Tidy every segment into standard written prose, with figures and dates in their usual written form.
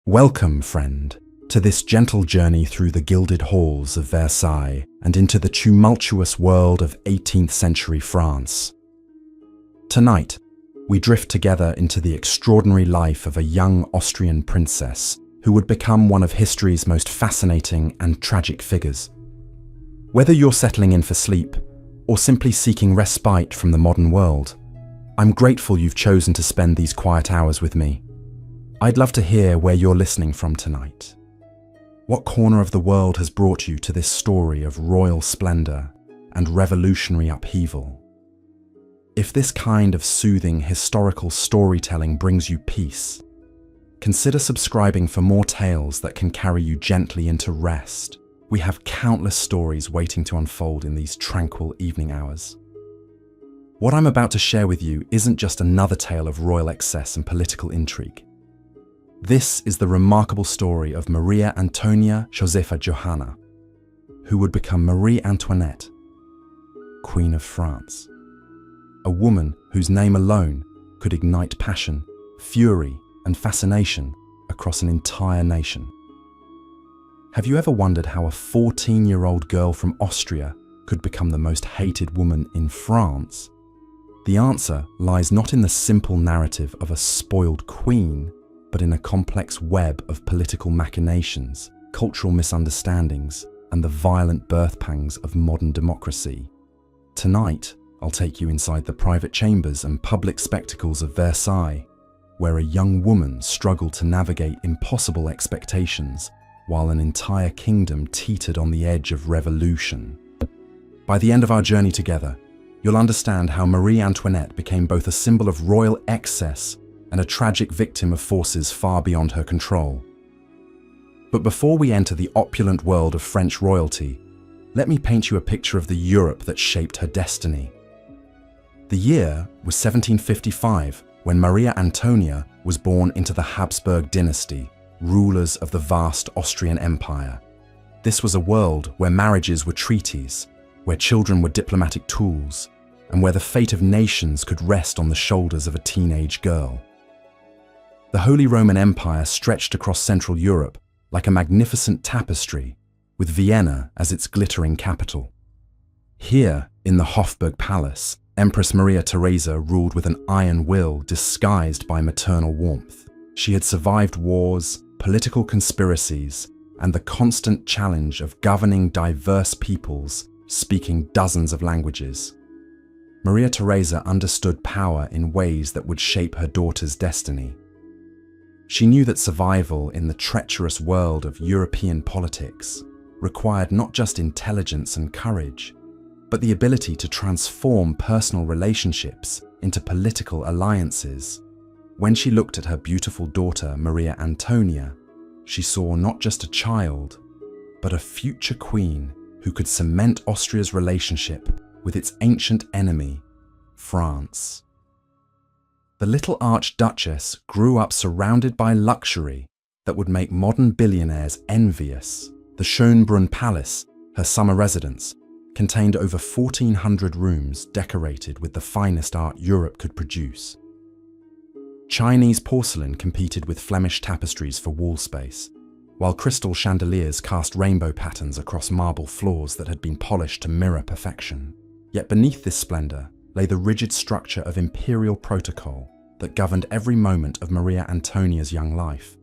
Welcome, friend, to this gentle journey through the gilded halls of Versailles and into the tumultuous world of 18th century France. Tonight, we drift together into the extraordinary life of a young Austrian princess who would become one of history's most fascinating and tragic figures. Whether you're settling in for sleep or simply seeking respite from the modern world, I'm grateful you've chosen to spend these quiet hours with me. I'd love to hear where you're listening from tonight. What corner of the world has brought you to this story of royal splendor and revolutionary upheaval? If this kind of soothing historical storytelling brings you peace, consider subscribing for more tales that can carry you gently into rest. We have countless stories waiting to unfold in these tranquil evening hours. What I'm about to share with you isn't just another tale of royal excess and political intrigue. This is the remarkable story of Maria Antonia Josepha Johanna, who would become Marie Antoinette, Queen of France. A woman whose name alone could ignite passion, fury, and fascination across an entire nation. Have you ever wondered how a 14-year-old girl from Austria could become the most hated woman in France? The answer lies not in the simple narrative of a spoiled queen, but in a complex web of political machinations, cultural misunderstandings, and the violent birth pangs of modern democracy. Tonight, I'll take you inside the private chambers and public spectacles of Versailles, where a young woman struggled to navigate impossible expectations, while an entire kingdom teetered on the edge of revolution. By the end of our journey together, you'll understand how Marie Antoinette became both a symbol of royal excess and a tragic victim of forces far beyond her control. But before we enter the opulent world of French royalty, let me paint you a picture of the Europe that shaped her destiny. The year was 1755, when Maria Antonia was born into the Habsburg dynasty, rulers of the vast Austrian Empire. This was a world where marriages were treaties, where children were diplomatic tools, and where the fate of nations could rest on the shoulders of a teenage girl. The Holy Roman Empire stretched across Central Europe like a magnificent tapestry, with Vienna as its glittering capital. Here, in the Hofburg Palace, Empress Maria Theresa ruled with an iron will disguised by maternal warmth. She had survived wars, political conspiracies, and the constant challenge of governing diverse peoples speaking dozens of languages. Maria Theresa understood power in ways that would shape her daughter's destiny. She knew that survival in the treacherous world of European politics required not just intelligence and courage, but the ability to transform personal relationships into political alliances. When she looked at her beautiful daughter, Maria Antonia, she saw not just a child, but a future queen who could cement Austria's relationship with its ancient enemy, France. The little Archduchess grew up surrounded by luxury that would make modern billionaires envious. The Schönbrunn Palace, her summer residence, contained over 1,400 rooms decorated with the finest art Europe could produce. Chinese porcelain competed with Flemish tapestries for wall space, while crystal chandeliers cast rainbow patterns across marble floors that had been polished to mirror perfection. Yet beneath this splendor lay the rigid structure of imperial protocol that governed every moment of Maria Antonia's young life.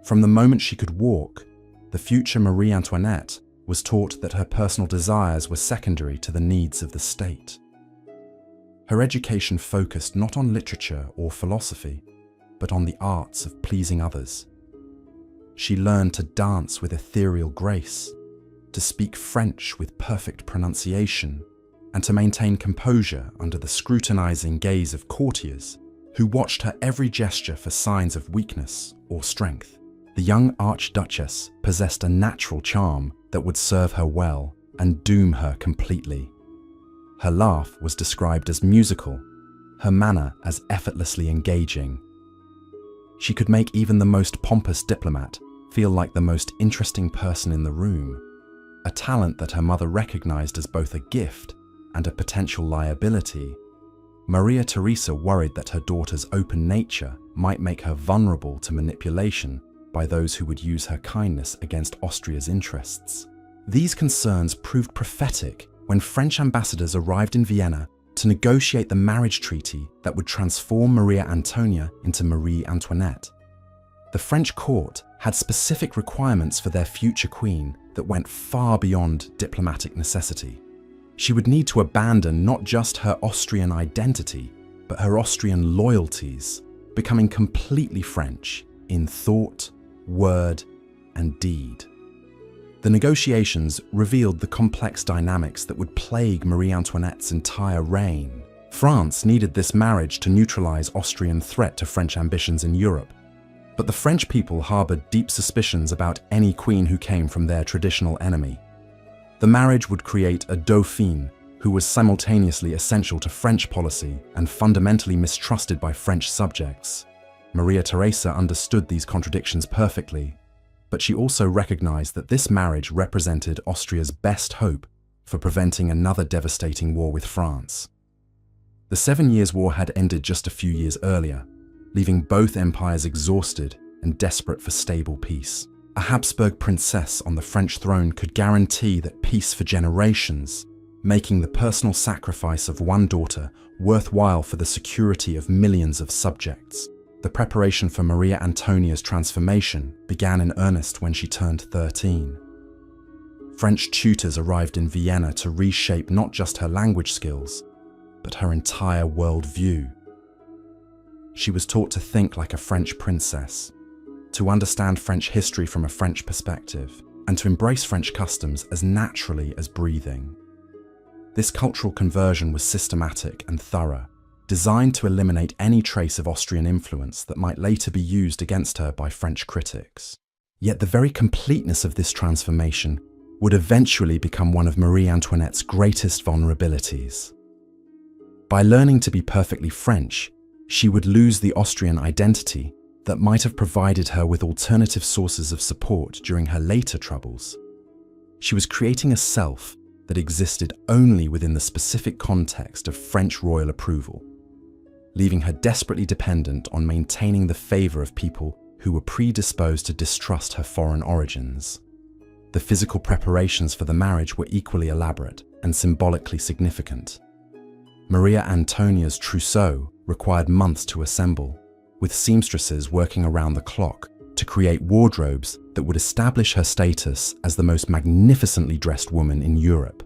From the moment she could walk, the future Marie Antoinette was taught that her personal desires were secondary to the needs of the state. Her education focused not on literature or philosophy, but on the arts of pleasing others. She learned to dance with ethereal grace, to speak French with perfect pronunciation, and to maintain composure under the scrutinizing gaze of courtiers who watched her every gesture for signs of weakness or strength. The young Archduchess possessed a natural charm that would serve her well and doom her completely. Her laugh was described as musical, her manner as effortlessly engaging. She could make even the most pompous diplomat feel like the most interesting person in the room, a talent that her mother recognized as both a gift and a potential liability. Maria Theresa worried that her daughter's open nature might make her vulnerable to manipulation by those who would use her kindness against Austria's interests. These concerns proved prophetic when French ambassadors arrived in Vienna to negotiate the marriage treaty that would transform Maria Antonia into Marie Antoinette. The French court had specific requirements for their future queen that went far beyond diplomatic necessity. She would need to abandon not just her Austrian identity, but her Austrian loyalties, becoming completely French in thought, word, and deed. The negotiations revealed the complex dynamics that would plague Marie Antoinette's entire reign. France needed this marriage to neutralize Austrian threat to French ambitions in Europe. But the French people harbored deep suspicions about any queen who came from their traditional enemy. The marriage would create a Dauphine who was simultaneously essential to French policy and fundamentally mistrusted by French subjects. Maria Theresa understood these contradictions perfectly, but she also recognized that this marriage represented Austria's best hope for preventing another devastating war with France. The 7 Years' War had ended just a few years earlier, leaving both empires exhausted and desperate for stable peace. A Habsburg princess on the French throne could guarantee that peace for generations, making the personal sacrifice of one daughter worthwhile for the security of millions of subjects. The preparation for Maria Antonia's transformation began in earnest when she turned 13. French tutors arrived in Vienna to reshape not just her language skills, but her entire worldview. She was taught to think like a French princess, to understand French history from a French perspective, and to embrace French customs as naturally as breathing. This cultural conversion was systematic and thorough, designed to eliminate any trace of Austrian influence that might later be used against her by French critics. Yet the very completeness of this transformation would eventually become one of Marie Antoinette's greatest vulnerabilities. By learning to be perfectly French, she would lose the Austrian identity that might have provided her with alternative sources of support during her later troubles. She was creating a self that existed only within the specific context of French royal approval, leaving her desperately dependent on maintaining the favor of people who were predisposed to distrust her foreign origins. The physical preparations for the marriage were equally elaborate and symbolically significant. Maria Antonia's trousseau required months to assemble, with seamstresses working around the clock to create wardrobes that would establish her status as the most magnificently dressed woman in Europe.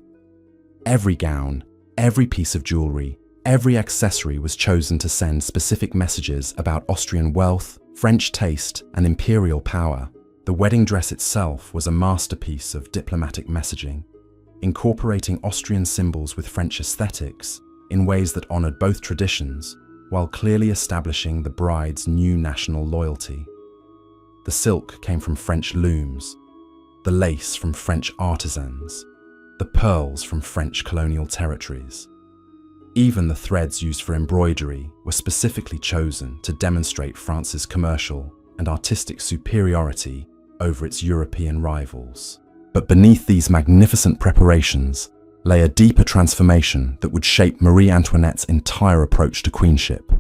Every gown, every piece of jewelry, every accessory was chosen to send specific messages about Austrian wealth, French taste, and imperial power. The wedding dress itself was a masterpiece of diplomatic messaging, incorporating Austrian symbols with French aesthetics in ways that honored both traditions, while clearly establishing the bride's new national loyalty. The silk came from French looms, the lace from French artisans, the pearls from French colonial territories. Even the threads used for embroidery were specifically chosen to demonstrate France's commercial and artistic superiority over its European rivals. But beneath these magnificent preparations lay a deeper transformation that would shape Marie Antoinette's entire approach to queenship.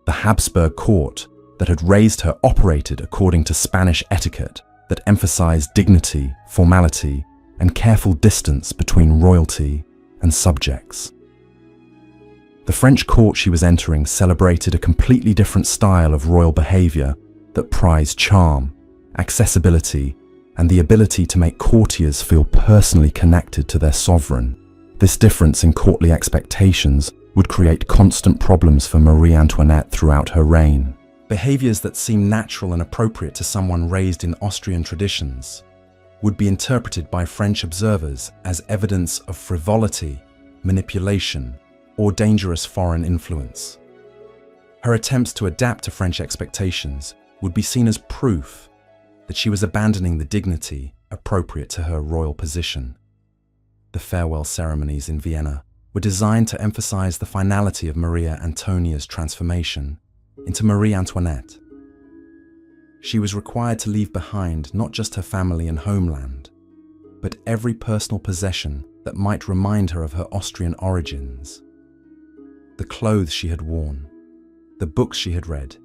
The Habsburg court that had raised her operated according to Spanish etiquette that emphasized dignity, formality, and careful distance between royalty and subjects. The French court she was entering celebrated a completely different style of royal behavior that prized charm, accessibility, and the ability to make courtiers feel personally connected to their sovereign. This difference in courtly expectations would create constant problems for Marie Antoinette throughout her reign. Behaviors that seem natural and appropriate to someone raised in Austrian traditions would be interpreted by French observers as evidence of frivolity, manipulation, or dangerous foreign influence. Her attempts to adapt to French expectations would be seen as proof that she was abandoning the dignity appropriate to her royal position. The farewell ceremonies in Vienna were designed to emphasize the finality of Maria Antonia's transformation into Marie Antoinette. She was required to leave behind not just her family and homeland, but every personal possession that might remind her of her Austrian origins. The clothes she had worn, the books she had read,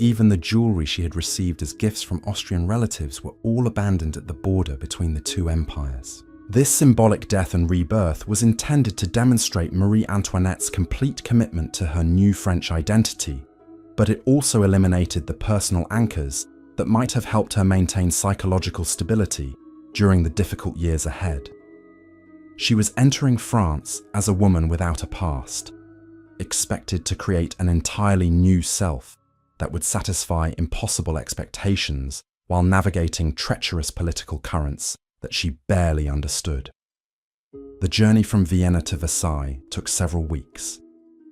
Even the jewelry she had received as gifts from Austrian relatives were all abandoned at the border between the two empires. This symbolic death and rebirth was intended to demonstrate Marie Antoinette's complete commitment to her new French identity, but it also eliminated the personal anchors that might have helped her maintain psychological stability during the difficult years ahead. She was entering France as a woman without a past, expected to create an entirely new self that would satisfy impossible expectations while navigating treacherous political currents that she barely understood. The journey from Vienna to Versailles took several weeks,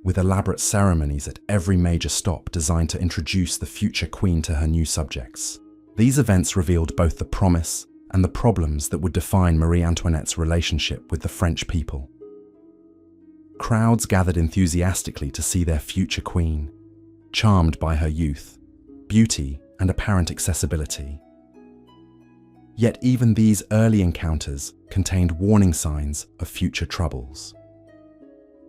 with elaborate ceremonies at every major stop designed to introduce the future queen to her new subjects. These events revealed both the promise and the problems that would define Marie Antoinette's relationship with the French people. Crowds gathered enthusiastically to see their future queen, charmed by her youth, beauty, and apparent accessibility. Yet even these early encounters contained warning signs of future troubles.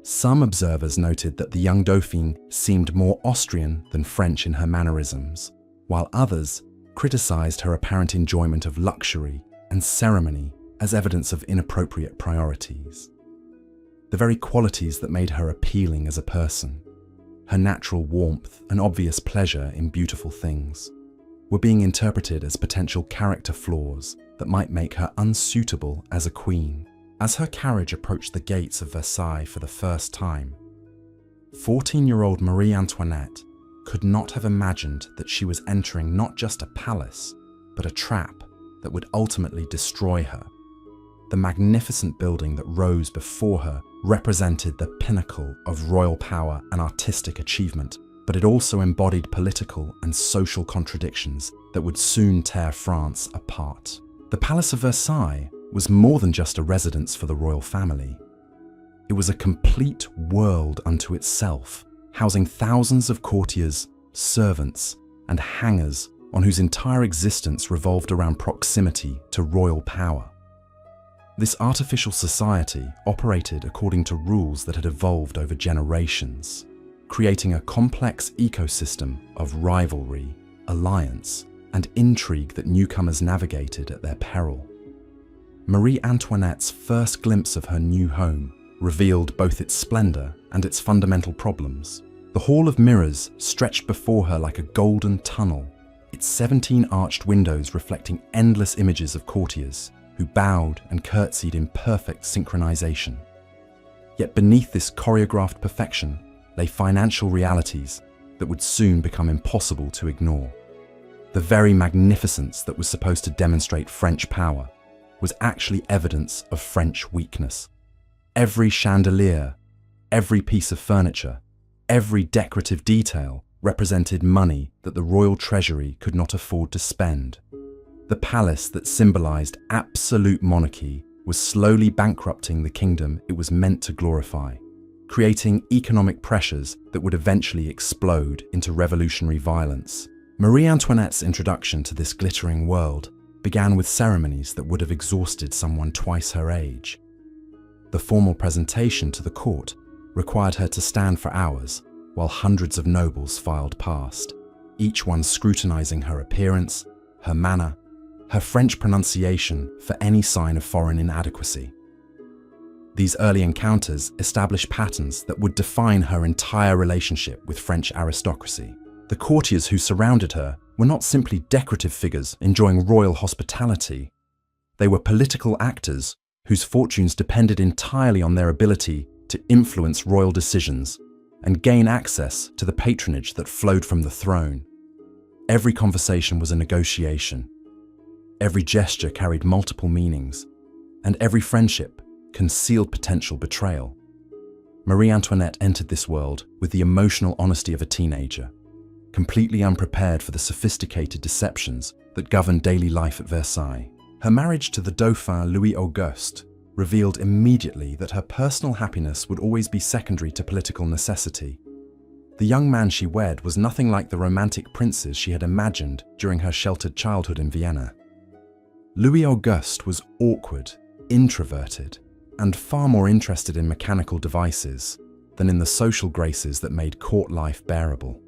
Some observers noted that the young Dauphine seemed more Austrian than French in her mannerisms, while others criticized her apparent enjoyment of luxury and ceremony as evidence of inappropriate priorities. The very qualities that made her appealing as a person, her natural warmth and obvious pleasure in beautiful things, were being interpreted as potential character flaws that might make her unsuitable as a queen. As her carriage approached the gates of Versailles for the first time, 14-year-old Marie Antoinette could not have imagined that she was entering not just a palace, but a trap that would ultimately destroy her. The magnificent building that rose before her represented the pinnacle of royal power and artistic achievement, but it also embodied political and social contradictions that would soon tear France apart. The Palace of Versailles was more than just a residence for the royal family. It was a complete world unto itself, housing thousands of courtiers, servants, and hangers on whose entire existence revolved around proximity to royal power. This artificial society operated according to rules that had evolved over generations, creating a complex ecosystem of rivalry, alliance, and intrigue that newcomers navigated at their peril. Marie Antoinette's first glimpse of her new home revealed both its splendor and its fundamental problems. The Hall of Mirrors stretched before her like a golden tunnel, its 17 arched windows reflecting endless images of courtiers who bowed and curtsied in perfect synchronization. Yet beneath this choreographed perfection lay financial realities that would soon become impossible to ignore. The very magnificence that was supposed to demonstrate French power was actually evidence of French weakness. Every chandelier, every piece of furniture, every decorative detail represented money that the royal treasury could not afford to spend. The palace that symbolized absolute monarchy was slowly bankrupting the kingdom it was meant to glorify, creating economic pressures that would eventually explode into revolutionary violence. Marie Antoinette's introduction to this glittering world began with ceremonies that would have exhausted someone twice her age. The formal presentation to the court required her to stand for hours while hundreds of nobles filed past, each one scrutinizing her appearance, her manner, her French pronunciation for any sign of foreign inadequacy. These early encounters established patterns that would define her entire relationship with French aristocracy. The courtiers who surrounded her were not simply decorative figures enjoying royal hospitality. They were political actors whose fortunes depended entirely on their ability to influence royal decisions and gain access to the patronage that flowed from the throne. Every conversation was a negotiation. Every gesture carried multiple meanings, and every friendship concealed potential betrayal. Marie Antoinette entered this world with the emotional honesty of a teenager, completely unprepared for the sophisticated deceptions that governed daily life at Versailles. Her marriage to the Dauphin Louis Auguste revealed immediately that her personal happiness would always be secondary to political necessity. The young man she wed was nothing like the romantic princes she had imagined during her sheltered childhood in Vienna. Louis Auguste was awkward, introverted, and far more interested in mechanical devices than in the social graces that made court life bearable.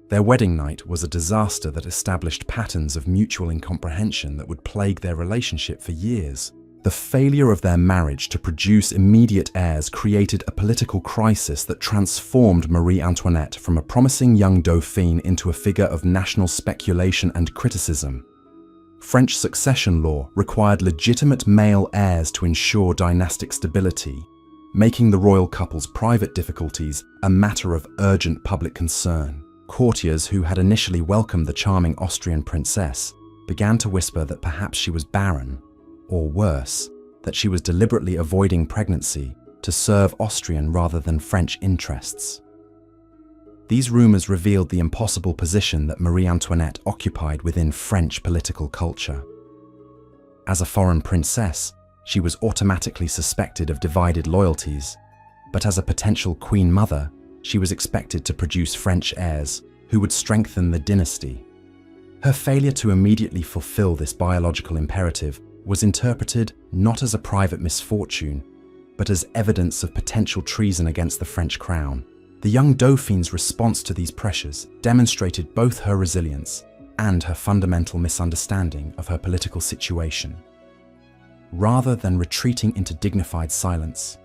Their wedding night was a disaster that established patterns of mutual incomprehension that would plague their relationship for years. The failure of their marriage to produce immediate heirs created a political crisis that transformed Marie Antoinette from a promising young Dauphine into a figure of national speculation and criticism. French succession law required legitimate male heirs to ensure dynastic stability, making the royal couple's private difficulties a matter of urgent public concern. Courtiers who had initially welcomed the charming Austrian princess began to whisper that perhaps she was barren, or worse, that she was deliberately avoiding pregnancy to serve Austrian rather than French interests. These rumors revealed the impossible position that Marie Antoinette occupied within French political culture. As a foreign princess, she was automatically suspected of divided loyalties, but as a potential queen mother, she was expected to produce French heirs who would strengthen the dynasty. Her failure to immediately fulfill this biological imperative was interpreted not as a private misfortune, but as evidence of potential treason against the French crown. The young Dauphine's response to these pressures demonstrated both her resilience and her fundamental misunderstanding of her political situation. Rather than retreating into dignified silence,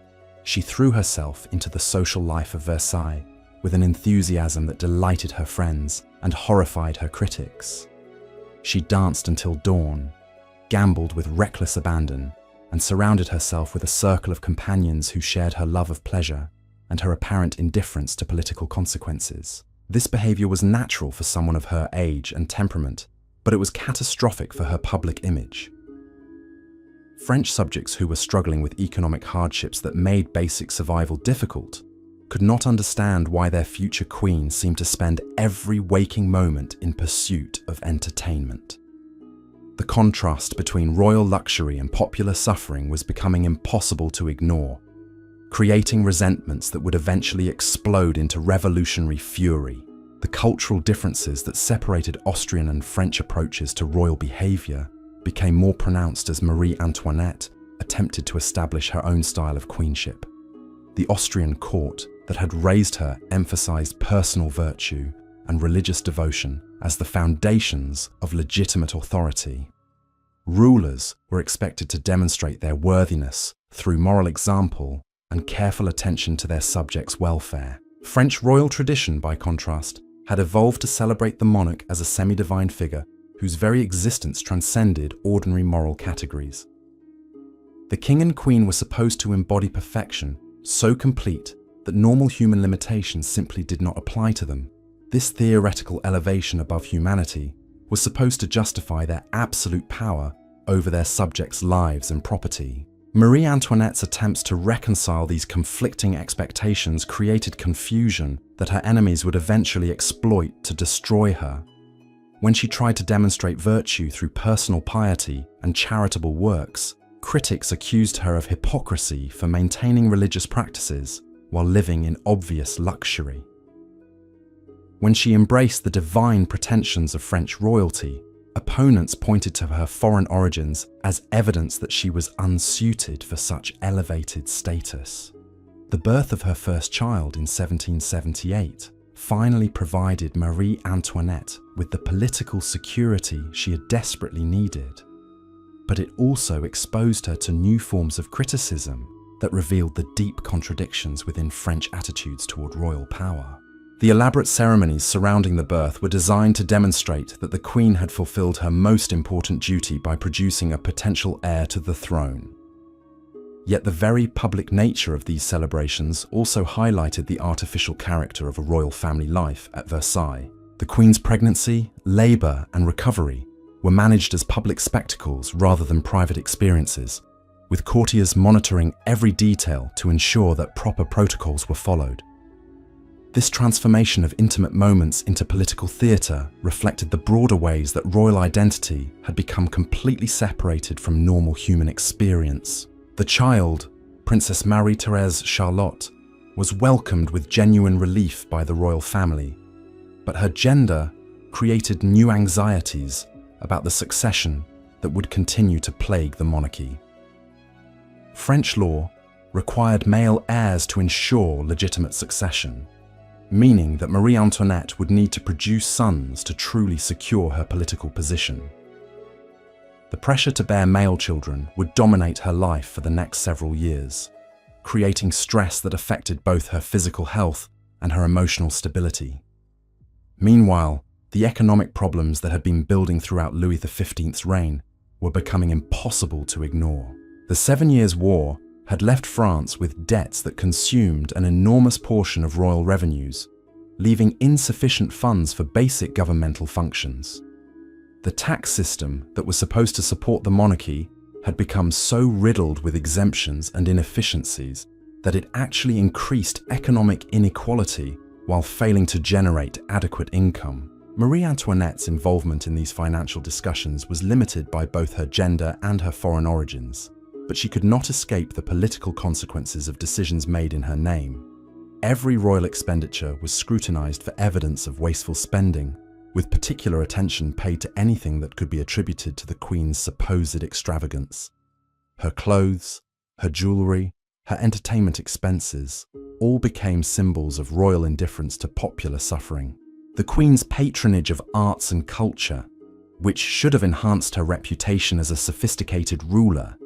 she threw herself into the social life of Versailles with an enthusiasm that delighted her friends and horrified her critics. She danced until dawn, gambled with reckless abandon, and surrounded herself with a circle of companions who shared her love of pleasure and her apparent indifference to political consequences. This behavior was natural for someone of her age and temperament, but it was catastrophic for her public image. French subjects who were struggling with economic hardships that made basic survival difficult could not understand why their future queen seemed to spend every waking moment in pursuit of entertainment. The contrast between royal luxury and popular suffering was becoming impossible to ignore, creating resentments that would eventually explode into revolutionary fury. The cultural differences that separated Austrian and French approaches to royal behavior became more pronounced as Marie Antoinette attempted to establish her own style of queenship. The Austrian court that had raised her emphasized personal virtue and religious devotion as the foundations of legitimate authority. Rulers were expected to demonstrate their worthiness through moral example and careful attention to their subjects' welfare. French royal tradition, by contrast, had evolved to celebrate the monarch as a semi-divine figure whose very existence transcended ordinary moral categories. The king and queen were supposed to embody perfection so complete that normal human limitations simply did not apply to them. This theoretical elevation above humanity was supposed to justify their absolute power over their subjects' lives and property. Marie Antoinette's attempts to reconcile these conflicting expectations created confusion that her enemies would eventually exploit to destroy her. When she tried to demonstrate virtue through personal piety and charitable works, critics accused her of hypocrisy for maintaining religious practices while living in obvious luxury. When she embraced the divine pretensions of French royalty, opponents pointed to her foreign origins as evidence that she was unsuited for such elevated status. The birth of her first child in 1778 finally provided Marie Antoinette with the political security she had desperately needed. But it also exposed her to new forms of criticism that revealed the deep contradictions within French attitudes toward royal power. The elaborate ceremonies surrounding the birth were designed to demonstrate that the Queen had fulfilled her most important duty by producing a potential heir to the throne. Yet the very public nature of these celebrations also highlighted the artificial character of a royal family life at Versailles. The Queen's pregnancy, labour and recovery were managed as public spectacles rather than private experiences, with courtiers monitoring every detail to ensure that proper protocols were followed. This transformation of intimate moments into political theatre reflected the broader ways that royal identity had become completely separated from normal human experience. The child, Princess Marie-Thérèse Charlotte, was welcomed with genuine relief by the royal family, but her gender created new anxieties about the succession that would continue to plague the monarchy. French law required male heirs to ensure legitimate succession. meaning that Marie Antoinette would need to produce sons to truly secure her political position. The pressure to bear male children would dominate her life for the next several years, creating stress that affected both her physical health and her emotional stability. Meanwhile, the economic problems that had been building throughout Louis XV's reign were becoming impossible to ignore. The 7 Years' War had left France with debts that consumed an enormous portion of royal revenues, leaving insufficient funds for basic governmental functions. The tax system that was supposed to support the monarchy had become so riddled with exemptions and inefficiencies that it actually increased economic inequality while failing to generate adequate income. Marie Antoinette's involvement in these financial discussions was limited by both her gender and her foreign origins, but she could not escape the political consequences of decisions made in her name. Every royal expenditure was scrutinized for evidence of wasteful spending, with particular attention paid to anything that could be attributed to the Queen's supposed extravagance. Her clothes, her jewellery, her entertainment expenses all became symbols of royal indifference to popular suffering. The Queen's patronage of arts and culture, which should have enhanced her reputation as a sophisticated ruler,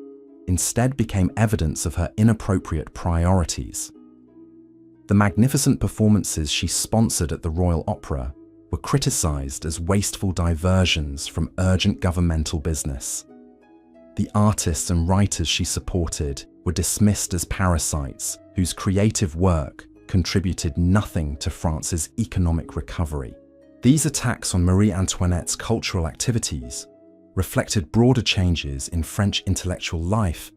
instead became evidence of her inappropriate priorities. The magnificent performances she sponsored at the Royal Opera were criticised as wasteful diversions from urgent governmental business. The artists and writers she supported were dismissed as parasites whose creative work contributed nothing to France's economic recovery. These attacks on Marie Antoinette's cultural activities reflected broader changes in French intellectual life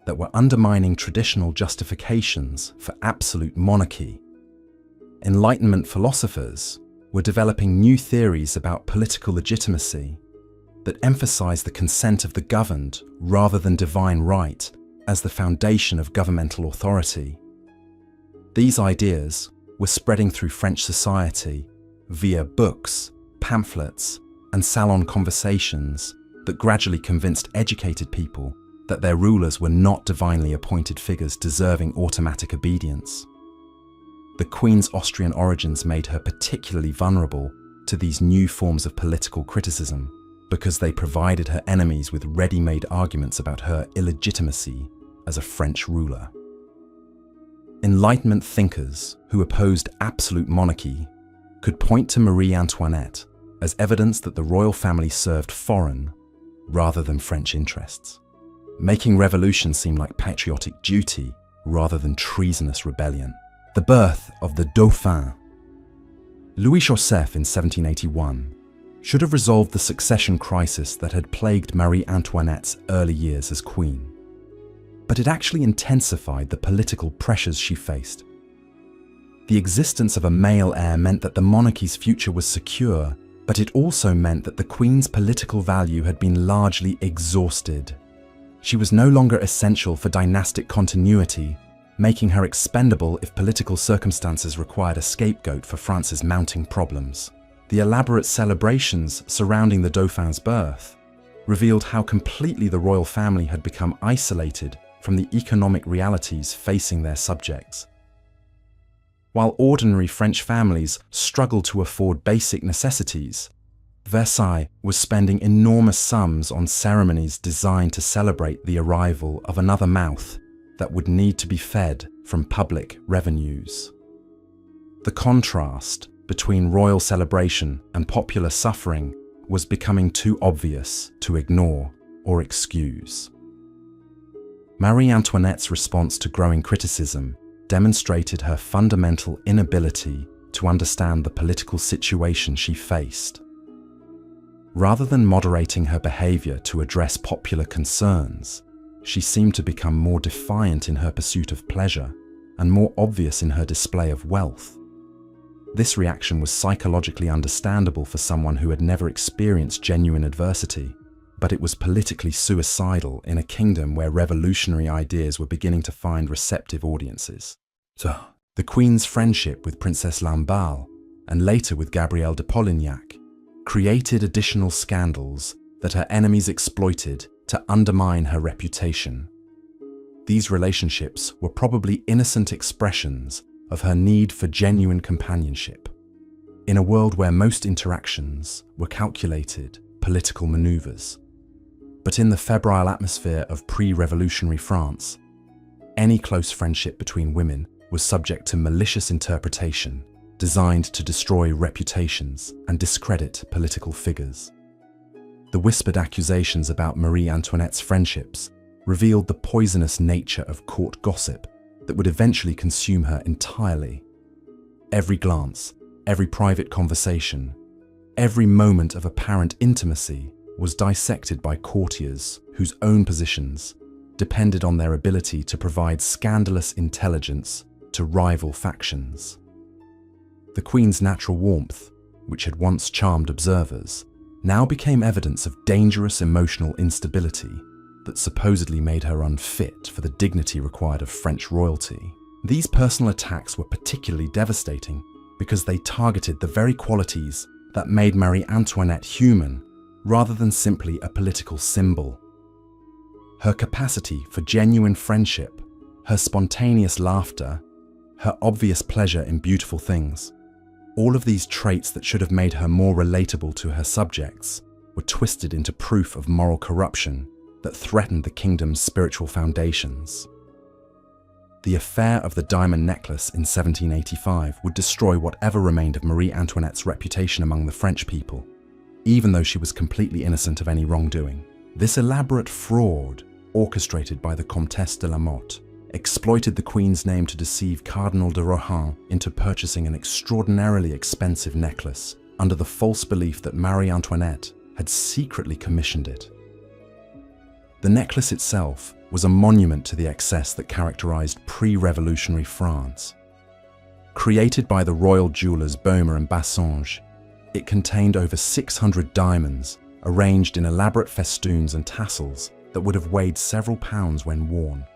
that were undermining traditional justifications for absolute monarchy. Enlightenment philosophers were developing new theories about political legitimacy that emphasized the consent of the governed rather than divine right as the foundation of governmental authority. These ideas were spreading through French society via books, pamphlets, and salon conversations that gradually convinced educated people that their rulers were not divinely appointed figures deserving automatic obedience. The Queen's Austrian origins made her particularly vulnerable to these new forms of political criticism because they provided her enemies with ready-made arguments about her illegitimacy as a French ruler. Enlightenment thinkers who opposed absolute monarchy could point to Marie Antoinette as evidence that the royal family served foreign rather than French interests, making revolution seem like patriotic duty rather than treasonous rebellion. The birth of the Dauphin. Louis Joseph in 1781 should have resolved the succession crisis that had plagued Marie Antoinette's early years as queen, but it actually intensified the political pressures she faced. The existence of a male heir meant that the monarchy's future was secure, but it also meant that the Queen's political value had been largely exhausted. She was no longer essential for dynastic continuity, making her expendable if political circumstances required a scapegoat for France's mounting problems. The elaborate celebrations surrounding the Dauphin's birth revealed how completely the royal family had become isolated from the economic realities facing their subjects. While ordinary French families struggled to afford basic necessities, Versailles was spending enormous sums on ceremonies designed to celebrate the arrival of another mouth that would need to be fed from public revenues. The contrast between royal celebration and popular suffering was becoming too obvious to ignore or excuse. Marie Antoinette's response to growing criticism demonstrated her fundamental inability to understand the political situation she faced. Rather than moderating her behavior to address popular concerns, she seemed to become more defiant in her pursuit of pleasure and more obvious in her display of wealth. This reaction was psychologically understandable for someone who had never experienced genuine adversity, but it was politically suicidal in a kingdom where revolutionary ideas were beginning to find receptive audiences. The Queen's friendship with Princess Lamballe, and later with Gabrielle de Polignac, created additional scandals that her enemies exploited to undermine her reputation. These relationships were probably innocent expressions of her need for genuine companionship. In a world where most interactions were calculated political maneuvers. But in the febrile atmosphere of pre-revolutionary France, any close friendship between women was subject to malicious interpretation designed to destroy reputations and discredit political figures. The whispered accusations about Marie Antoinette's friendships revealed the poisonous nature of court gossip that would eventually consume her entirely. Every glance, every private conversation, every moment of apparent intimacy was dissected by courtiers whose own positions depended on their ability to provide scandalous intelligence to rival factions. The Queen's natural warmth, which had once charmed observers, now became evidence of dangerous emotional instability that supposedly made her unfit for the dignity required of French royalty. These personal attacks were particularly devastating because they targeted the very qualities that made Marie Antoinette human rather than simply a political symbol. Her capacity for genuine friendship, her spontaneous laughter, her obvious pleasure in beautiful things, all of these traits that should have made her more relatable to her subjects were twisted into proof of moral corruption that threatened the kingdom's spiritual foundations. The affair of the diamond necklace in 1785 would destroy whatever remained of Marie Antoinette's reputation among the French people, even though she was completely innocent of any wrongdoing. This elaborate fraud, orchestrated by the Comtesse de la Motte, exploited the Queen's name to deceive Cardinal de Rohan into purchasing an extraordinarily expensive necklace under the false belief that Marie Antoinette had secretly commissioned it. The necklace itself was a monument to the excess that characterized pre-revolutionary France. Created by the royal jewelers Baumer and Bassange, it contained over 600 diamonds arranged in elaborate festoons and tassels that would have weighed several pounds when worn.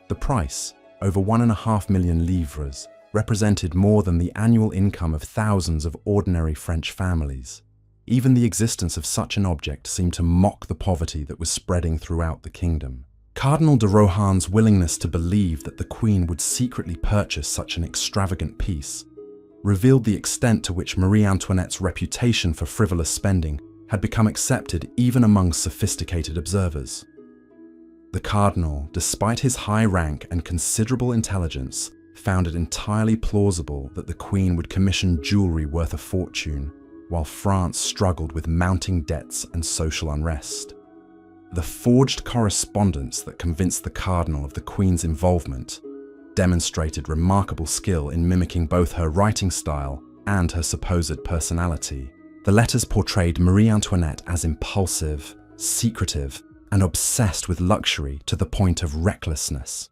The price, over 1.5 million livres, represented more than the annual income of thousands of ordinary French families. Even the existence of such an object seemed to mock the poverty that was spreading throughout the kingdom. Cardinal de Rohan's willingness to believe that the Queen would secretly purchase such an extravagant piece revealed the extent to which Marie Antoinette's reputation for frivolous spending had become accepted even among sophisticated observers. The Cardinal, despite his high rank and considerable intelligence, found it entirely plausible that the Queen would commission jewelry worth a fortune, while France struggled with mounting debts and social unrest. The forged correspondence that convinced the Cardinal of the Queen's involvement demonstrated remarkable skill in mimicking both her writing style and her supposed personality. The letters portrayed Marie Antoinette as impulsive, secretive, and obsessed with luxury to the point of recklessness.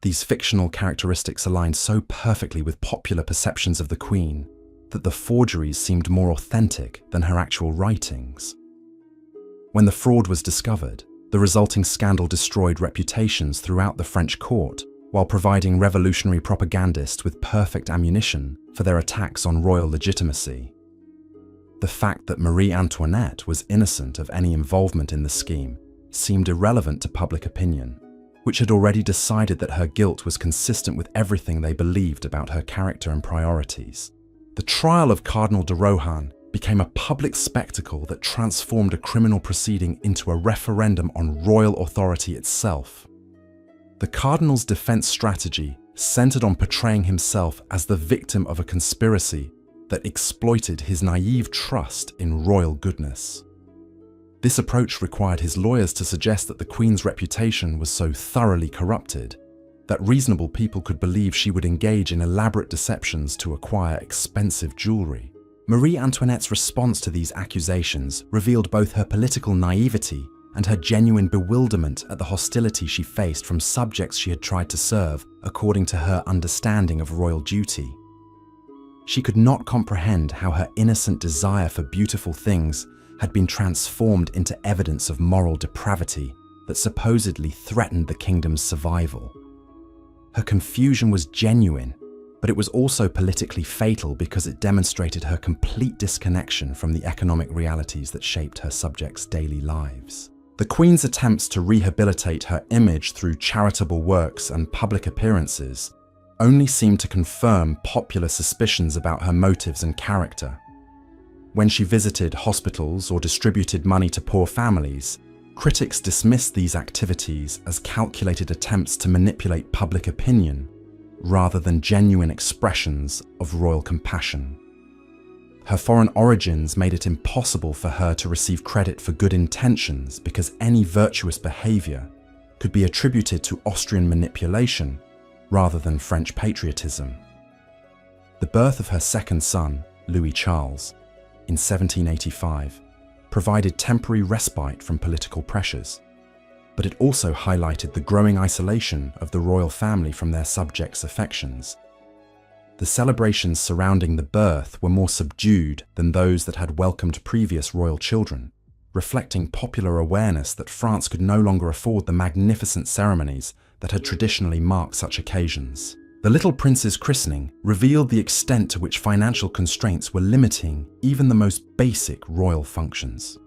These fictional characteristics aligned so perfectly with popular perceptions of the Queen that the forgeries seemed more authentic than her actual writings. When the fraud was discovered, the resulting scandal destroyed reputations throughout the French court while providing revolutionary propagandists with perfect ammunition for their attacks on royal legitimacy. The fact that Marie Antoinette was innocent of any involvement in the scheme seemed irrelevant to public opinion, which had already decided that her guilt was consistent with everything they believed about her character and priorities. The trial of Cardinal de Rohan became a public spectacle that transformed a criminal proceeding into a referendum on royal authority itself. The Cardinal's defense strategy centered on portraying himself as the victim of a conspiracy that exploited his naive trust in royal goodness. This approach required his lawyers to suggest that the Queen's reputation was so thoroughly corrupted that reasonable people could believe she would engage in elaborate deceptions to acquire expensive jewelry. Marie Antoinette's response to these accusations revealed both her political naivety and her genuine bewilderment at the hostility she faced from subjects she had tried to serve according to her understanding of royal duty. She could not comprehend how her innocent desire for beautiful things had been transformed into evidence of moral depravity that supposedly threatened the kingdom's survival. Her confusion was genuine, but it was also politically fatal because it demonstrated her complete disconnection from the economic realities that shaped her subjects' daily lives. The Queen's attempts to rehabilitate her image through charitable works and public appearances only seemed to confirm popular suspicions about her motives and character. When she visited hospitals or distributed money to poor families, critics dismissed these activities as calculated attempts to manipulate public opinion rather than genuine expressions of royal compassion. Her foreign origins made it impossible for her to receive credit for good intentions because any virtuous behavior could be attributed to Austrian manipulation rather than French patriotism. The birth of her second son, Louis Charles, in 1785, provided temporary respite from political pressures, but it also highlighted the growing isolation of the royal family from their subjects' affections. The celebrations surrounding the birth were more subdued than those that had welcomed previous royal children, reflecting popular awareness that France could no longer afford the magnificent ceremonies that had traditionally marked such occasions. The little prince's christening revealed the extent to which financial constraints were limiting even the most basic royal functions.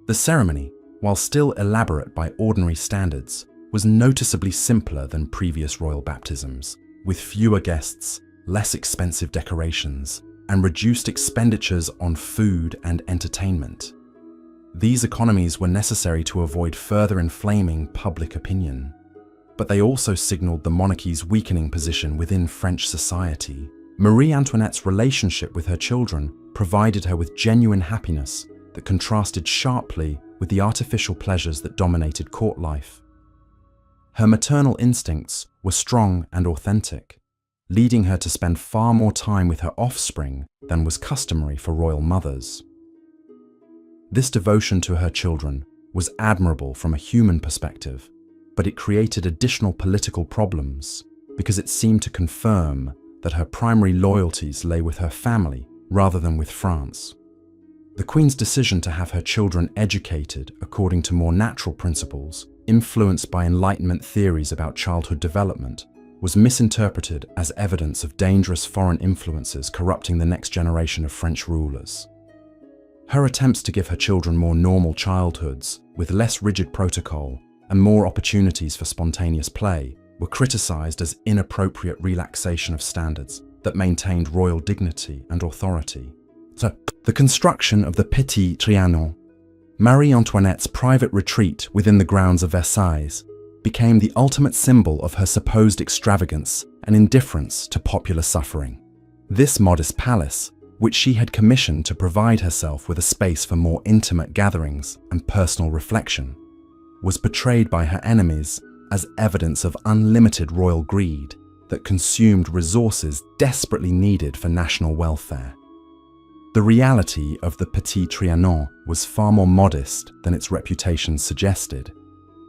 The ceremony, while still elaborate by ordinary standards, was noticeably simpler than previous royal baptisms, with fewer guests, less expensive decorations, and reduced expenditures on food and entertainment. These economies were necessary to avoid further inflaming public opinion, but they also signaled the monarchy's weakening position within French society. Marie Antoinette's relationship with her children provided her with genuine happiness that contrasted sharply with the artificial pleasures that dominated court life. Her maternal instincts were strong and authentic, leading her to spend far more time with her offspring than was customary for royal mothers. This devotion to her children was admirable from a human perspective, but it created additional political problems because it seemed to confirm that her primary loyalties lay with her family rather than with France. The Queen's decision to have her children educated according to more natural principles, influenced by Enlightenment theories about childhood development, was misinterpreted as evidence of dangerous foreign influences corrupting the next generation of French rulers. Her attempts to give her children more normal childhoods, with less rigid protocol and more opportunities for spontaneous play, were criticized as inappropriate relaxation of standards that maintained royal dignity and authority. So, the construction of the Petit Trianon, Marie Antoinette's private retreat within the grounds of Versailles, became the ultimate symbol of her supposed extravagance and indifference to popular suffering. This modest palace, which she had commissioned to provide herself with a space for more intimate gatherings and personal reflection, was portrayed by her enemies as evidence of unlimited royal greed that consumed resources desperately needed for national welfare. The reality of the Petit Trianon was far more modest than its reputation suggested.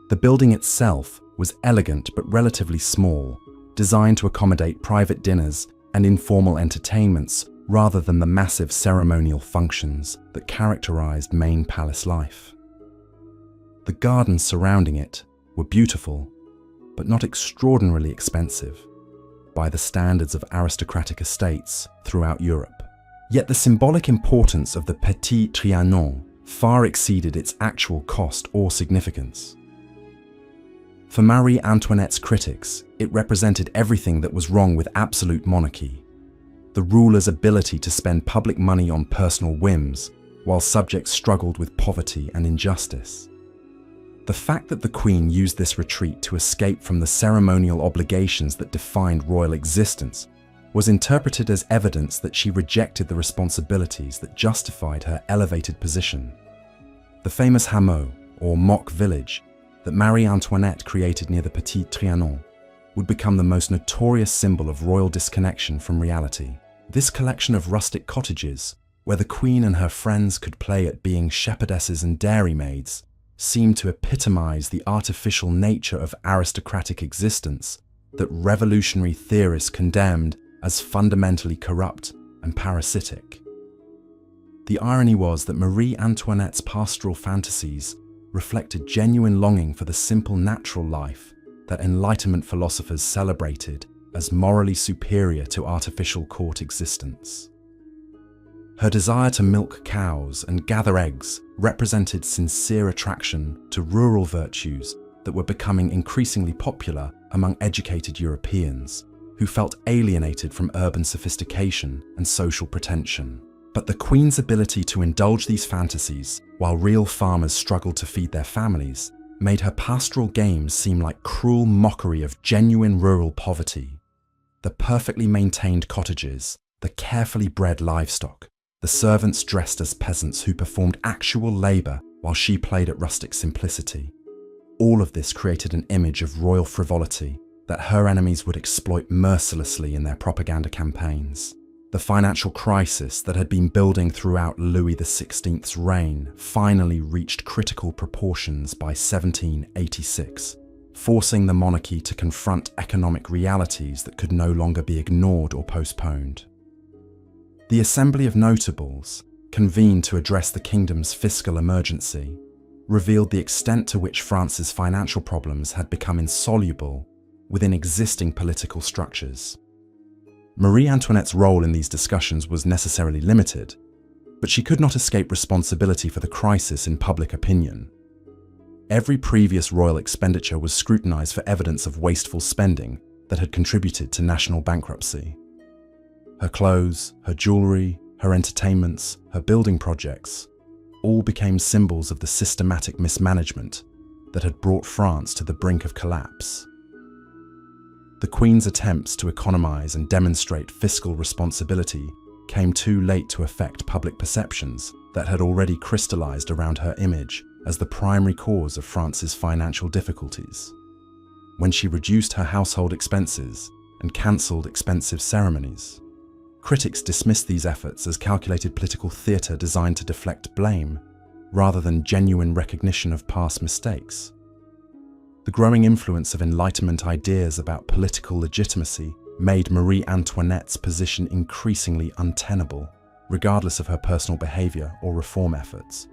The building itself was elegant but relatively small, designed to accommodate private dinners and informal entertainments rather than the massive ceremonial functions that characterized main palace life. The gardens surrounding it were beautiful, but not extraordinarily expensive by the standards of aristocratic estates throughout Europe. Yet the symbolic importance of the Petit Trianon far exceeded its actual cost or significance. For Marie Antoinette's critics, it represented everything that was wrong with absolute monarchy: the ruler's ability to spend public money on personal whims while subjects struggled with poverty and injustice. The fact that the Queen used this retreat to escape from the ceremonial obligations that defined royal existence was interpreted as evidence that she rejected the responsibilities that justified her elevated position. The famous hameau, or mock village, that Marie Antoinette created near the Petit Trianon would become the most notorious symbol of royal disconnection from reality. This collection of rustic cottages, where the Queen and her friends could play at being shepherdesses and dairymaids, seemed to epitomize the artificial nature of aristocratic existence that revolutionary theorists condemned as fundamentally corrupt and parasitic. The irony was that Marie Antoinette's pastoral fantasies reflected genuine longing for the simple natural life that Enlightenment philosophers celebrated as morally superior to artificial court existence. Her desire to milk cows and gather eggs represented sincere attraction to rural virtues that were becoming increasingly popular among educated Europeans, who felt alienated from urban sophistication and social pretension. But the Queen's ability to indulge these fantasies while real farmers struggled to feed their families made her pastoral games seem like cruel mockery of genuine rural poverty. The perfectly maintained cottages, the carefully bred livestock, the servants dressed as peasants who performed actual labour while she played at rustic simplicity. All of this created an image of royal frivolity that her enemies would exploit mercilessly in their propaganda campaigns. The financial crisis that had been building throughout Louis XVI's reign finally reached critical proportions by 1786, forcing the monarchy to confront economic realities that could no longer be ignored or postponed. The Assembly of Notables, convened to address the kingdom's fiscal emergency, revealed the extent to which France's financial problems had become insoluble within existing political structures. Marie Antoinette's role in these discussions was necessarily limited, but she could not escape responsibility for the crisis in public opinion. Every previous royal expenditure was scrutinized for evidence of wasteful spending that had contributed to national bankruptcy. Her clothes, her jewelry, her entertainments, her building projects, all became symbols of the systematic mismanagement that had brought France to the brink of collapse. The Queen's attempts to economize and demonstrate fiscal responsibility came too late to affect public perceptions that had already crystallized around her image as the primary cause of France's financial difficulties. When she reduced her household expenses and cancelled expensive ceremonies, critics dismissed these efforts as calculated political theatre designed to deflect blame, rather than genuine recognition of past mistakes. The growing influence of Enlightenment ideas about political legitimacy made Marie Antoinette's position increasingly untenable, regardless of her personal behaviour or reform efforts.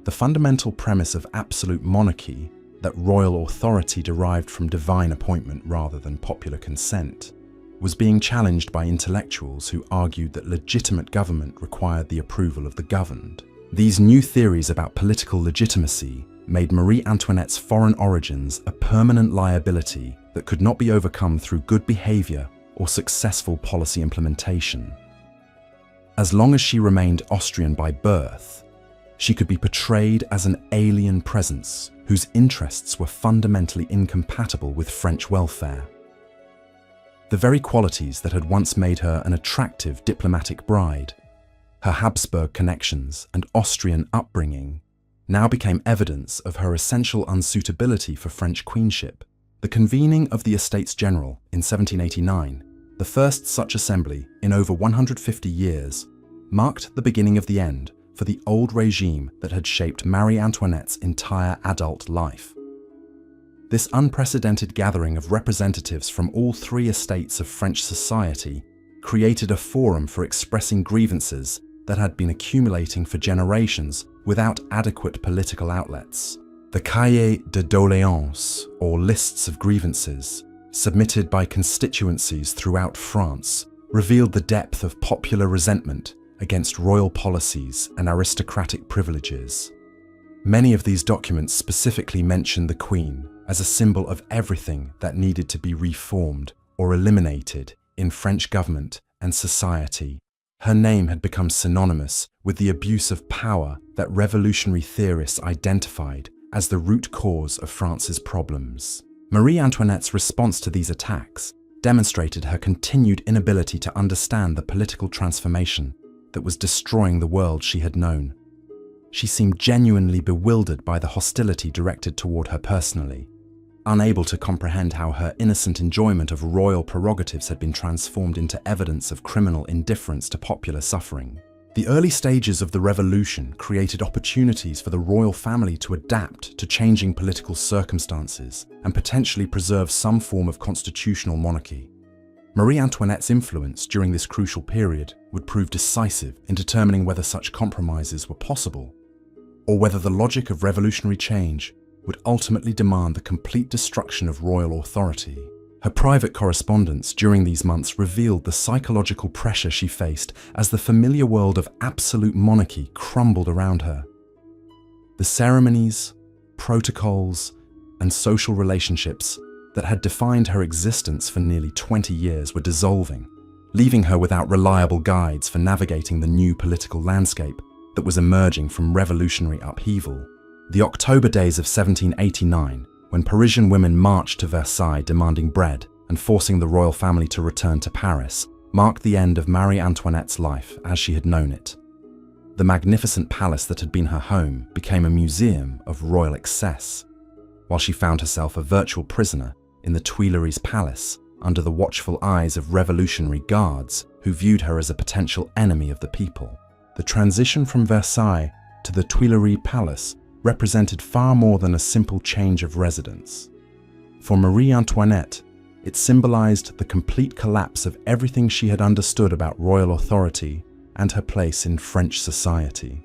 The fundamental premise of absolute monarchy, that royal authority derived from divine appointment rather than popular consent, was being challenged by intellectuals who argued that legitimate government required the approval of the governed. These new theories about political legitimacy made Marie Antoinette's foreign origins a permanent liability that could not be overcome through good behaviour or successful policy implementation. As long as she remained Austrian by birth, she could be portrayed as an alien presence whose interests were fundamentally incompatible with French welfare. The very qualities that had once made her an attractive diplomatic bride, her Habsburg connections and Austrian upbringing, now became evidence of her essential unsuitability for French queenship. The convening of the Estates General in 1789, the first such assembly in over 150 years, marked the beginning of the end for the old regime that had shaped Marie Antoinette's entire adult life. This unprecedented gathering of representatives from all three estates of French society created a forum for expressing grievances that had been accumulating for generations without adequate political outlets. The Cahiers de doléances, or lists of grievances, submitted by constituencies throughout France, revealed the depth of popular resentment against royal policies and aristocratic privileges. Many of these documents specifically mentioned the Queen as a symbol of everything that needed to be reformed or eliminated in French government and society. Her name had become synonymous with the abuse of power that revolutionary theorists identified as the root cause of France's problems. Marie Antoinette's response to these attacks demonstrated her continued inability to understand the political transformation that was destroying the world she had known. She seemed genuinely bewildered by the hostility directed toward her personally, unable to comprehend how her innocent enjoyment of royal prerogatives had been transformed into evidence of criminal indifference to popular suffering. The early stages of the revolution created opportunities for the royal family to adapt to changing political circumstances and potentially preserve some form of constitutional monarchy. Marie Antoinette's influence during this crucial period would prove decisive in determining whether such compromises were possible, or whether the logic of revolutionary change would ultimately demand the complete destruction of royal authority. Her private correspondence during these months revealed the psychological pressure she faced as the familiar world of absolute monarchy crumbled around her. The ceremonies, protocols, and social relationships that had defined her existence for nearly 20 years were dissolving, leaving her without reliable guides for navigating the new political landscape that was emerging from revolutionary upheaval. The October days of 1789, when Parisian women marched to Versailles demanding bread and forcing the royal family to return to Paris, marked the end of Marie Antoinette's life as she had known it. The magnificent palace that had been her home became a museum of royal excess, while she found herself a virtual prisoner in the Tuileries Palace under the watchful eyes of revolutionary guards who viewed her as a potential enemy of the people. The transition from Versailles to the Tuileries Palace represented far more than a simple change of residence. For Marie Antoinette, it symbolized the complete collapse of everything she had understood about royal authority and her place in French society.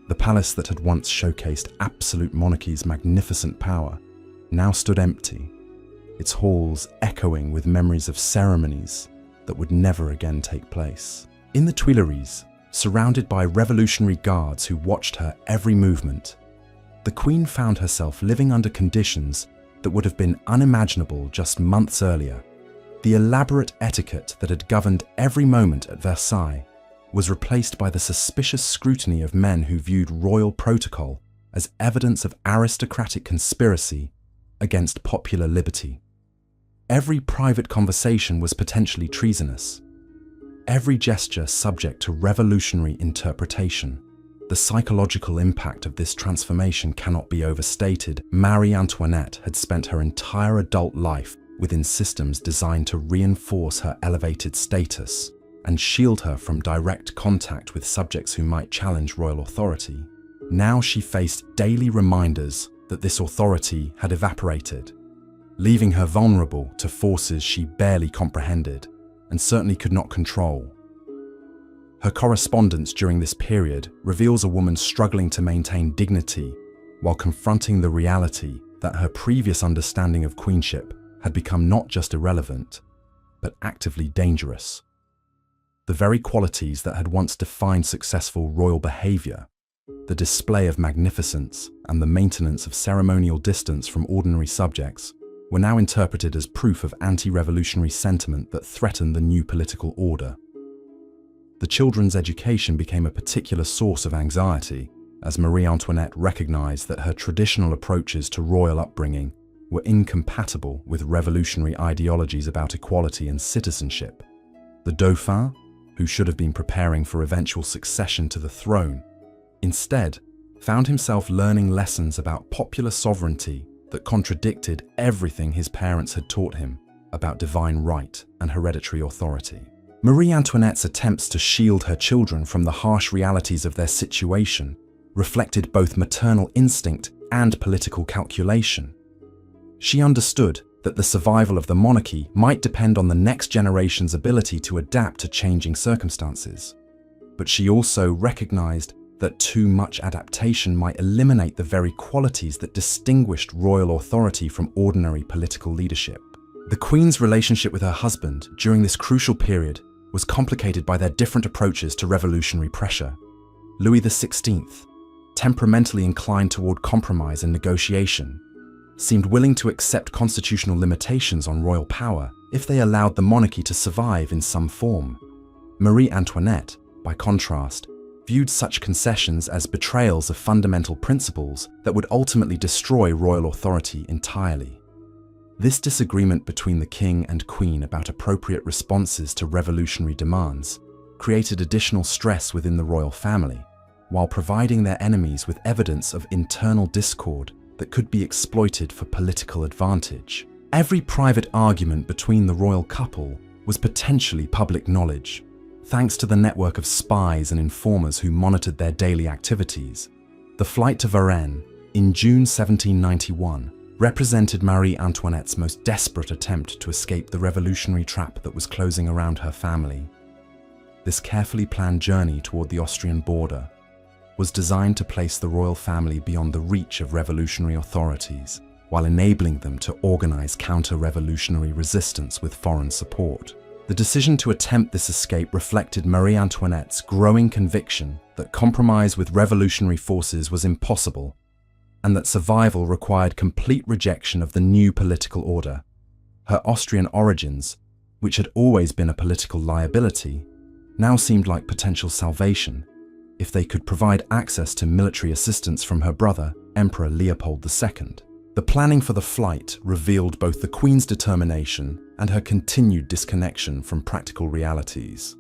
The palace that had once showcased absolute monarchy's magnificent power now stood empty, its halls echoing with memories of ceremonies that would never again take place. In the Tuileries, surrounded by revolutionary guards who watched her every movement, the Queen found herself living under conditions that would have been unimaginable just months earlier. The elaborate etiquette that had governed every moment at Versailles was replaced by the suspicious scrutiny of men who viewed royal protocol as evidence of aristocratic conspiracy against popular liberty. Every private conversation was potentially treasonous, every gesture subject to revolutionary interpretation. The psychological impact of this transformation cannot be overstated. Marie Antoinette had spent her entire adult life within systems designed to reinforce her elevated status and shield her from direct contact with subjects who might challenge royal authority. Now she faced daily reminders that this authority had evaporated, leaving her vulnerable to forces she barely comprehended and certainly could not control. Her correspondence during this period reveals a woman struggling to maintain dignity while confronting the reality that her previous understanding of queenship had become not just irrelevant, but actively dangerous. The very qualities that had once defined successful royal behavior, the display of magnificence and the maintenance of ceremonial distance from ordinary subjects, were now interpreted as proof of anti-revolutionary sentiment that threatened the new political order. The children's education became a particular source of anxiety, as Marie Antoinette recognized that her traditional approaches to royal upbringing were incompatible with revolutionary ideologies about equality and citizenship. The Dauphin, who should have been preparing for eventual succession to the throne, instead found himself learning lessons about popular sovereignty that contradicted everything his parents had taught him about divine right and hereditary authority. Marie Antoinette's attempts to shield her children from the harsh realities of their situation reflected both maternal instinct and political calculation. She understood that the survival of the monarchy might depend on the next generation's ability to adapt to changing circumstances. But she also recognized that too much adaptation might eliminate the very qualities that distinguished royal authority from ordinary political leadership. The Queen's relationship with her husband during this crucial period was complicated by their different approaches to revolutionary pressure. Louis XVI, temperamentally inclined toward compromise and negotiation, seemed willing to accept constitutional limitations on royal power if they allowed the monarchy to survive in some form. Marie Antoinette, by contrast, viewed such concessions as betrayals of fundamental principles that would ultimately destroy royal authority entirely. This disagreement between the king and queen about appropriate responses to revolutionary demands created additional stress within the royal family, while providing their enemies with evidence of internal discord that could be exploited for political advantage. Every private argument between the royal couple was potentially public knowledge, thanks to the network of spies and informers who monitored their daily activities. The flight to Varennes in June 1791 represented Marie Antoinette's most desperate attempt to escape the revolutionary trap that was closing around her family. This carefully planned journey toward the Austrian border was designed to place the royal family beyond the reach of revolutionary authorities, while enabling them to organize counter-revolutionary resistance with foreign support. The decision to attempt this escape reflected Marie Antoinette's growing conviction that compromise with revolutionary forces was impossible, and that survival required complete rejection of the new political order. Her Austrian origins, which had always been a political liability, now seemed like potential salvation if they could provide access to military assistance from her brother, Emperor Leopold II. The planning for the flight revealed both the Queen's determination and her continued disconnection from practical realities.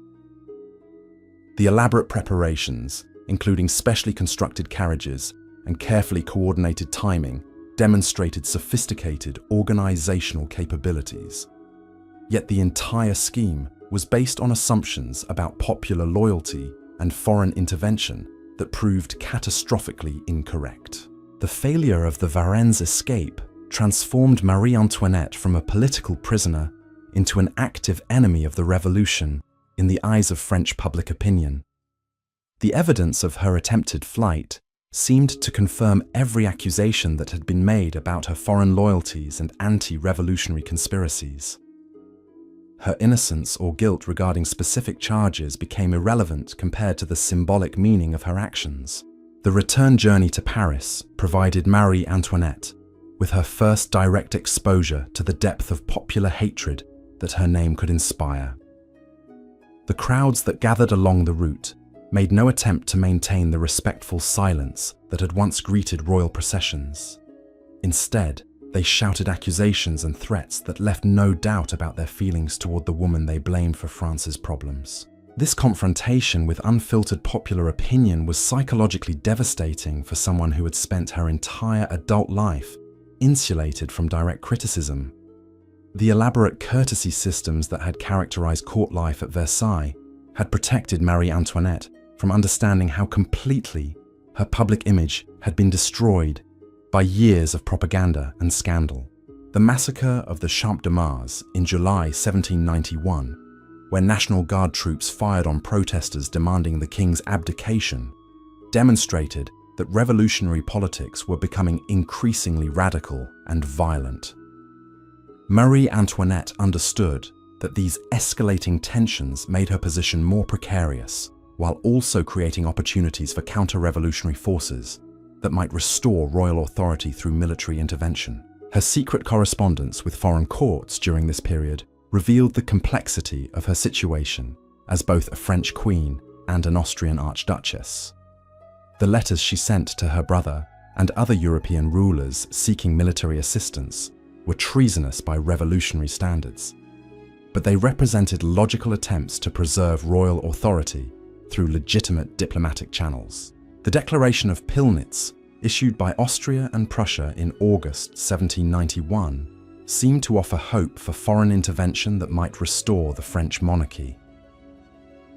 The elaborate preparations, including specially constructed carriages and carefully coordinated timing, demonstrated sophisticated organizational capabilities. Yet the entire scheme was based on assumptions about popular loyalty and foreign intervention that proved catastrophically incorrect. The failure of the Varennes escape transformed Marie Antoinette from a political prisoner into an active enemy of the revolution in the eyes of French public opinion. The evidence of her attempted flight seemed to confirm every accusation that had been made about her foreign loyalties and anti-revolutionary conspiracies. Her innocence or guilt regarding specific charges became irrelevant compared to the symbolic meaning of her actions. The return journey to Paris provided Marie Antoinette with her first direct exposure to the depth of popular hatred that her name could inspire. The crowds that gathered along the route made no attempt to maintain the respectful silence that had once greeted royal processions. Instead, they shouted accusations and threats that left no doubt about their feelings toward the woman they blamed for France's problems. This confrontation with unfiltered popular opinion was psychologically devastating for someone who had spent her entire adult life insulated from direct criticism. The elaborate courtesy systems that had characterized court life at Versailles had protected Marie Antoinette from understanding how completely her public image had been destroyed by years of propaganda and scandal. The massacre of the Champ de Mars in July 1791, where National Guard troops fired on protesters demanding the king's abdication, demonstrated that revolutionary politics were becoming increasingly radical and violent. Marie Antoinette understood that these escalating tensions made her position more precarious, while also creating opportunities for counter-revolutionary forces that might restore royal authority through military intervention. Her secret correspondence with foreign courts during this period revealed the complexity of her situation as both a French queen and an Austrian archduchess. The letters she sent to her brother and other European rulers seeking military assistance were treasonous by revolutionary standards, but they represented logical attempts to preserve royal authority through legitimate diplomatic channels. The Declaration of Pillnitz, issued by Austria and Prussia in August 1791, seemed to offer hope for foreign intervention that might restore the French monarchy.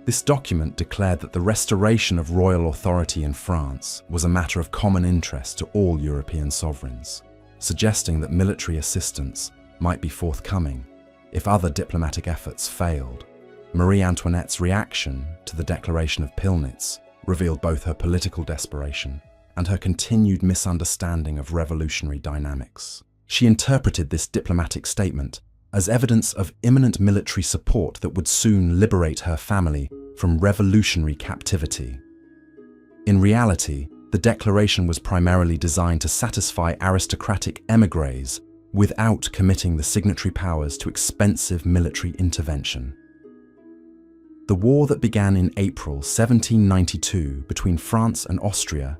This document declared that the restoration of royal authority in France was a matter of common interest to all European sovereigns, suggesting that military assistance might be forthcoming if other diplomatic efforts failed. Marie Antoinette's reaction to the Declaration of Pillnitz revealed both her political desperation and her continued misunderstanding of revolutionary dynamics. She interpreted this diplomatic statement as evidence of imminent military support that would soon liberate her family from revolutionary captivity. In reality, the declaration was primarily designed to satisfy aristocratic émigrés without committing the signatory powers to expensive military intervention. The war that began in April 1792 between France and Austria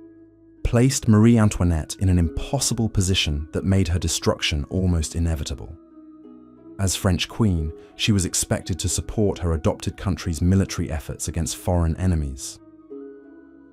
placed Marie Antoinette in an impossible position that made her destruction almost inevitable. As French queen, she was expected to support her adopted country's military efforts against foreign enemies.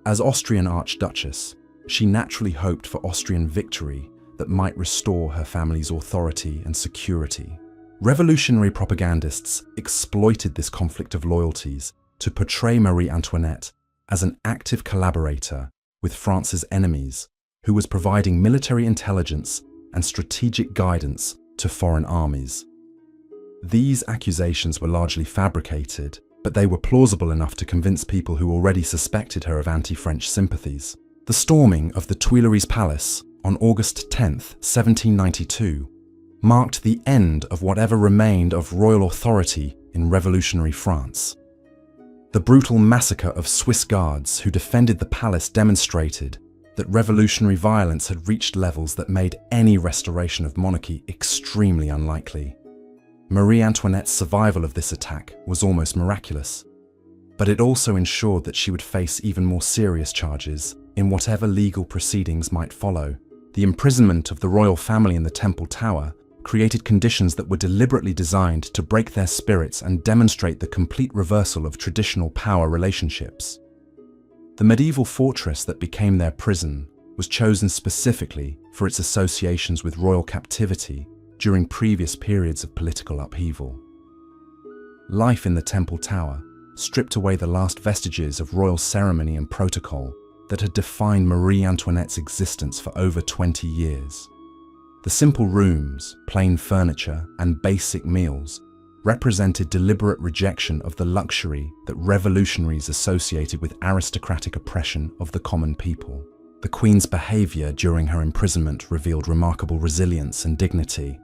As Austrian Archduchess, she naturally hoped for Austrian victory that might restore her family's authority and security. Revolutionary propagandists exploited this conflict of loyalties to portray Marie Antoinette as an active collaborator with France's enemies, who was providing military intelligence and strategic guidance to foreign armies. These accusations were largely fabricated, but they were plausible enough to convince people who already suspected her of anti-French sympathies. The storming of the Tuileries Palace on August 10, 1792, marked the end of whatever remained of royal authority in revolutionary France. The brutal massacre of Swiss guards who defended the palace demonstrated that revolutionary violence had reached levels that made any restoration of monarchy extremely unlikely. Marie Antoinette's survival of this attack was almost miraculous, but it also ensured that she would face even more serious charges in whatever legal proceedings might follow. The imprisonment of the royal family in the Temple Tower created conditions that were deliberately designed to break their spirits and demonstrate the complete reversal of traditional power relationships. The medieval fortress that became their prison was chosen specifically for its associations with royal captivity during previous periods of political upheaval. Life in the Temple Tower stripped away the last vestiges of royal ceremony and protocol that had defined Marie Antoinette's existence for over 20 years. The simple rooms, plain furniture, and basic meals represented deliberate rejection of the luxury that revolutionaries associated with aristocratic oppression of the common people. The Queen's behavior during her imprisonment revealed remarkable resilience and dignity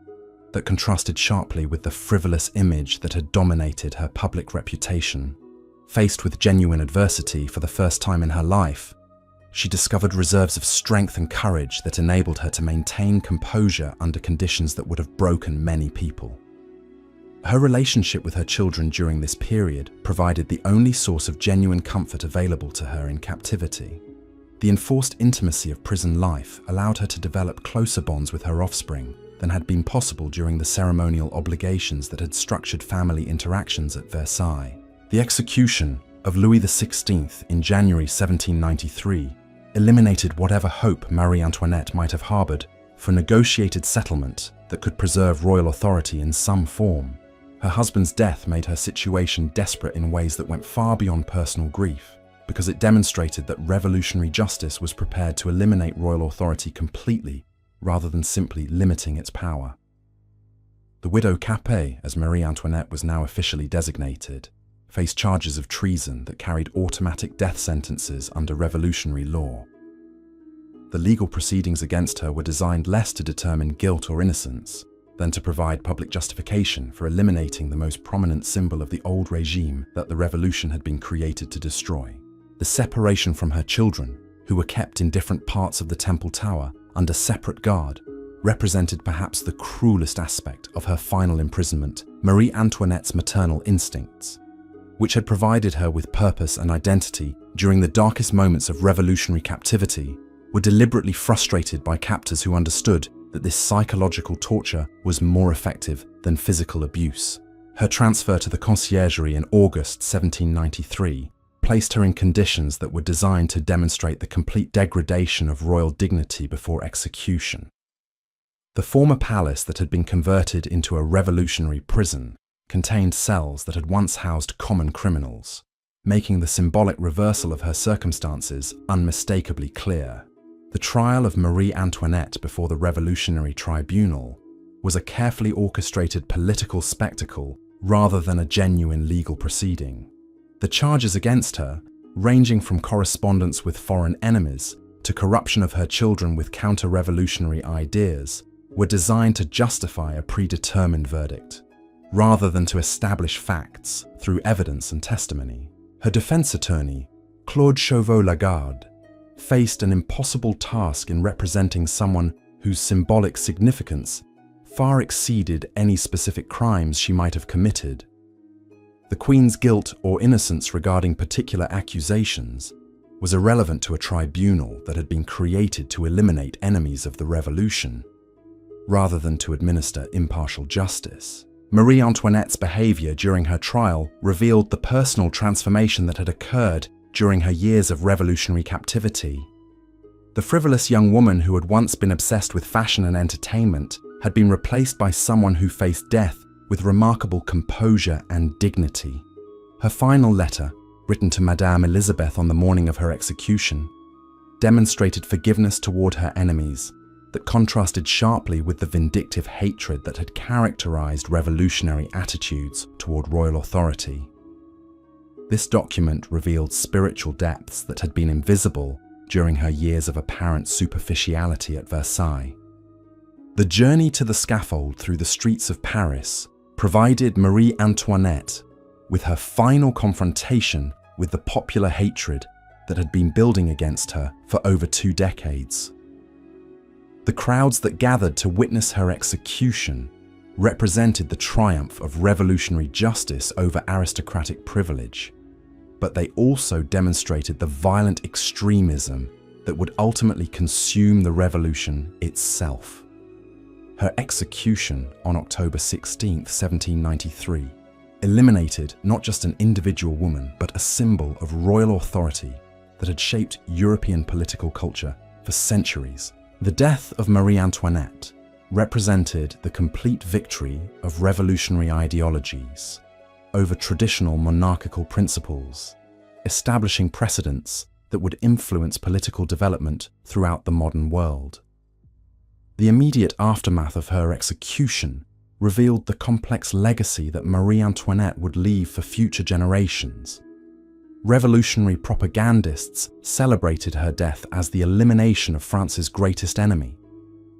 that contrasted sharply with the frivolous image that had dominated her public reputation. Faced with genuine adversity for the first time in her life, she discovered reserves of strength and courage that enabled her to maintain composure under conditions that would have broken many people. Her relationship with her children during this period provided the only source of genuine comfort available to her in captivity. The enforced intimacy of prison life allowed her to develop closer bonds with her offspring than had been possible during the ceremonial obligations that had structured family interactions at Versailles. The execution of Louis XVI in January 1793 eliminated whatever hope Marie Antoinette might have harbored for negotiated settlement that could preserve royal authority in some form. Her husband's death made her situation desperate in ways that went far beyond personal grief, because it demonstrated that revolutionary justice was prepared to eliminate royal authority completely rather than simply limiting its power. The widow Capet, as Marie Antoinette was now officially designated, faced charges of treason that carried automatic death sentences under revolutionary law. The legal proceedings against her were designed less to determine guilt or innocence than to provide public justification for eliminating the most prominent symbol of the old regime that the revolution had been created to destroy. The separation from her children, who were kept in different parts of the Temple Tower under separate guard, represented perhaps the cruelest aspect of her final imprisonment. Marie Antoinette's maternal instincts, which had provided her with purpose and identity during the darkest moments of revolutionary captivity, were deliberately frustrated by captors who understood that this psychological torture was more effective than physical abuse. Her transfer to the conciergerie in August 1793 placed her in conditions that were designed to demonstrate the complete degradation of royal dignity before execution. The former palace that had been converted into a revolutionary prison contained cells that had once housed common criminals, making the symbolic reversal of her circumstances unmistakably clear. The trial of Marie Antoinette before the Revolutionary Tribunal was a carefully orchestrated political spectacle rather than a genuine legal proceeding. The charges against her, ranging from correspondence with foreign enemies to corruption of her children with counter-revolutionary ideas, were designed to justify a predetermined verdict, rather than to establish facts through evidence and testimony. Her defense attorney, Claude Chauveau-Lagarde, faced an impossible task in representing someone whose symbolic significance far exceeded any specific crimes she might have committed. The Queen's guilt or innocence regarding particular accusations was irrelevant to a tribunal that had been created to eliminate enemies of the revolution, rather than to administer impartial justice. Marie Antoinette's behavior during her trial revealed the personal transformation that had occurred during her years of revolutionary captivity. The frivolous young woman who had once been obsessed with fashion and entertainment had been replaced by someone who faced death with remarkable composure and dignity. Her final letter, written to Madame Elizabeth on the morning of her execution, demonstrated forgiveness toward her enemies that contrasted sharply with the vindictive hatred that had characterized revolutionary attitudes toward royal authority. This document revealed spiritual depths that had been invisible during her years of apparent superficiality at Versailles. The journey to the scaffold through the streets of Paris provided Marie Antoinette with her final confrontation with the popular hatred that had been building against her for over 2 decades. The crowds that gathered to witness her execution represented the triumph of revolutionary justice over aristocratic privilege, but they also demonstrated the violent extremism that would ultimately consume the revolution itself. Her execution on October 16, 1793, eliminated not just an individual woman, but a symbol of royal authority that had shaped European political culture for centuries. The death of Marie Antoinette represented the complete victory of revolutionary ideologies over traditional monarchical principles, establishing precedents that would influence political development throughout the modern world. The immediate aftermath of her execution revealed the complex legacy that Marie Antoinette would leave for future generations. Revolutionary propagandists celebrated her death as the elimination of France's greatest enemy,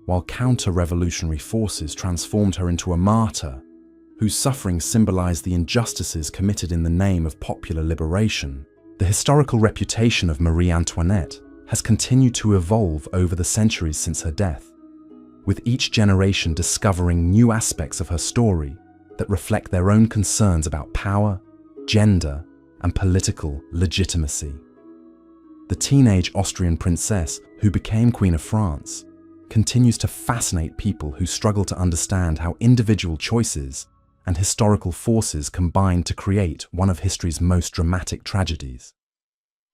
while counter-revolutionary forces transformed her into a martyr, whose suffering symbolized the injustices committed in the name of popular liberation. The historical reputation of Marie Antoinette has continued to evolve over the centuries since her death, with each generation discovering new aspects of her story that reflect their own concerns about power, gender, and political legitimacy. The teenage Austrian princess who became Queen of France continues to fascinate people who struggle to understand how individual choices and historical forces combine to create one of history's most dramatic tragedies.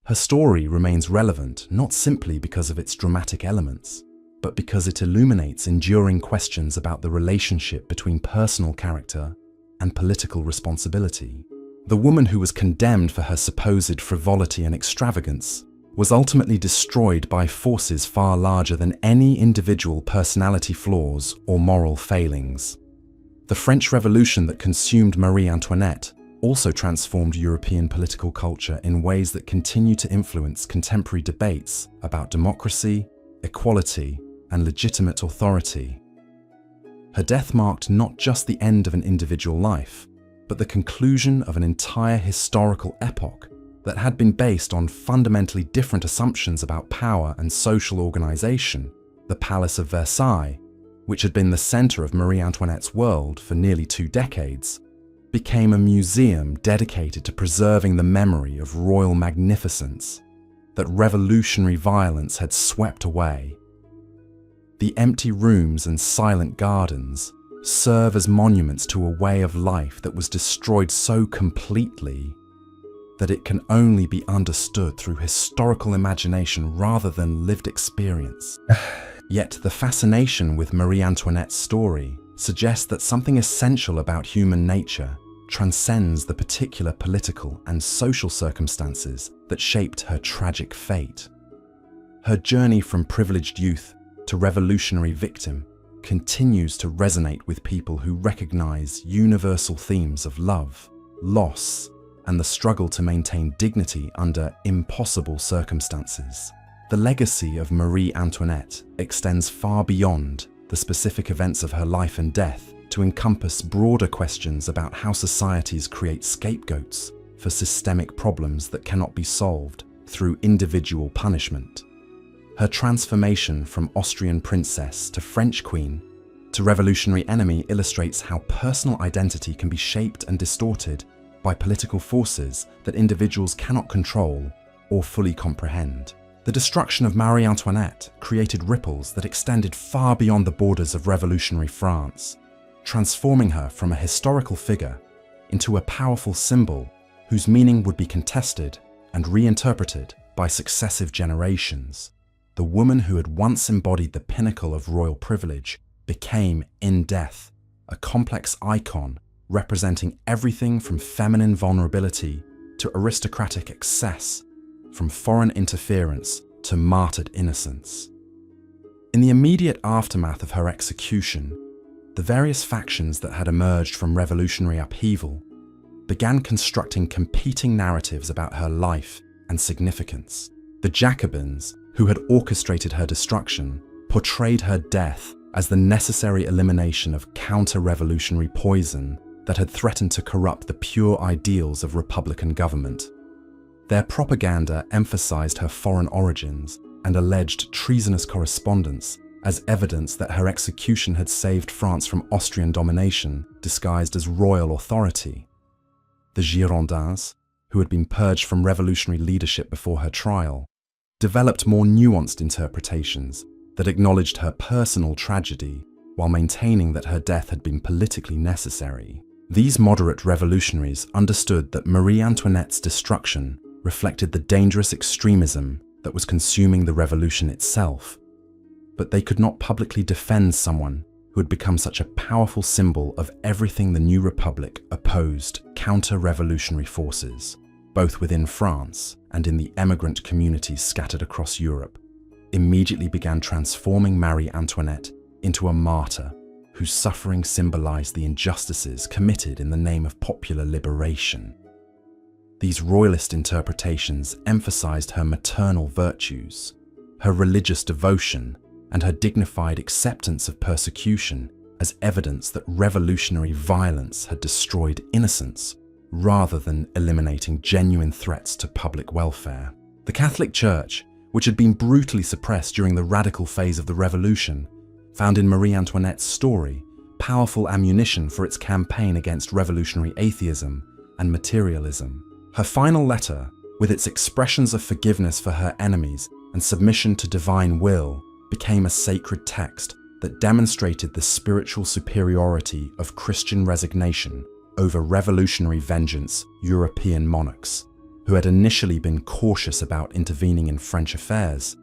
Her story remains relevant not simply because of its dramatic elements, but because it illuminates enduring questions about the relationship between personal character and political responsibility. The woman who was condemned for her supposed frivolity and extravagance was ultimately destroyed by forces far larger than any individual personality flaws or moral failings. The French Revolution that consumed Marie Antoinette also transformed European political culture in ways that continue to influence contemporary debates about democracy, equality, and legitimate authority. Her death marked not just the end of an individual life, but the conclusion of an entire historical epoch that had been based on fundamentally different assumptions about power and social organization. The Palace of Versailles, which had been the center of Marie Antoinette's world for nearly 2 decades, became a museum dedicated to preserving the memory of royal magnificence that revolutionary violence had swept away. The empty rooms and silent gardens serve as monuments to a way of life that was destroyed so completely that it can only be understood through historical imagination rather than lived experience. Yet the fascination with Marie Antoinette's story suggests that something essential about human nature transcends the particular political and social circumstances that shaped her tragic fate. Her journey from privileged youth to revolutionary victim continues to resonate with people who recognize universal themes of love, loss, and the struggle to maintain dignity under impossible circumstances. The legacy of Marie Antoinette extends far beyond the specific events of her life and death to encompass broader questions about how societies create scapegoats for systemic problems that cannot be solved through individual punishment. Her transformation from Austrian princess to French queen to revolutionary enemy illustrates how personal identity can be shaped and distorted by political forces that individuals cannot control or fully comprehend. The destruction of Marie Antoinette created ripples that extended far beyond the borders of revolutionary France, transforming her from a historical figure into a powerful symbol whose meaning would be contested and reinterpreted by successive generations. The woman who had once embodied the pinnacle of royal privilege became, in death, a complex icon representing everything from feminine vulnerability to aristocratic excess, from foreign interference to martyred innocence. In the immediate aftermath of her execution, the various factions that had emerged from revolutionary upheaval began constructing competing narratives about her life and significance. The Jacobins, who had orchestrated her destruction, portrayed her death as the necessary elimination of counter-revolutionary poison that had threatened to corrupt the pure ideals of Republican government. Their propaganda emphasized her foreign origins and alleged treasonous correspondence as evidence that her execution had saved France from Austrian domination disguised as royal authority. The Girondins, who had been purged from revolutionary leadership before her trial, developed more nuanced interpretations that acknowledged her personal tragedy while maintaining that her death had been politically necessary. These moderate revolutionaries understood that Marie Antoinette's destruction reflected the dangerous extremism that was consuming the revolution itself, but they could not publicly defend someone who had become such a powerful symbol of everything the new republic opposed: counter-revolutionary forces, both within France and in the emigrant communities scattered across Europe, immediately began transforming Marie Antoinette into a martyr whose suffering symbolized the injustices committed in the name of popular liberation. These royalist interpretations emphasized her maternal virtues, her religious devotion, and her dignified acceptance of persecution as evidence that revolutionary violence had destroyed innocence rather than eliminating genuine threats to public welfare. The Catholic Church, which had been brutally suppressed during the radical phase of the revolution, found in Marie Antoinette's story powerful ammunition for its campaign against revolutionary atheism and materialism. Her final letter, with its expressions of forgiveness for her enemies and submission to divine will, became a sacred text that demonstrated the spiritual superiority of Christian resignation over revolutionary vengeance. European monarchs, who had initially been cautious about intervening in French affairs,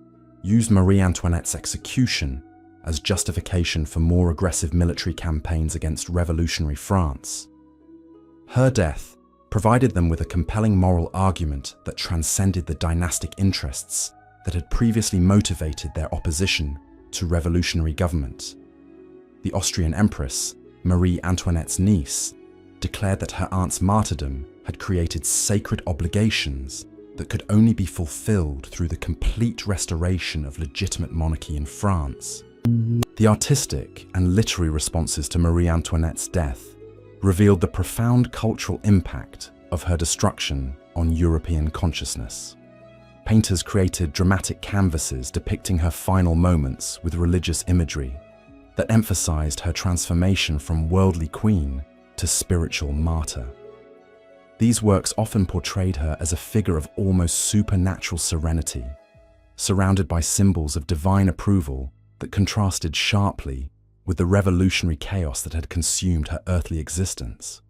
used Marie Antoinette's execution as justification for more aggressive military campaigns against revolutionary France. Her death provided them with a compelling moral argument that transcended the dynastic interests that had previously motivated their opposition to revolutionary government. The Austrian Empress, Marie Antoinette's niece, declared that her aunt's martyrdom had created sacred obligations that could only be fulfilled through the complete restoration of legitimate monarchy in France. The artistic and literary responses to Marie Antoinette's death revealed the profound cultural impact of her destruction on European consciousness. Painters created dramatic canvases depicting her final moments with religious imagery that emphasized her transformation from worldly queen to spiritual martyr. These works often portrayed her as a figure of almost supernatural serenity, surrounded by symbols of divine approval that contrasted sharply with the revolutionary chaos that had consumed her earthly existence.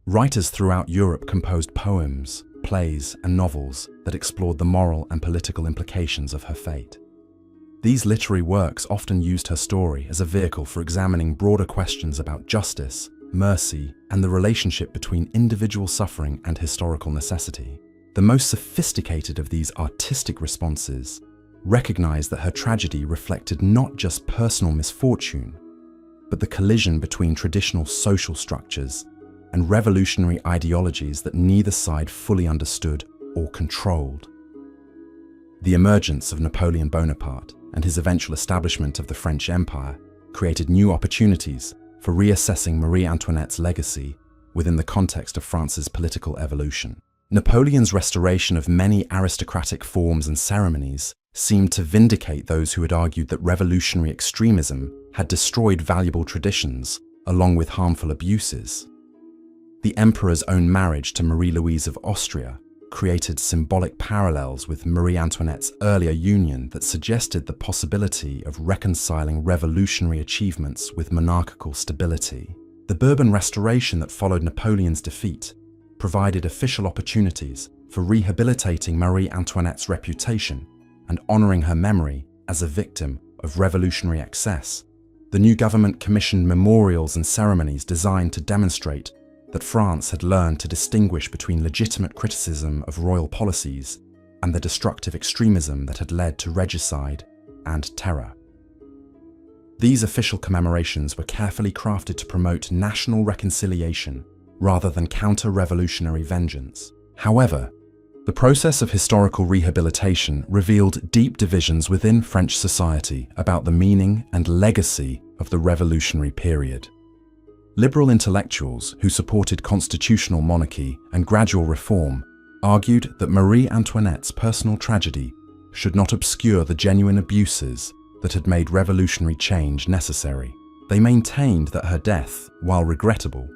Writers throughout Europe composed poems, plays, and novels that explored the moral and political implications of her fate. These literary works often used her story as a vehicle for examining broader questions about justice, mercy, and the relationship between individual suffering and historical necessity. The most sophisticated of these artistic responses recognized that her tragedy reflected not just personal misfortune, but the collision between traditional social structures and revolutionary ideologies that neither side fully understood or controlled. The emergence of Napoleon Bonaparte and his eventual establishment of the French Empire created new opportunities for reassessing Marie Antoinette's legacy within the context of France's political evolution. Napoleon's restoration of many aristocratic forms and ceremonies seemed to vindicate those who had argued that revolutionary extremism had destroyed valuable traditions along with harmful abuses. The emperor's own marriage to Marie-Louise of Austria created symbolic parallels with Marie Antoinette's earlier union that suggested the possibility of reconciling revolutionary achievements with monarchical stability. The Bourbon Restoration that followed Napoleon's defeat provided official opportunities for rehabilitating Marie Antoinette's reputation and honoring her memory as a victim of revolutionary excess. The new government commissioned memorials and ceremonies designed to demonstrate that France had learned to distinguish between legitimate criticism of royal policies and the destructive extremism that had led to regicide and terror. These official commemorations were carefully crafted to promote national reconciliation rather than counter-revolutionary vengeance. However, the process of historical rehabilitation revealed deep divisions within French society about the meaning and legacy of the revolutionary period. Liberal intellectuals who supported constitutional monarchy and gradual reform argued that Marie Antoinette's personal tragedy should not obscure the genuine abuses that had made revolutionary change necessary. They maintained that her death, while regrettable,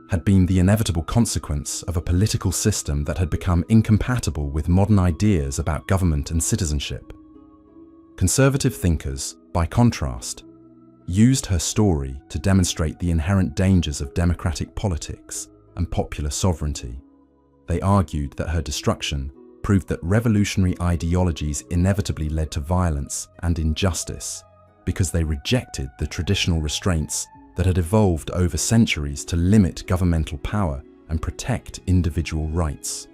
had been the inevitable consequence of a political system that had become incompatible with modern ideas about government and citizenship. Conservative thinkers, by contrast, used her story to demonstrate the inherent dangers of democratic politics and popular sovereignty. They argued that her destruction proved that revolutionary ideologies inevitably led to violence and injustice because they rejected the traditional restraints that had evolved over centuries to limit governmental power and protect individual rights.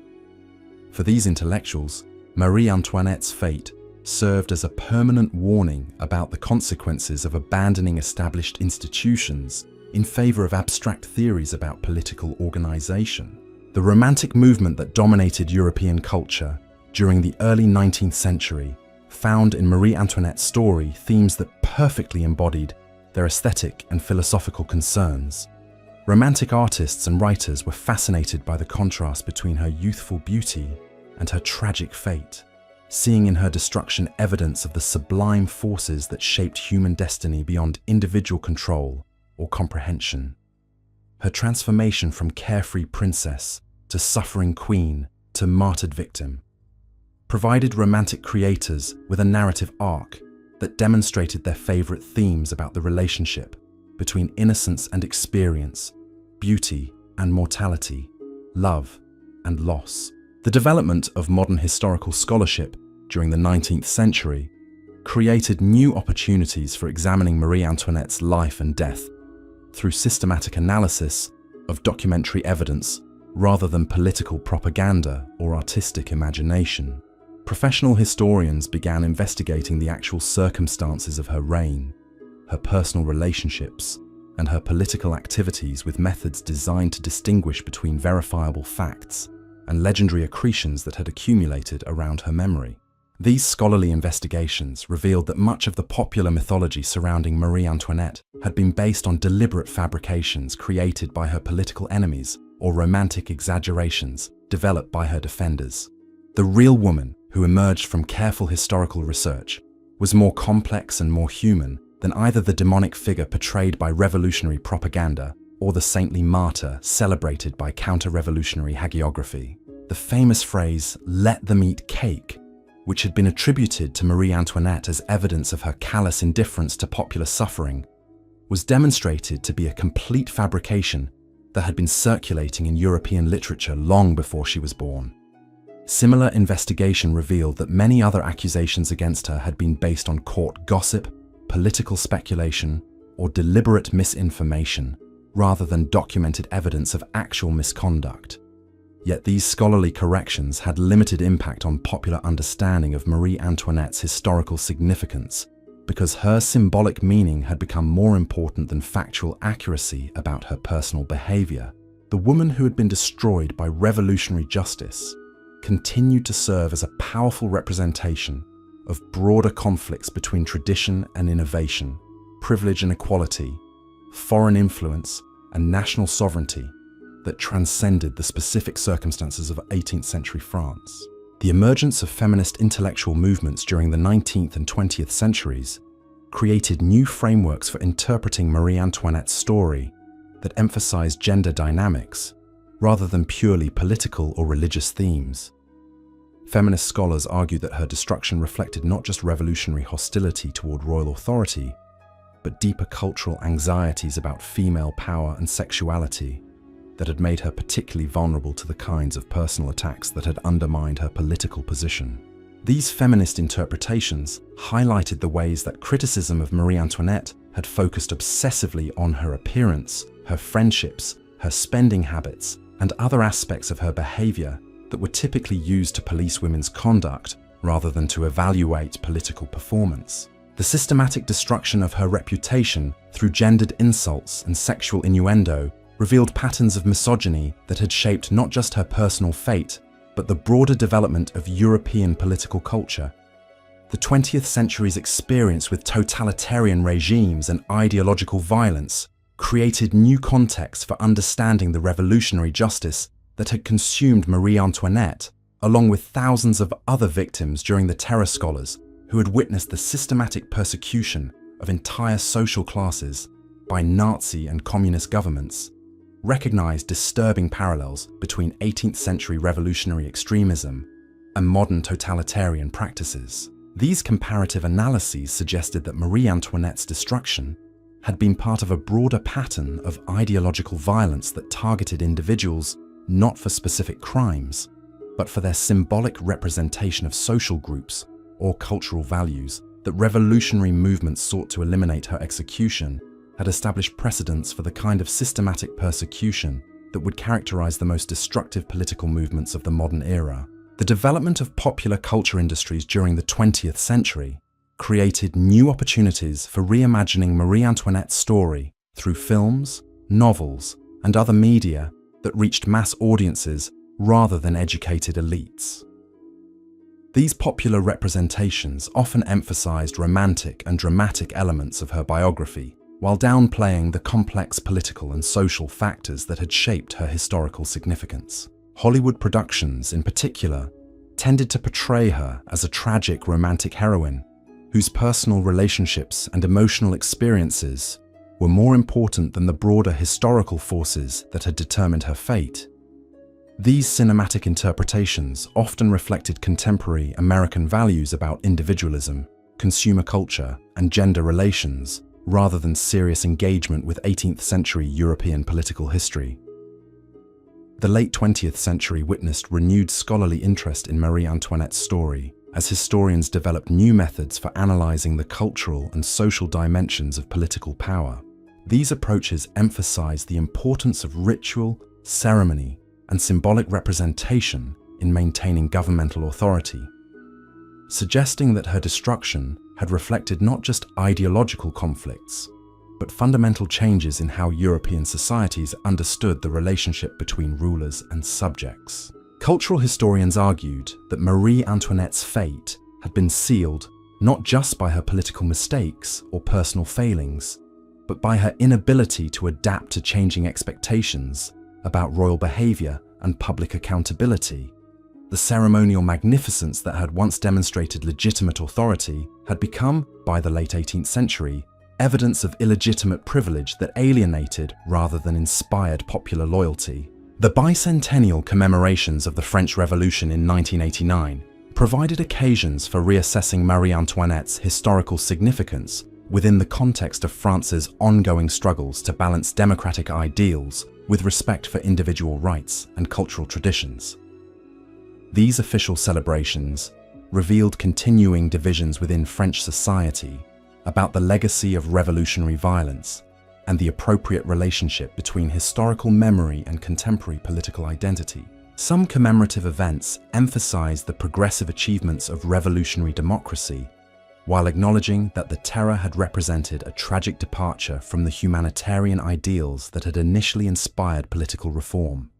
For these intellectuals, Marie Antoinette's fate served as a permanent warning about the consequences of abandoning established institutions in favor of abstract theories about political organization. The Romantic movement that dominated European culture during the early 19th century found in Marie Antoinette's story themes that perfectly embodied their aesthetic and philosophical concerns. Romantic artists and writers were fascinated by the contrast between her youthful beauty and her tragic fate, seeing in her destruction evidence of the sublime forces that shaped human destiny beyond individual control or comprehension. Her transformation from carefree princess to suffering queen to martyred victim provided Romantic creators with a narrative arc that demonstrated their favorite themes about the relationship between innocence and experience, beauty and mortality, love and loss. The development of modern historical scholarship during the 19th century created new opportunities for examining Marie Antoinette's life and death through systematic analysis of documentary evidence rather than political propaganda or artistic imagination. Professional historians began investigating the actual circumstances of her reign, her personal relationships, and her political activities with methods designed to distinguish between verifiable facts and legendary accretions that had accumulated around her memory. These scholarly investigations revealed that much of the popular mythology surrounding Marie Antoinette had been based on deliberate fabrications created by her political enemies or romantic exaggerations developed by her defenders. The real woman, who emerged from careful historical research, was more complex and more human than either the demonic figure portrayed by revolutionary propaganda or the saintly martyr celebrated by counter-revolutionary hagiography. The famous phrase, "let them eat cake," which had been attributed to Marie Antoinette as evidence of her callous indifference to popular suffering, was demonstrated to be a complete fabrication that had been circulating in European literature long before she was born. Similar investigation revealed that many other accusations against her had been based on court gossip, political speculation, or deliberate misinformation, rather than documented evidence of actual misconduct. Yet these scholarly corrections had limited impact on popular understanding of Marie Antoinette's historical significance, because her symbolic meaning had become more important than factual accuracy about her personal behavior. The woman who had been destroyed by revolutionary justice continued to serve as a powerful representation of broader conflicts between tradition and innovation, privilege and equality, foreign influence and national sovereignty that transcended the specific circumstances of 18th century France. The emergence of feminist intellectual movements during the 19th and 20th centuries created new frameworks for interpreting Marie Antoinette's story that emphasized gender dynamics rather than purely political or religious themes. Feminist scholars argued that her destruction reflected not just revolutionary hostility toward royal authority, but deeper cultural anxieties about female power and sexuality that had made her particularly vulnerable to the kinds of personal attacks that had undermined her political position. These feminist interpretations highlighted the ways that criticism of Marie Antoinette had focused obsessively on her appearance, her friendships, her spending habits, and other aspects of her behavior that were typically used to police women's conduct rather than to evaluate political performance. The systematic destruction of her reputation through gendered insults and sexual innuendo revealed patterns of misogyny that had shaped not just her personal fate, but the broader development of European political culture. The 20th century's experience with totalitarian regimes and ideological violence created new contexts for understanding the revolutionary justice that had consumed Marie Antoinette, along with thousands of other victims during the Terror Scholars, who had witnessed the systematic persecution of entire social classes by Nazi and communist governments, recognized disturbing parallels between 18th century revolutionary extremism and modern totalitarian practices. These comparative analyses suggested that Marie Antoinette's destruction had been part of a broader pattern of ideological violence that targeted individuals not for specific crimes, but for their symbolic representation of social groups or cultural values. That revolutionary movements sought to eliminate her execution had established precedents for the kind of systematic persecution that would characterize the most destructive political movements of the modern era. The development of popular culture industries during the 20th century created new opportunities for reimagining Marie Antoinette's story through films, novels, and other media that reached mass audiences rather than educated elites. These popular representations often emphasized romantic and dramatic elements of her biography, while downplaying the complex political and social factors that had shaped her historical significance. Hollywood productions, in particular, tended to portray her as a tragic romantic heroine whose personal relationships and emotional experiences were more important than the broader historical forces that had determined her fate. These cinematic interpretations often reflected contemporary American values about individualism, consumer culture, and gender relations, rather than serious engagement with 18th century European political history. The late 20th century witnessed renewed scholarly interest in Marie Antoinette's story, as historians developed new methods for analyzing the cultural and social dimensions of political power. These approaches emphasized the importance of ritual, ceremony, and symbolic representation in maintaining governmental authority, suggesting that her destruction had reflected not just ideological conflicts, but fundamental changes in how European societies understood the relationship between rulers and subjects. Cultural historians argued that Marie Antoinette's fate had been sealed not just by her political mistakes or personal failings, but by her inability to adapt to changing expectations about royal behavior and public accountability. The ceremonial magnificence that had once demonstrated legitimate authority had become, by the late 18th century, evidence of illegitimate privilege that alienated rather than inspired popular loyalty. The bicentennial commemorations of the French Revolution in 1989 provided occasions for reassessing Marie Antoinette's historical significance within the context of France's ongoing struggles to balance democratic ideals with respect for individual rights and cultural traditions. These official celebrations revealed continuing divisions within French society about the legacy of revolutionary violence and the appropriate relationship between historical memory and contemporary political identity. Some commemorative events emphasized the progressive achievements of revolutionary democracy, while acknowledging that the terror had represented a tragic departure from the humanitarian ideals that had initially inspired political reform.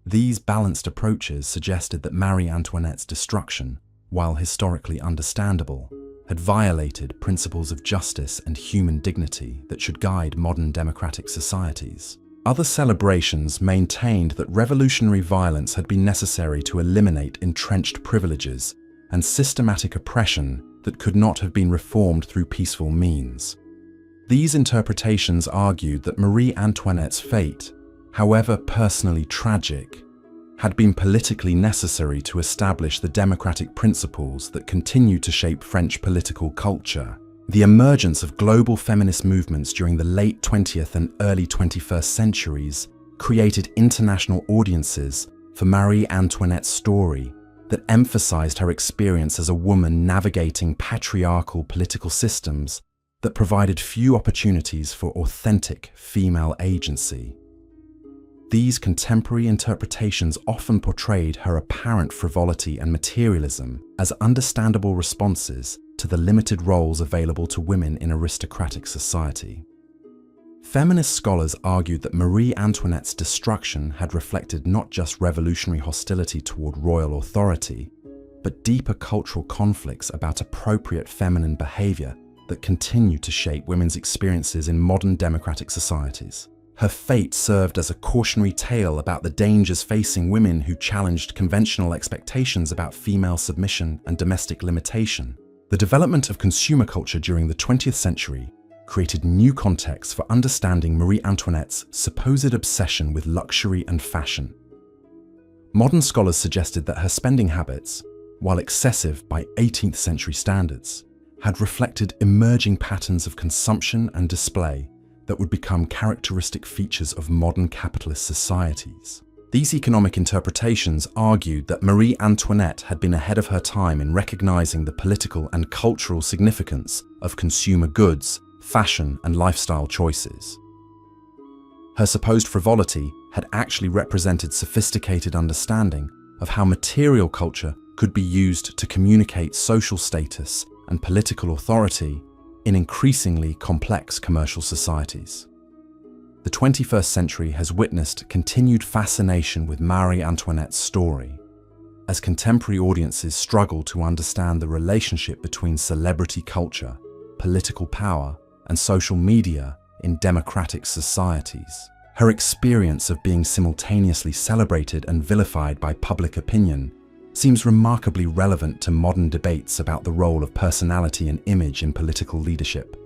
These balanced approaches suggested that Marie Antoinette's destruction, while historically understandable, had violated principles of justice and human dignity that should guide modern democratic societies. Other celebrations maintained that revolutionary violence had been necessary to eliminate entrenched privileges and systematic oppression that could not have been reformed through peaceful means. These interpretations argued that Marie Antoinette's fate, however personally tragic, had been politically necessary to establish the democratic principles that continue to shape French political culture. The emergence of global feminist movements during the late 20th and early 21st centuries created international audiences for Marie Antoinette's story that emphasized her experience as a woman navigating patriarchal political systems that provided few opportunities for authentic female agency. These contemporary interpretations often portrayed her apparent frivolity and materialism as understandable responses to the limited roles available to women in aristocratic society. Feminist scholars argued that Marie Antoinette's destruction had reflected not just revolutionary hostility toward royal authority, but deeper cultural conflicts about appropriate feminine behavior that continue to shape women's experiences in modern democratic societies. Her fate served as a cautionary tale about the dangers facing women who challenged conventional expectations about female submission and domestic limitation. The development of consumer culture during the 20th century created new contexts for understanding Marie Antoinette's supposed obsession with luxury and fashion. Modern scholars suggested that her spending habits, while excessive by 18th century standards, had reflected emerging patterns of consumption and display that would become characteristic features of modern capitalist societies. These economic interpretations argued that Marie Antoinette had been ahead of her time in recognizing the political and cultural significance of consumer goods, fashion, and lifestyle choices. Her supposed frivolity had actually represented sophisticated understanding of how material culture could be used to communicate social status and political authority in increasingly complex commercial societies. The 21st century has witnessed continued fascination with Marie Antoinette's story, as contemporary audiences struggle to understand the relationship between celebrity culture, political power, and social media in democratic societies. Her experience of being simultaneously celebrated and vilified by public opinion seems remarkably relevant to modern debates about the role of personality and image in political leadership.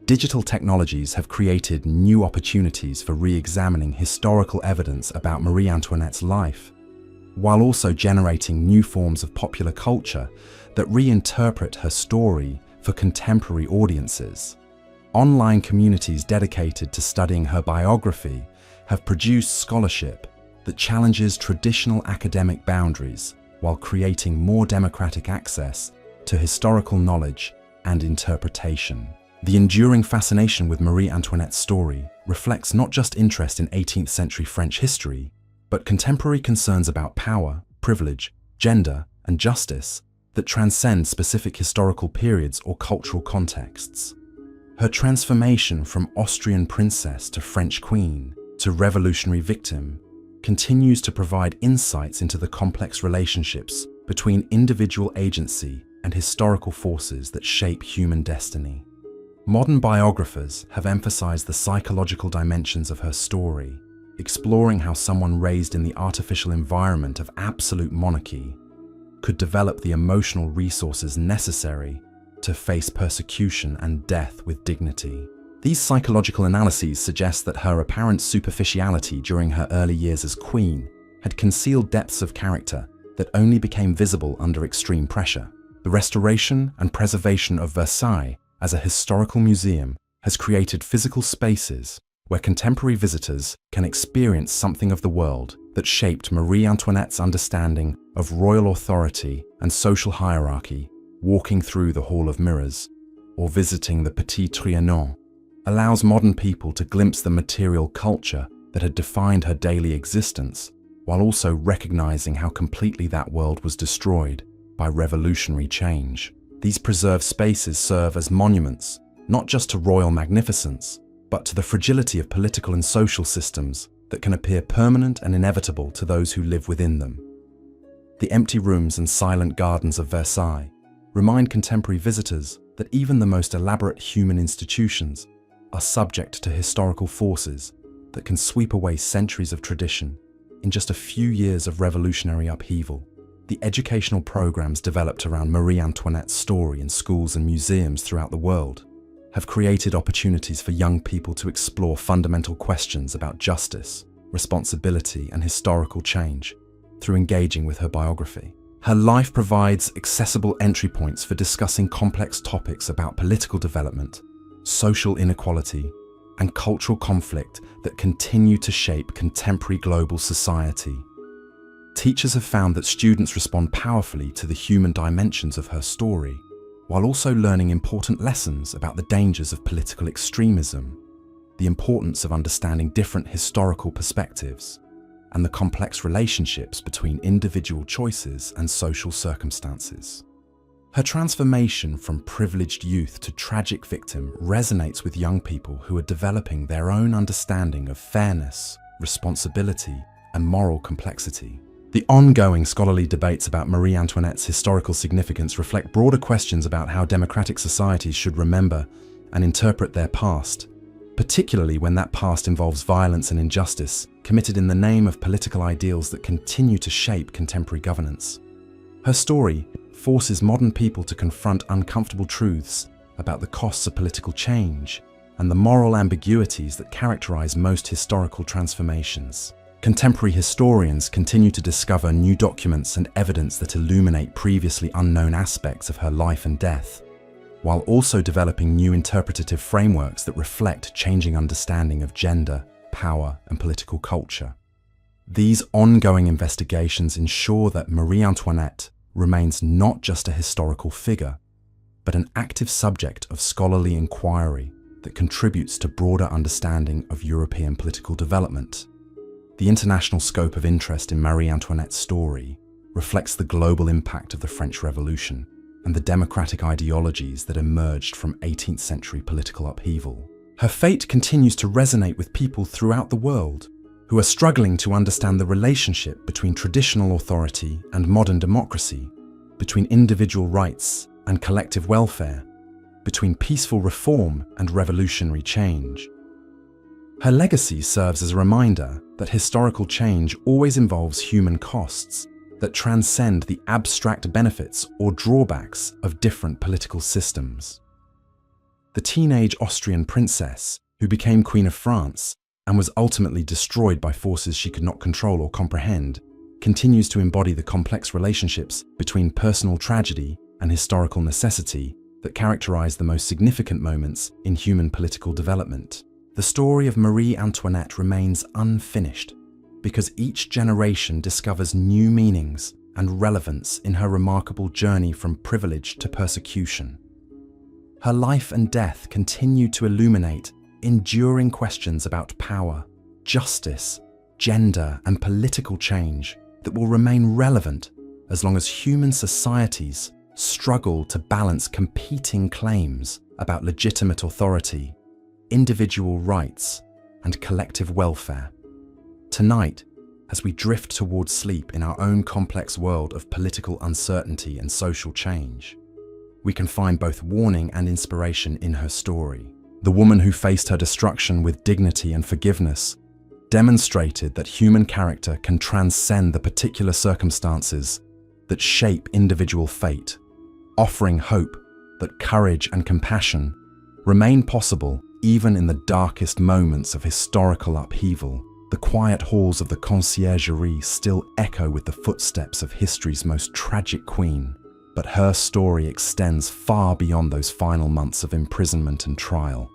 Digital technologies have created new opportunities for re-examining historical evidence about Marie Antoinette's life, while also generating new forms of popular culture that reinterpret her story for contemporary audiences. Online communities dedicated to studying her biography have produced scholarship that challenges traditional academic boundaries while creating more democratic access to historical knowledge and interpretation. The enduring fascination with Marie Antoinette's story reflects not just interest in 18th century French history, but contemporary concerns about power, privilege, gender, and justice that transcend specific historical periods or cultural contexts. Her transformation from Austrian princess to French queen to revolutionary victim continues to provide insights into the complex relationships between individual agency and historical forces that shape human destiny. Modern biographers have emphasized the psychological dimensions of her story, exploring how someone raised in the artificial environment of absolute monarchy could develop the emotional resources necessary to face persecution and death with dignity. These psychological analyses suggest that her apparent superficiality during her early years as queen had concealed depths of character that only became visible under extreme pressure. The restoration and preservation of Versailles as a historical museum has created physical spaces where contemporary visitors can experience something of the world that shaped Marie Antoinette's understanding of royal authority and social hierarchy. Walking through the Hall of Mirrors or visiting the Petit Trianon allows modern people to glimpse the material culture that had defined her daily existence, while also recognizing how completely that world was destroyed by revolutionary change. These preserved spaces serve as monuments, not just to royal magnificence, but to the fragility of political and social systems that can appear permanent and inevitable to those who live within them. The empty rooms and silent gardens of Versailles remind contemporary visitors that even the most elaborate human institutions are subject to historical forces that can sweep away centuries of tradition in just a few years of revolutionary upheaval. The educational programs developed around Marie Antoinette's story in schools and museums throughout the world have created opportunities for young people to explore fundamental questions about justice, responsibility, and historical change through engaging with her biography. Her life provides accessible entry points for discussing complex topics about political development, social inequality, and cultural conflict that continue to shape contemporary global society. Teachers have found that students respond powerfully to the human dimensions of her story, while also learning important lessons about the dangers of political extremism, the importance of understanding different historical perspectives, and the complex relationships between individual choices and social circumstances. Her transformation from privileged youth to tragic victim resonates with young people who are developing their own understanding of fairness, responsibility, and moral complexity. The ongoing scholarly debates about Marie Antoinette's historical significance reflect broader questions about how democratic societies should remember and interpret their past, particularly when that past involves violence and injustice committed in the name of political ideals that continue to shape contemporary governance. Her story, forces modern people to confront uncomfortable truths about the costs of political change and the moral ambiguities that characterize most historical transformations. Contemporary historians continue to discover new documents and evidence that illuminate previously unknown aspects of her life and death, while also developing new interpretative frameworks that reflect changing understanding of gender, power, and political culture. These ongoing investigations ensure that Marie Antoinette remains not just a historical figure, but an active subject of scholarly inquiry that contributes to broader understanding of European political development. The international scope of interest in Marie Antoinette's story reflects the global impact of the French Revolution and the democratic ideologies that emerged from 18th century political upheaval. Her fate continues to resonate with people throughout the world who are struggling to understand the relationship between traditional authority and modern democracy, between individual rights and collective welfare, between peaceful reform and revolutionary change. Her legacy serves as a reminder that historical change always involves human costs that transcend the abstract benefits or drawbacks of different political systems. The teenage Austrian princess, who became Queen of France and was ultimately destroyed by forces she could not control or comprehend, continues to embody the complex relationships between personal tragedy and historical necessity that characterize the most significant moments in human political development. The story of Marie Antoinette remains unfinished because each generation discovers new meanings and relevance in her remarkable journey from privilege to persecution. Her life and death continue to illuminate enduring questions about power, justice, gender, and political change that will remain relevant as long as human societies struggle to balance competing claims about legitimate authority, individual rights, and collective welfare. Tonight, as we drift towards sleep in our own complex world of political uncertainty and social change, we can find both warning and inspiration in her story. The woman who faced her destruction with dignity and forgiveness demonstrated that human character can transcend the particular circumstances that shape individual fate, offering hope that courage and compassion remain possible even in the darkest moments of historical upheaval. The quiet halls of the Conciergerie still echo with the footsteps of history's most tragic queen, but her story extends far beyond those final months of imprisonment and trial.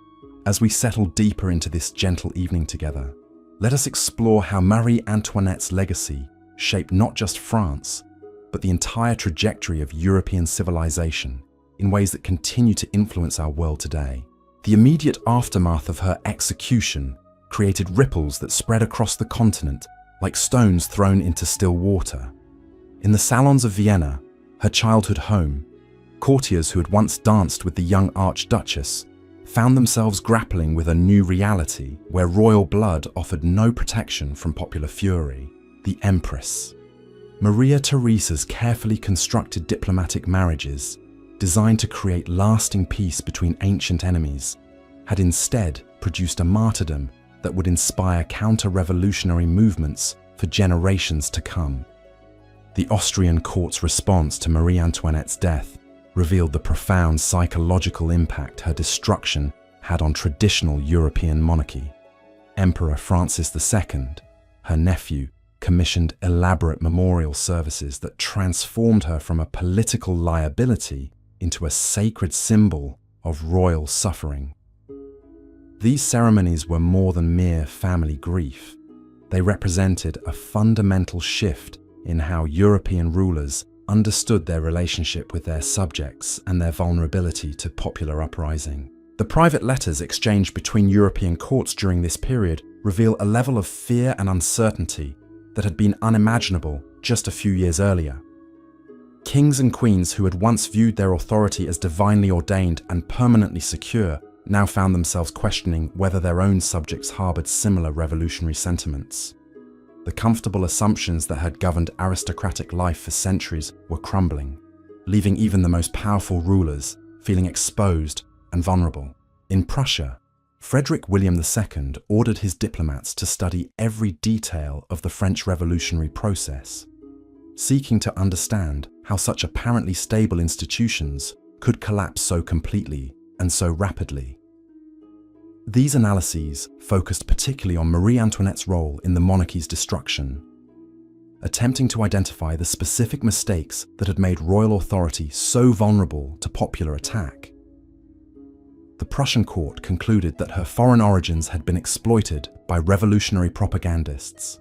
As we settle deeper into this gentle evening together, let us explore how Marie Antoinette's legacy shaped not just France, but the entire trajectory of European civilization in ways that continue to influence our world today. The immediate aftermath of her execution created ripples that spread across the continent like stones thrown into still water. In the salons of Vienna, her childhood home, courtiers who had once danced with the young Archduchess found themselves grappling with a new reality where royal blood offered no protection from popular fury. The Empress. Maria Theresa's carefully constructed diplomatic marriages, designed to create lasting peace between ancient enemies, had instead produced a martyrdom that would inspire counter-revolutionary movements for generations to come. The Austrian court's response to Marie Antoinette's death revealed the profound psychological impact her destruction had on traditional European monarchy. Emperor Francis II, her nephew, commissioned elaborate memorial services that transformed her from a political liability into a sacred symbol of royal suffering. These ceremonies were more than mere family grief. They represented a fundamental shift in how European rulers understood their relationship with their subjects and their vulnerability to popular uprising. The private letters exchanged between European courts during this period reveal a level of fear and uncertainty that had been unimaginable just a few years earlier. Kings and queens who had once viewed their authority as divinely ordained and permanently secure now found themselves questioning whether their own subjects harbored similar revolutionary sentiments. The comfortable assumptions that had governed aristocratic life for centuries were crumbling, leaving even the most powerful rulers feeling exposed and vulnerable. In Prussia, Frederick William II ordered his diplomats to study every detail of the French revolutionary process, seeking to understand how such apparently stable institutions could collapse so completely and so rapidly. These analyses focused particularly on Marie Antoinette's role in the monarchy's destruction, attempting to identify the specific mistakes that had made royal authority so vulnerable to popular attack. The Prussian court concluded that her foreign origins had been exploited by revolutionary propagandists,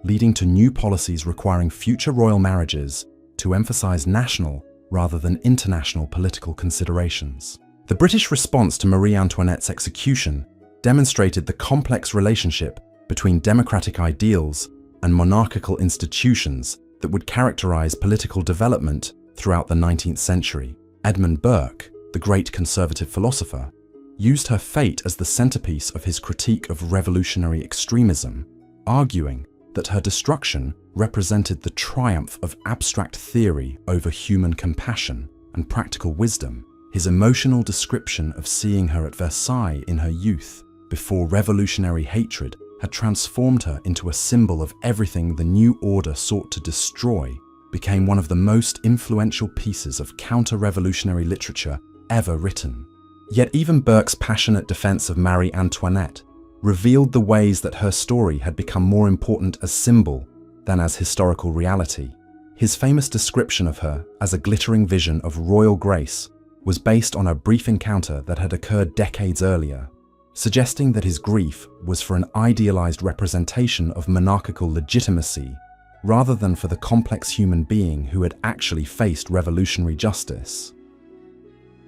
leading to new policies requiring future royal marriages to emphasize national rather than international political considerations. The British response to Marie Antoinette's execution demonstrated the complex relationship between democratic ideals and monarchical institutions that would characterize political development throughout the 19th century. Edmund Burke, the great conservative philosopher, used her fate as the centerpiece of his critique of revolutionary extremism, arguing that her destruction represented the triumph of abstract theory over human compassion and practical wisdom. His emotional description of seeing her at Versailles in her youth, before revolutionary hatred had transformed her into a symbol of everything the new order sought to destroy, became one of the most influential pieces of counter-revolutionary literature ever written. Yet even Burke's passionate defense of Marie Antoinette revealed the ways that her story had become more important as symbol than as historical reality. His famous description of her as a glittering vision of royal grace was based on a brief encounter that had occurred decades earlier, suggesting that his grief was for an idealized representation of monarchical legitimacy rather than for the complex human being who had actually faced revolutionary justice.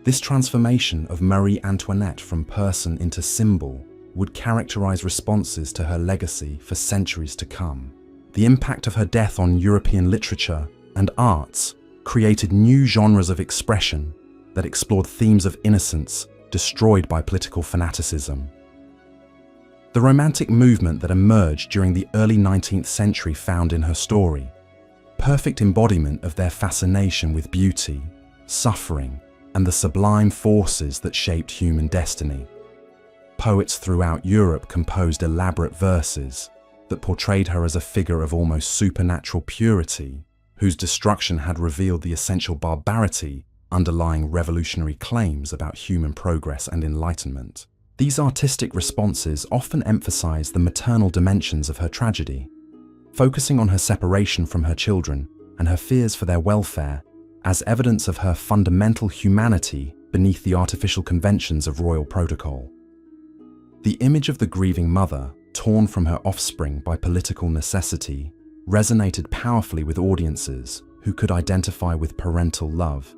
This transformation of Marie Antoinette from person into symbol would characterize responses to her legacy for centuries to come. The impact of her death on European literature and arts created new genres of expression that explored themes of innocence destroyed by political fanaticism. The Romantic movement that emerged during the early 19th century found in her story perfect embodiment of their fascination with beauty, suffering, and the sublime forces that shaped human destiny. Poets throughout Europe composed elaborate verses that portrayed her as a figure of almost supernatural purity, whose destruction had revealed the essential barbarity underlying revolutionary claims about human progress and enlightenment. These artistic responses often emphasize the maternal dimensions of her tragedy, focusing on her separation from her children and her fears for their welfare as evidence of her fundamental humanity beneath the artificial conventions of royal protocol. The image of the grieving mother, torn from her offspring by political necessity, resonated powerfully with audiences who could identify with parental love,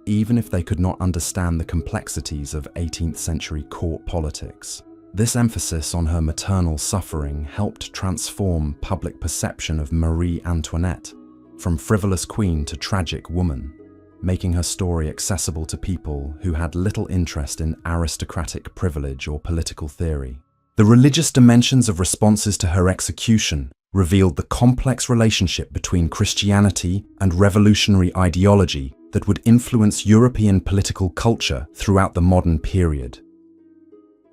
even if they could not understand the complexities of 18th century court politics. This emphasis on her maternal suffering helped transform public perception of Marie Antoinette from frivolous queen to tragic woman, making her story accessible to people who had little interest in aristocratic privilege or political theory. The religious dimensions of responses to her execution revealed the complex relationship between Christianity and revolutionary ideology that would influence European political culture throughout the modern period.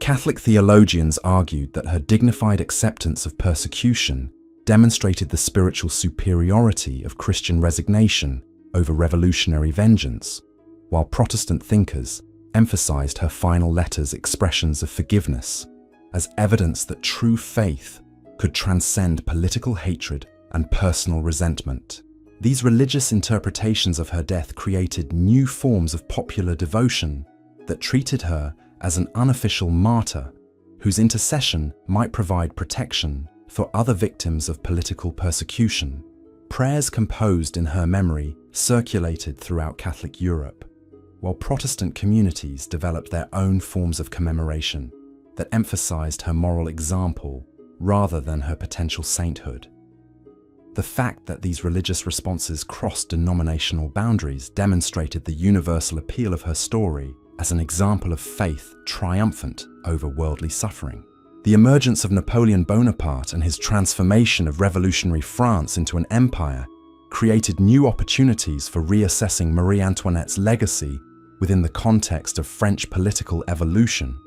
Catholic theologians argued that her dignified acceptance of persecution demonstrated the spiritual superiority of Christian resignation over revolutionary vengeance, while Protestant thinkers emphasized her final letters' expressions of forgiveness as evidence that true faith could transcend political hatred and personal resentment. These religious interpretations of her death created new forms of popular devotion that treated her as an unofficial martyr whose intercession might provide protection for other victims of political persecution. Prayers composed in her memory circulated throughout Catholic Europe, while Protestant communities developed their own forms of commemoration that emphasized her moral example rather than her potential sainthood. The fact that these religious responses crossed denominational boundaries demonstrated the universal appeal of her story as an example of faith triumphant over worldly suffering. The emergence of Napoleon Bonaparte and his transformation of revolutionary France into an empire created new opportunities for reassessing Marie Antoinette's legacy within the context of French political evolution.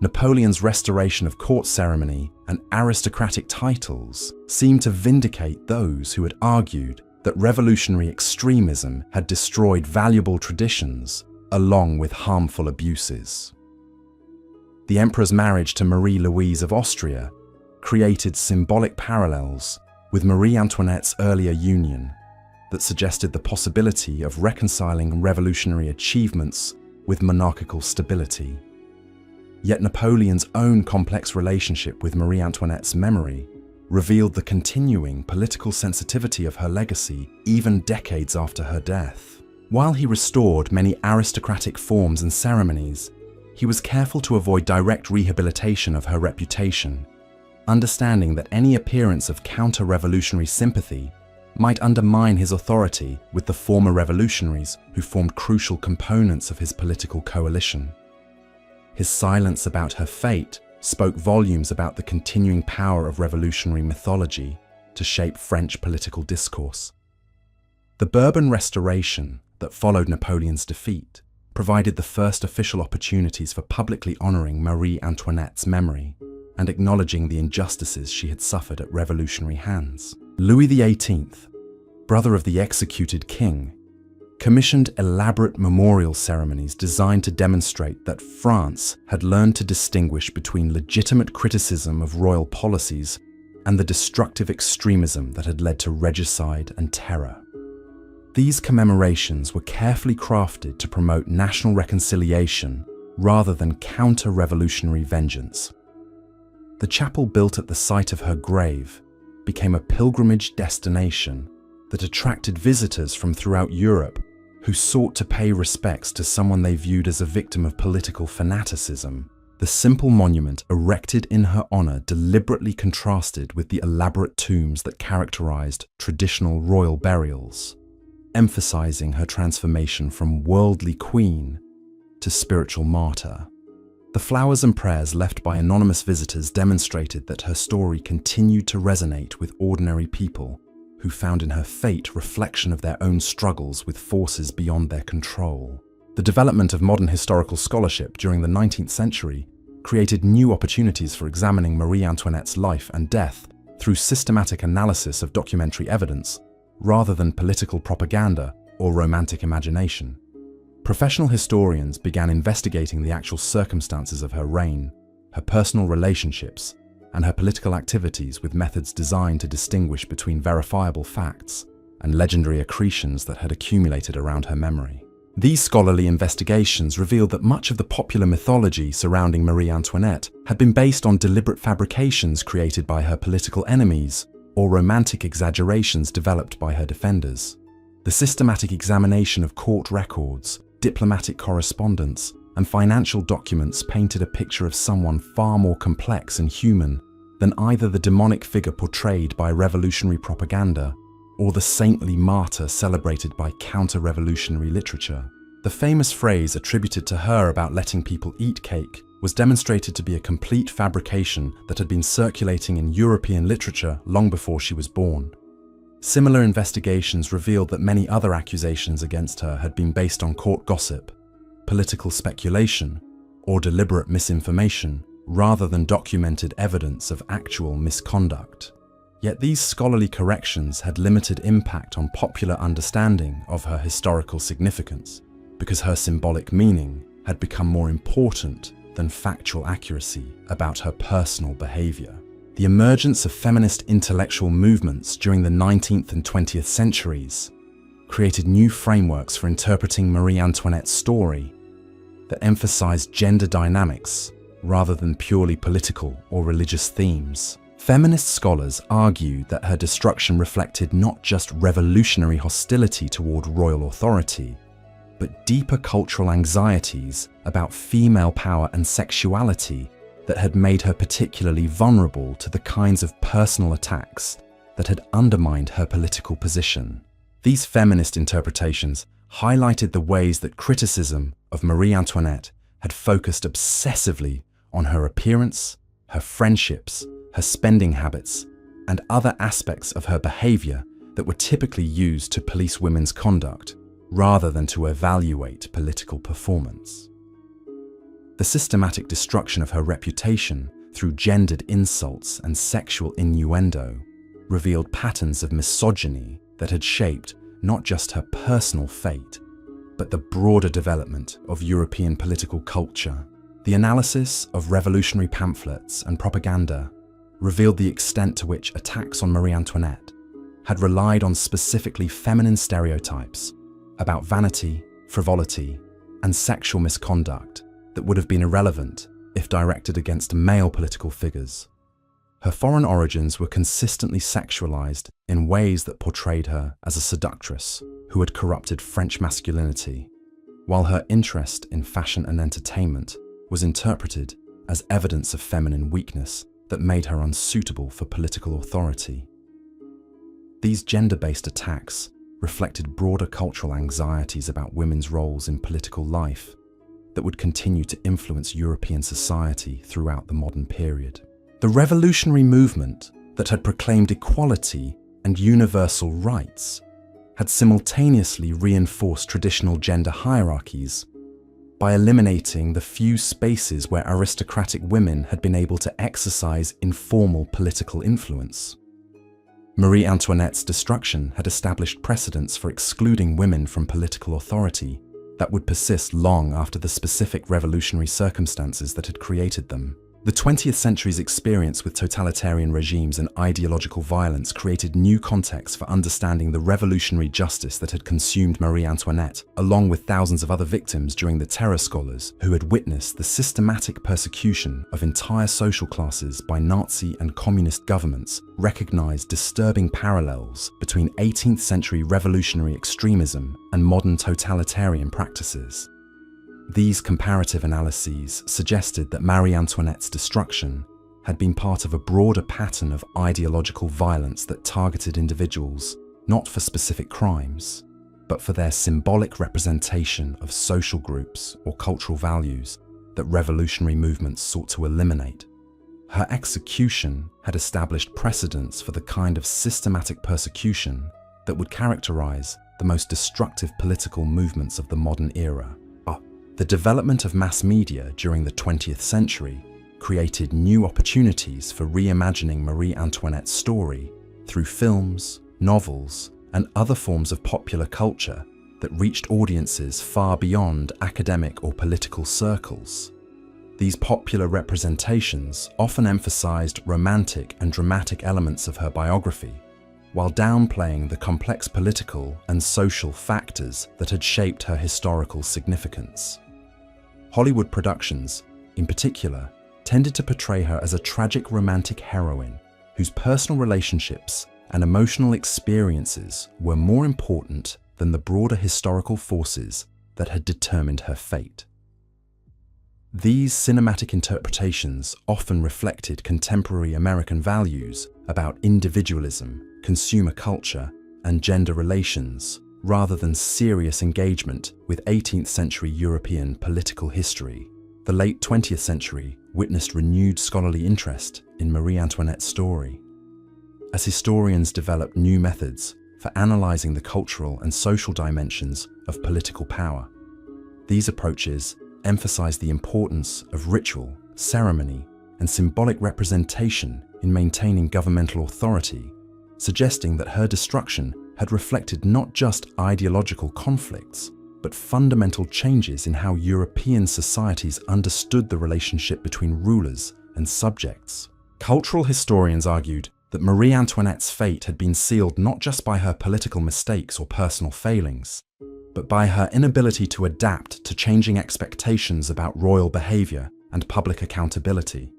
Napoleon's restoration of court ceremony and aristocratic titles seemed to vindicate those who had argued that revolutionary extremism had destroyed valuable traditions along with harmful abuses. The emperor's marriage to Marie Louise of Austria created symbolic parallels with Marie Antoinette's earlier union that suggested the possibility of reconciling revolutionary achievements with monarchical stability. Yet Napoleon's own complex relationship with Marie Antoinette's memory revealed the continuing political sensitivity of her legacy even decades after her death. While he restored many aristocratic forms and ceremonies, he was careful to avoid direct rehabilitation of her reputation, understanding that any appearance of counter-revolutionary sympathy might undermine his authority with the former revolutionaries who formed crucial components of his political coalition. His silence about her fate spoke volumes about the continuing power of revolutionary mythology to shape French political discourse. The Bourbon Restoration that followed Napoleon's defeat provided the first official opportunities for publicly honoring Marie Antoinette's memory and acknowledging the injustices she had suffered at revolutionary hands. Louis XVIII, brother of the executed king, commissioned elaborate memorial ceremonies designed to demonstrate that France had learned to distinguish between legitimate criticism of royal policies and the destructive extremism that had led to regicide and terror. These commemorations were carefully crafted to promote national reconciliation rather than counter-revolutionary vengeance. The chapel built at the site of her grave became a pilgrimage destination that attracted visitors from throughout Europe who sought to pay respects to someone they viewed as a victim of political fanaticism. The simple monument erected in her honor deliberately contrasted with the elaborate tombs that characterized traditional royal burials, emphasizing her transformation from worldly queen to spiritual martyr. The flowers and prayers left by anonymous visitors demonstrated that her story continued to resonate with ordinary people who found in her fate reflection of their own struggles with forces beyond their control. The development of modern historical scholarship during the 19th century created new opportunities for examining Marie Antoinette's life and death through systematic analysis of documentary evidence rather than political propaganda or romantic imagination. Professional historians began investigating the actual circumstances of her reign, her personal relationships, and her political activities with methods designed to distinguish between verifiable facts and legendary accretions that had accumulated around her memory. These scholarly investigations revealed that much of the popular mythology surrounding Marie Antoinette had been based on deliberate fabrications created by her political enemies or romantic exaggerations developed by her defenders. The systematic examination of court records, diplomatic correspondence, and financial documents painted a picture of someone far more complex and human than either the demonic figure portrayed by revolutionary propaganda or the saintly martyr celebrated by counter-revolutionary literature. The famous phrase attributed to her about letting people eat cake was demonstrated to be a complete fabrication that had been circulating in European literature long before she was born. Similar investigations revealed that many other accusations against her had been based on court gossip, political speculation, or deliberate misinformation, rather than documented evidence of actual misconduct. Yet these scholarly corrections had limited impact on popular understanding of her historical significance, because her symbolic meaning had become more important than factual accuracy about her personal behavior. The emergence of feminist intellectual movements during the 19th and 20th centuries created new frameworks for interpreting Marie Antoinette's story that emphasized gender dynamics rather than purely political or religious themes. Feminist scholars argued that her destruction reflected not just revolutionary hostility toward royal authority, but deeper cultural anxieties about female power and sexuality that had made her particularly vulnerable to the kinds of personal attacks that had undermined her political position. These feminist interpretations highlighted the ways that criticism of Marie Antoinette had focused obsessively on her appearance, her friendships, her spending habits, and other aspects of her behavior that were typically used to police women's conduct, rather than to evaluate political performance. The systematic destruction of her reputation through gendered insults and sexual innuendo revealed patterns of misogyny that had shaped not just her personal fate, but the broader development of European political culture. The analysis of revolutionary pamphlets and propaganda revealed the extent to which attacks on Marie Antoinette had relied on specifically feminine stereotypes about vanity, frivolity, and sexual misconduct that would have been irrelevant if directed against male political figures. Her foreign origins were consistently sexualized in ways that portrayed her as a seductress who had corrupted French masculinity, while her interest in fashion and entertainment was interpreted as evidence of feminine weakness that made her unsuitable for political authority. These gender-based attacks reflected broader cultural anxieties about women's roles in political life that would continue to influence European society throughout the modern period. The revolutionary movement that had proclaimed equality and universal rights had simultaneously reinforced traditional gender hierarchies by eliminating the few spaces where aristocratic women had been able to exercise informal political influence. Marie Antoinette's destruction had established precedents for excluding women from political authority that would persist long after the specific revolutionary circumstances that had created them. The 20th century's experience with totalitarian regimes and ideological violence created new contexts for understanding the revolutionary justice that had consumed Marie Antoinette, along with thousands of other victims during the terror scholars who had witnessed the systematic persecution of entire social classes by Nazi and communist governments, recognized disturbing parallels between 18th century revolutionary extremism and modern totalitarian practices. These comparative analyses suggested that Marie Antoinette's destruction had been part of a broader pattern of ideological violence that targeted individuals not for specific crimes, but for their symbolic representation of social groups or cultural values that revolutionary movements sought to eliminate. Her execution had established precedents for the kind of systematic persecution that would characterize the most destructive political movements of the modern era. The development of mass media during the 20th century created new opportunities for reimagining Marie Antoinette's story through films, novels, and other forms of popular culture that reached audiences far beyond academic or political circles. These popular representations often emphasized romantic and dramatic elements of her biography, while downplaying the complex political and social factors that had shaped her historical significance. Hollywood productions, in particular, tended to portray her as a tragic romantic heroine whose personal relationships and emotional experiences were more important than the broader historical forces that had determined her fate. These cinematic interpretations often reflected contemporary American values about individualism, consumer culture, and gender relations, rather than serious engagement with 18th century European political history. The late 20th century witnessed renewed scholarly interest in Marie Antoinette's story, as historians developed new methods for analyzing the cultural and social dimensions of political power. These approaches emphasized the importance of ritual, ceremony, and symbolic representation in maintaining governmental authority, suggesting that her destruction had reflected not just ideological conflicts, but fundamental changes in how European societies understood the relationship between rulers and subjects. Cultural historians argued that Marie Antoinette's fate had been sealed not just by her political mistakes or personal failings, but by her inability to adapt to changing expectations about royal behavior and public accountability.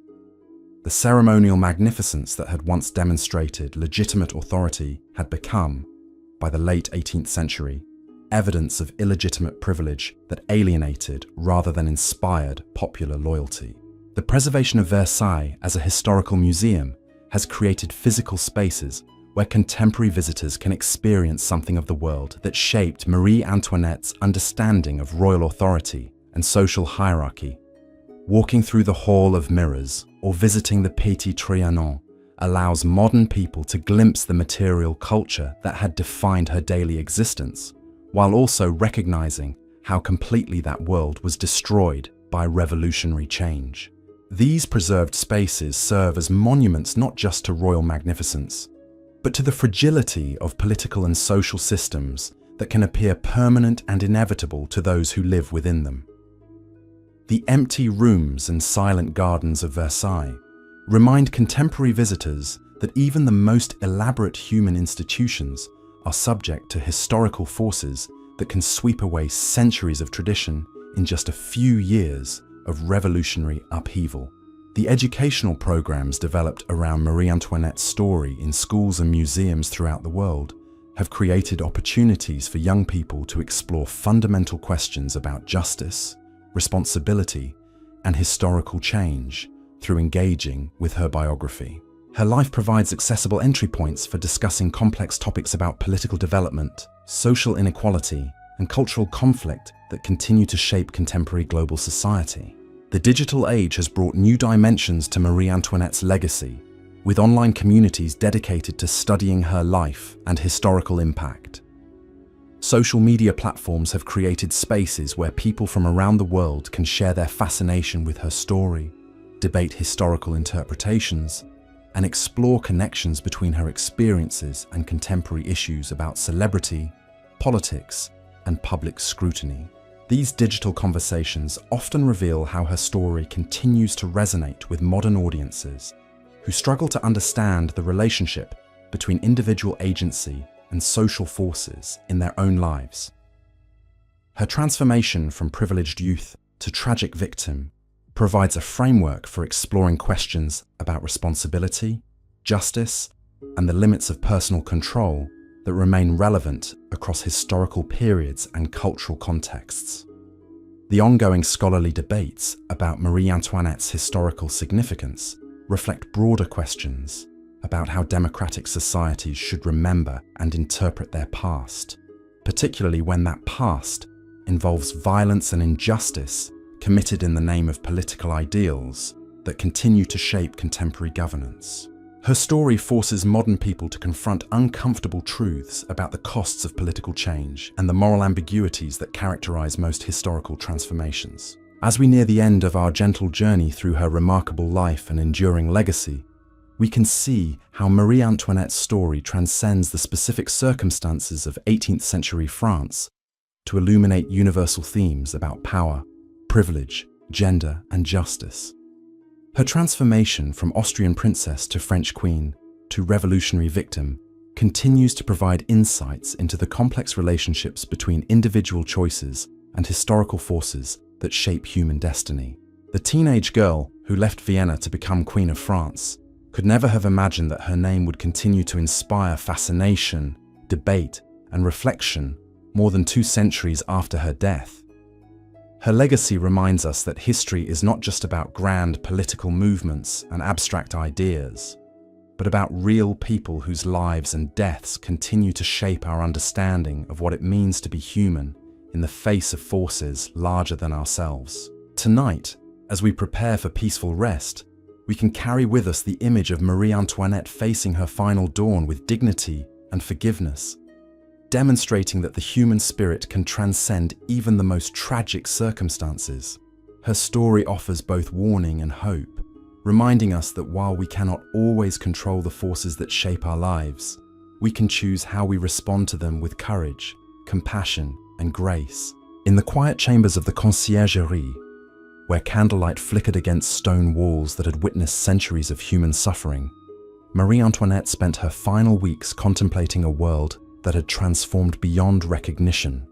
The ceremonial magnificence that had once demonstrated legitimate authority had become, by the late 18th century, evidence of illegitimate privilege that alienated rather than inspired popular loyalty. The preservation of Versailles as a historical museum has created physical spaces where contemporary visitors can experience something of the world that shaped Marie Antoinette's understanding of royal authority and social hierarchy. Walking through the Hall of Mirrors or visiting the Petit Trianon allows modern people to glimpse the material culture that had defined her daily existence, while also recognizing how completely that world was destroyed by revolutionary change. These preserved spaces serve as monuments not just to royal magnificence, but to the fragility of political and social systems that can appear permanent and inevitable to those who live within them. The empty rooms and silent gardens of Versailles remind contemporary visitors that even the most elaborate human institutions are subject to historical forces that can sweep away centuries of tradition in just a few years of revolutionary upheaval. The educational programs developed around Marie Antoinette's story in schools and museums throughout the world have created opportunities for young people to explore fundamental questions about justice, responsibility, and historical change through engaging with her biography. Her life provides accessible entry points for discussing complex topics about political development, social inequality, and cultural conflict that continue to shape contemporary global society. The digital age has brought new dimensions to Marie Antoinette's legacy, with online communities dedicated to studying her life and historical impact. Social media platforms have created spaces where people from around the world can share their fascination with her story, debate historical interpretations, and explore connections between her experiences and contemporary issues about celebrity, politics, and public scrutiny. These digital conversations often reveal how her story continues to resonate with modern audiences who struggle to understand the relationship between individual agency and social forces in their own lives. Her transformation from privileged youth to tragic victim provides a framework for exploring questions about responsibility, justice, and the limits of personal control that remain relevant across historical periods and cultural contexts. The ongoing scholarly debates about Marie Antoinette's historical significance reflect broader questions about how democratic societies should remember and interpret their past, particularly when that past involves violence and injustice committed in the name of political ideals that continue to shape contemporary governance. Her story forces modern people to confront uncomfortable truths about the costs of political change and the moral ambiguities that characterize most historical transformations. As we near the end of our gentle journey through her remarkable life and enduring legacy, we can see how Marie Antoinette's story transcends the specific circumstances of 18th century France to illuminate universal themes about power, privilege, gender, and justice. Her transformation from Austrian princess to French queen to revolutionary victim continues to provide insights into the complex relationships between individual choices and historical forces that shape human destiny. The teenage girl who left Vienna to become Queen of France could never have imagined that her name would continue to inspire fascination, debate, and reflection more than 2 centuries after her death. Her legacy reminds us that history is not just about grand political movements and abstract ideas, but about real people whose lives and deaths continue to shape our understanding of what it means to be human in the face of forces larger than ourselves. Tonight, as we prepare for peaceful rest, we can carry with us the image of Marie Antoinette facing her final dawn with dignity and forgiveness, demonstrating that the human spirit can transcend even the most tragic circumstances. Her story offers both warning and hope, reminding us that while we cannot always control the forces that shape our lives, we can choose how we respond to them with courage, compassion, and grace. In the quiet chambers of the conciergerie, where candlelight flickered against stone walls that had witnessed centuries of human suffering, Marie Antoinette spent her final weeks contemplating a world that had transformed beyond recognition.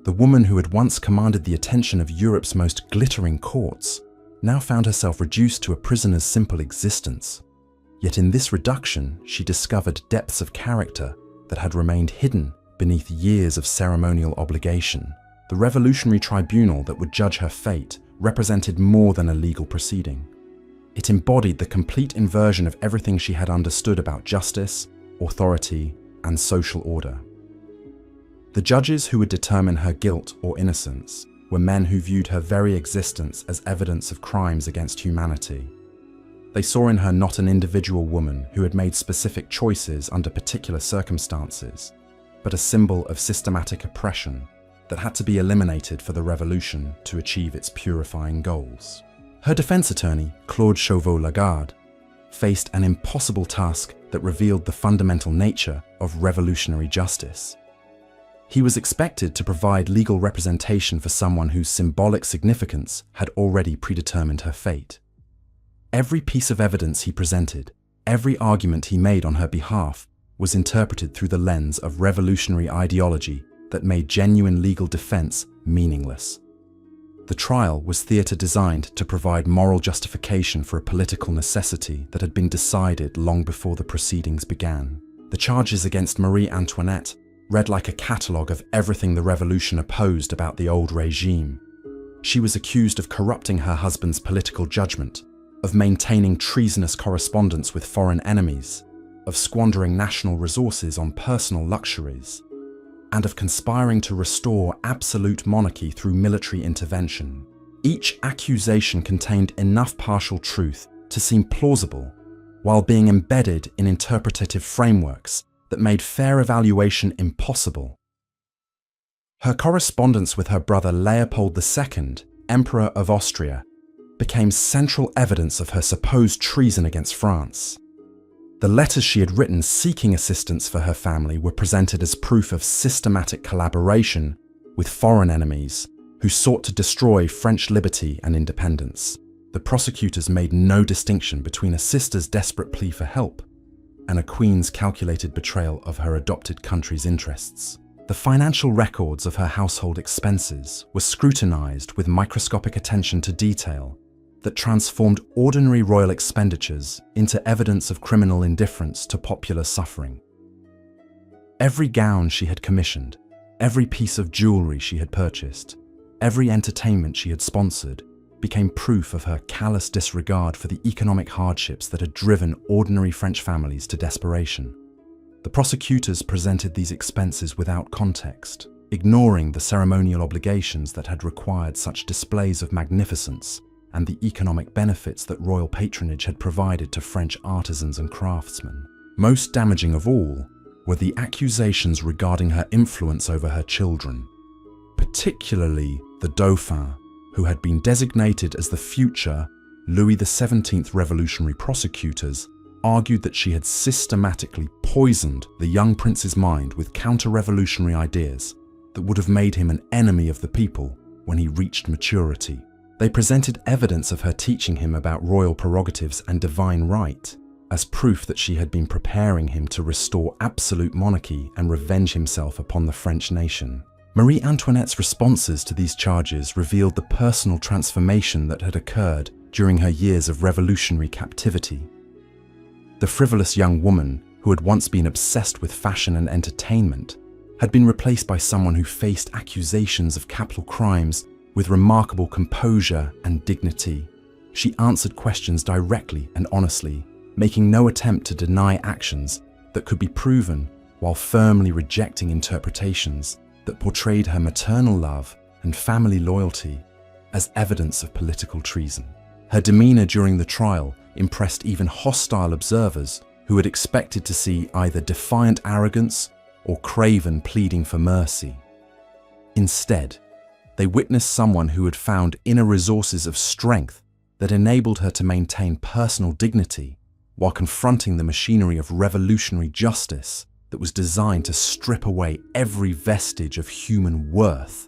The woman who had once commanded the attention of Europe's most glittering courts now found herself reduced to a prisoner's simple existence. Yet in this reduction, she discovered depths of character that had remained hidden beneath years of ceremonial obligation. The revolutionary tribunal that would judge her fate represented more than a legal proceeding. It embodied the complete inversion of everything she had understood about justice, authority, and social order. The judges who would determine her guilt or innocence were men who viewed her very existence as evidence of crimes against humanity. They saw in her not an individual woman who had made specific choices under particular circumstances, but a symbol of systematic oppression that had to be eliminated for the revolution to achieve its purifying goals. Her defense attorney, Claude Chauveau-Lagarde, faced an impossible task that revealed the fundamental nature of revolutionary justice. He was expected to provide legal representation for someone whose symbolic significance had already predetermined her fate. Every piece of evidence he presented, every argument he made on her behalf, was interpreted through the lens of revolutionary ideology that made genuine legal defense meaningless. The trial was theater designed to provide moral justification for a political necessity that had been decided long before the proceedings began. The charges against Marie Antoinette read like a catalogue of everything the revolution opposed about the old regime. She was accused of corrupting her husband's political judgment, of maintaining treasonous correspondence with foreign enemies, of squandering national resources on personal luxuries, and of conspiring to restore absolute monarchy through military intervention. Each accusation contained enough partial truth to seem plausible, while being embedded in interpretative frameworks that made fair evaluation impossible. Her correspondence with her brother Leopold II, Emperor of Austria, became central evidence of her supposed treason against France. The letters she had written seeking assistance for her family were presented as proof of systematic collaboration with foreign enemies who sought to destroy French liberty and independence. The prosecutors made no distinction between a sister's desperate plea for help and a queen's calculated betrayal of her adopted country's interests. The financial records of her household expenses were scrutinized with microscopic attention to detail that transformed ordinary royal expenditures into evidence of criminal indifference to popular suffering. Every gown she had commissioned, every piece of jewelry she had purchased, every entertainment she had sponsored became proof of her callous disregard for the economic hardships that had driven ordinary French families to desperation. The prosecutors presented these expenses without context, ignoring the ceremonial obligations that had required such displays of magnificence and the economic benefits that royal patronage had provided to French artisans and craftsmen. Most damaging of all were the accusations regarding her influence over her children, particularly the Dauphin, who had been designated as the future Louis XVII revolutionary prosecutors, argued that she had systematically poisoned the young prince's mind with counter-revolutionary ideas that would have made him an enemy of the people when he reached maturity. They presented evidence of her teaching him about royal prerogatives and divine right as proof that she had been preparing him to restore absolute monarchy and revenge himself upon the French nation. Marie Antoinette's responses to these charges revealed the personal transformation that had occurred during her years of revolutionary captivity. The frivolous young woman, who had once been obsessed with fashion and entertainment, had been replaced by someone who faced accusations of capital crimes with remarkable composure and dignity. She answered questions directly and honestly, making no attempt to deny actions that could be proven while firmly rejecting interpretations that portrayed her maternal love and family loyalty as evidence of political treason. Her demeanor during the trial impressed even hostile observers who had expected to see either defiant arrogance or craven pleading for mercy. Instead, they witnessed someone who had found inner resources of strength that enabled her to maintain personal dignity while confronting the machinery of revolutionary justice that was designed to strip away every vestige of human worth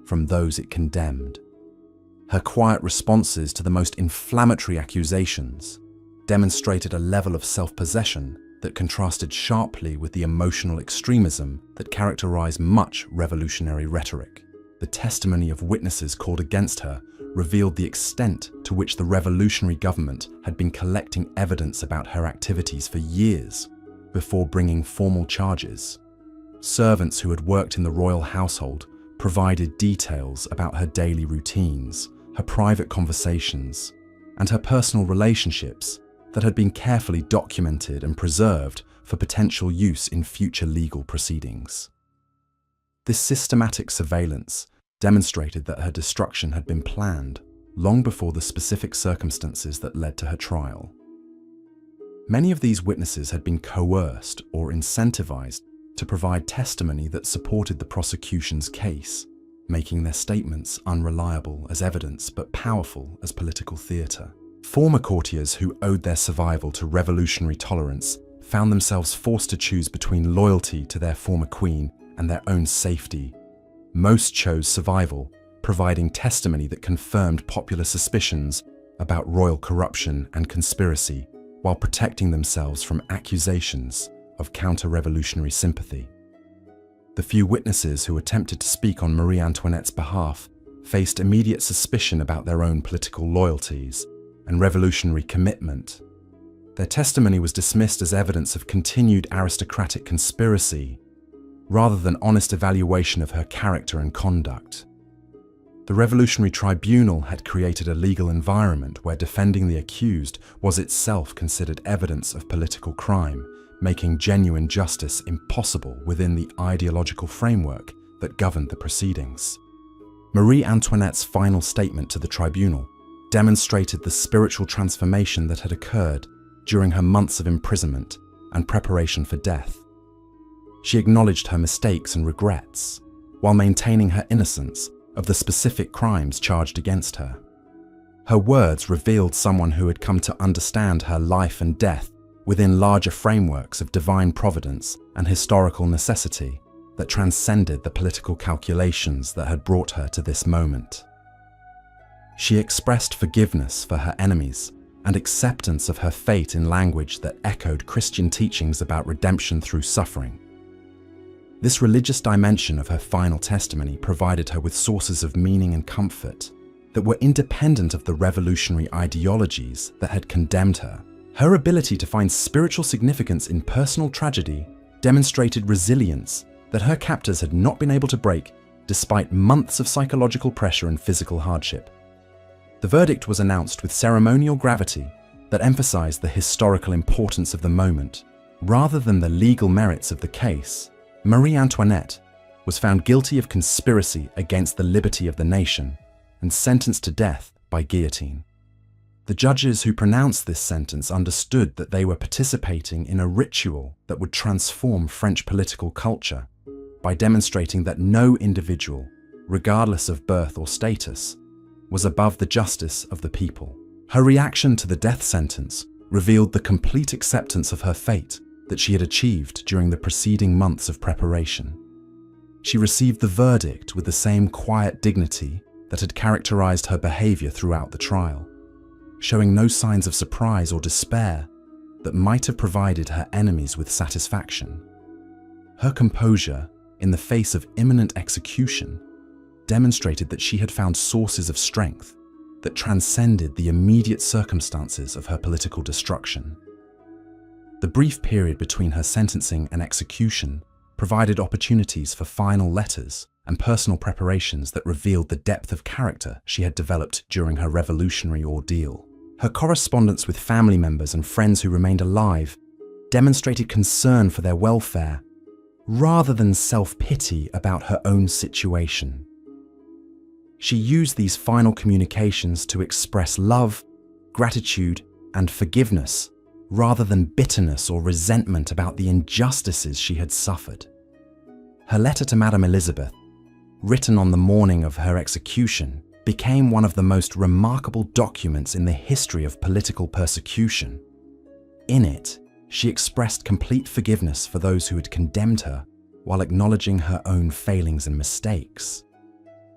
from those it condemned. Her quiet responses to the most inflammatory accusations demonstrated a level of self-possession that contrasted sharply with the emotional extremism that characterized much revolutionary rhetoric. The testimony of witnesses called against her revealed the extent to which the revolutionary government had been collecting evidence about her activities for years before bringing formal charges. Servants who had worked in the royal household provided details about her daily routines, her private conversations, and her personal relationships that had been carefully documented and preserved for potential use in future legal proceedings. This systematic surveillance demonstrated that her destruction had been planned long before the specific circumstances that led to her trial. Many of these witnesses had been coerced or incentivized to provide testimony that supported the prosecution's case, making their statements unreliable as evidence but powerful as political theater. Former courtiers who owed their survival to revolutionary tolerance found themselves forced to choose between loyalty to their former queen and their own safety. Most chose survival, providing testimony that confirmed popular suspicions about royal corruption and conspiracy, while protecting themselves from accusations of counter-revolutionary sympathy. The few witnesses who attempted to speak on Marie Antoinette's behalf faced immediate suspicion about their own political loyalties and revolutionary commitment. Their testimony was dismissed as evidence of continued aristocratic conspiracy, rather than honest evaluation of her character and conduct. The Revolutionary Tribunal had created a legal environment where defending the accused was itself considered evidence of political crime, making genuine justice impossible within the ideological framework that governed the proceedings. Marie Antoinette's final statement to the tribunal demonstrated the spiritual transformation that had occurred during her months of imprisonment and preparation for death. She acknowledged her mistakes and regrets, while maintaining her innocence of the specific crimes charged against her. Her words revealed someone who had come to understand her life and death within larger frameworks of divine providence and historical necessity that transcended the political calculations that had brought her to this moment. She expressed forgiveness for her enemies and acceptance of her fate in language that echoed Christian teachings about redemption through suffering. This religious dimension of her final testimony provided her with sources of meaning and comfort that were independent of the revolutionary ideologies that had condemned her. Her ability to find spiritual significance in personal tragedy demonstrated resilience that her captors had not been able to break despite months of psychological pressure and physical hardship. The verdict was announced with ceremonial gravity that emphasized the historical importance of the moment. Rather than the legal merits of the case, Marie Antoinette was found guilty of conspiracy against the liberty of the nation and sentenced to death by guillotine. The judges who pronounced this sentence understood that they were participating in a ritual that would transform French political culture by demonstrating that no individual, regardless of birth or status, was above the justice of the people. Her reaction to the death sentence revealed the complete acceptance of her fate that she had achieved during the preceding months of preparation. She received the verdict with the same quiet dignity that had characterized her behavior throughout the trial, showing no signs of surprise or despair that might have provided her enemies with satisfaction. Her composure in the face of imminent execution demonstrated that she had found sources of strength that transcended the immediate circumstances of her political destruction. The brief period between her sentencing and execution provided opportunities for final letters and personal preparations that revealed the depth of character she had developed during her revolutionary ordeal. Her correspondence with family members and friends who remained alive demonstrated concern for their welfare rather than self-pity about her own situation. She used these final communications to express love, gratitude, and forgiveness rather than bitterness or resentment about the injustices she had suffered. Her letter to Madame Elizabeth, written on the morning of her execution, became one of the most remarkable documents in the history of political persecution. In it, she expressed complete forgiveness for those who had condemned her while acknowledging her own failings and mistakes.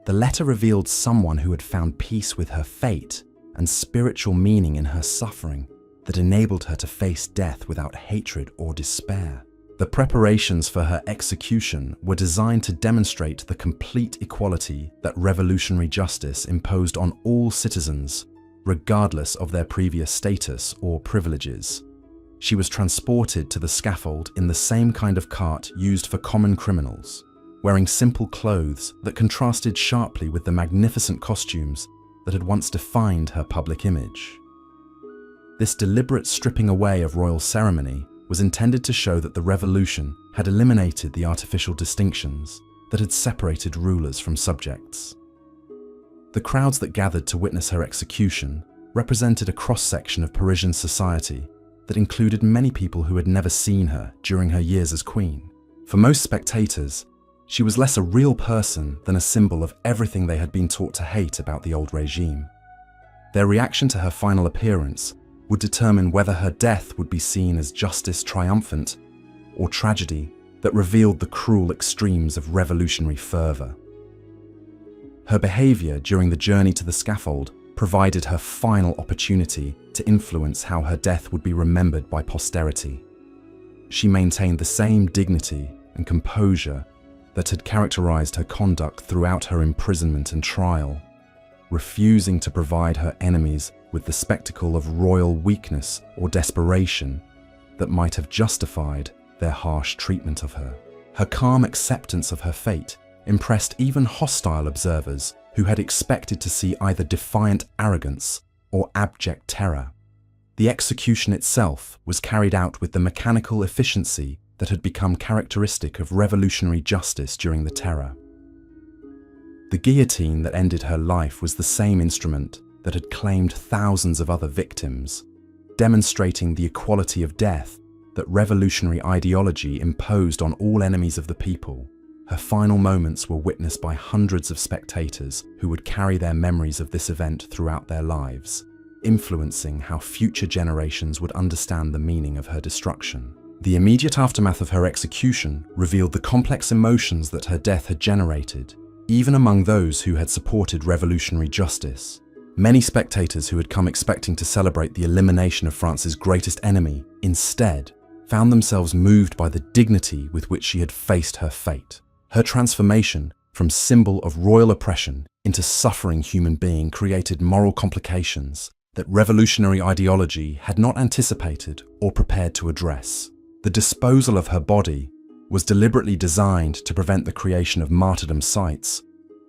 The letter revealed someone who had found peace with her fate and spiritual meaning in her suffering that enabled her to face death without hatred or despair. The preparations for her execution were designed to demonstrate the complete equality that revolutionary justice imposed on all citizens, regardless of their previous status or privileges. She was transported to the scaffold in the same kind of cart used for common criminals, wearing simple clothes that contrasted sharply with the magnificent costumes that had once defined her public image. This deliberate stripping away of royal ceremony was intended to show that the revolution had eliminated the artificial distinctions that had separated rulers from subjects. The crowds that gathered to witness her execution represented a cross-section of Parisian society that included many people who had never seen her during her years as queen. For most spectators, she was less a real person than a symbol of everything they had been taught to hate about the old regime. Their reaction to her final appearance would determine whether her death would be seen as justice triumphant or tragedy that revealed the cruel extremes of revolutionary fervor. Her behavior during the journey to the scaffold provided her final opportunity to influence how her death would be remembered by posterity. She maintained the same dignity and composure that had characterized her conduct throughout her imprisonment and trial, refusing to provide her enemies with the spectacle of royal weakness or desperation that might have justified their harsh treatment of her. Her calm acceptance of her fate impressed even hostile observers who had expected to see either defiant arrogance or abject terror. The execution itself was carried out with the mechanical efficiency that had become characteristic of revolutionary justice during the Terror. The guillotine that ended her life was the same instrument that had claimed thousands of other victims, demonstrating the equality of death that revolutionary ideology imposed on all enemies of the people. Her final moments were witnessed by hundreds of spectators who would carry their memories of this event throughout their lives, influencing how future generations would understand the meaning of her destruction. The immediate aftermath of her execution revealed the complex emotions that her death had generated, even among those who had supported revolutionary justice. Many spectators who had come expecting to celebrate the elimination of France's greatest enemy, instead, found themselves moved by the dignity with which she had faced her fate. Her transformation from symbol of royal oppression into suffering human being created moral complications that revolutionary ideology had not anticipated or prepared to address. The disposal of her body was deliberately designed to prevent the creation of martyrdom sites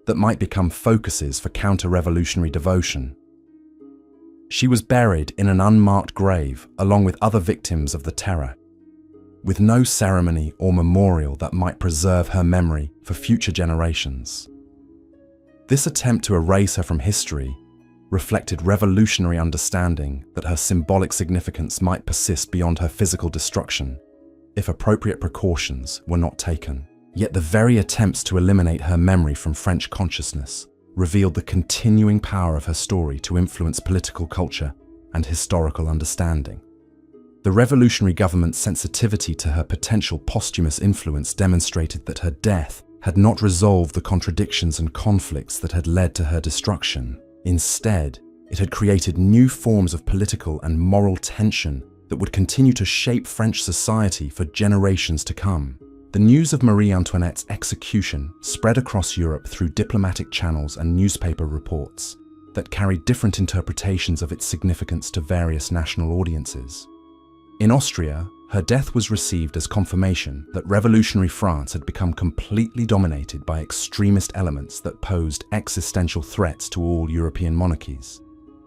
that might become focuses for counter-revolutionary devotion. She was buried in an unmarked grave along with other victims of the Terror, with no ceremony or memorial that might preserve her memory for future generations. This attempt to erase her from history reflected revolutionary understanding that her symbolic significance might persist beyond her physical destruction if appropriate precautions were not taken. Yet the very attempts to eliminate her memory from French consciousness revealed the continuing power of her story to influence political culture and historical understanding. The revolutionary government's sensitivity to her potential posthumous influence demonstrated that her death had not resolved the contradictions and conflicts that had led to her destruction. Instead, it had created new forms of political and moral tension that would continue to shape French society for generations to come. The news of Marie Antoinette's execution spread across Europe through diplomatic channels and newspaper reports that carried different interpretations of its significance to various national audiences. In Austria, her death was received as confirmation that revolutionary France had become completely dominated by extremist elements that posed existential threats to all European monarchies.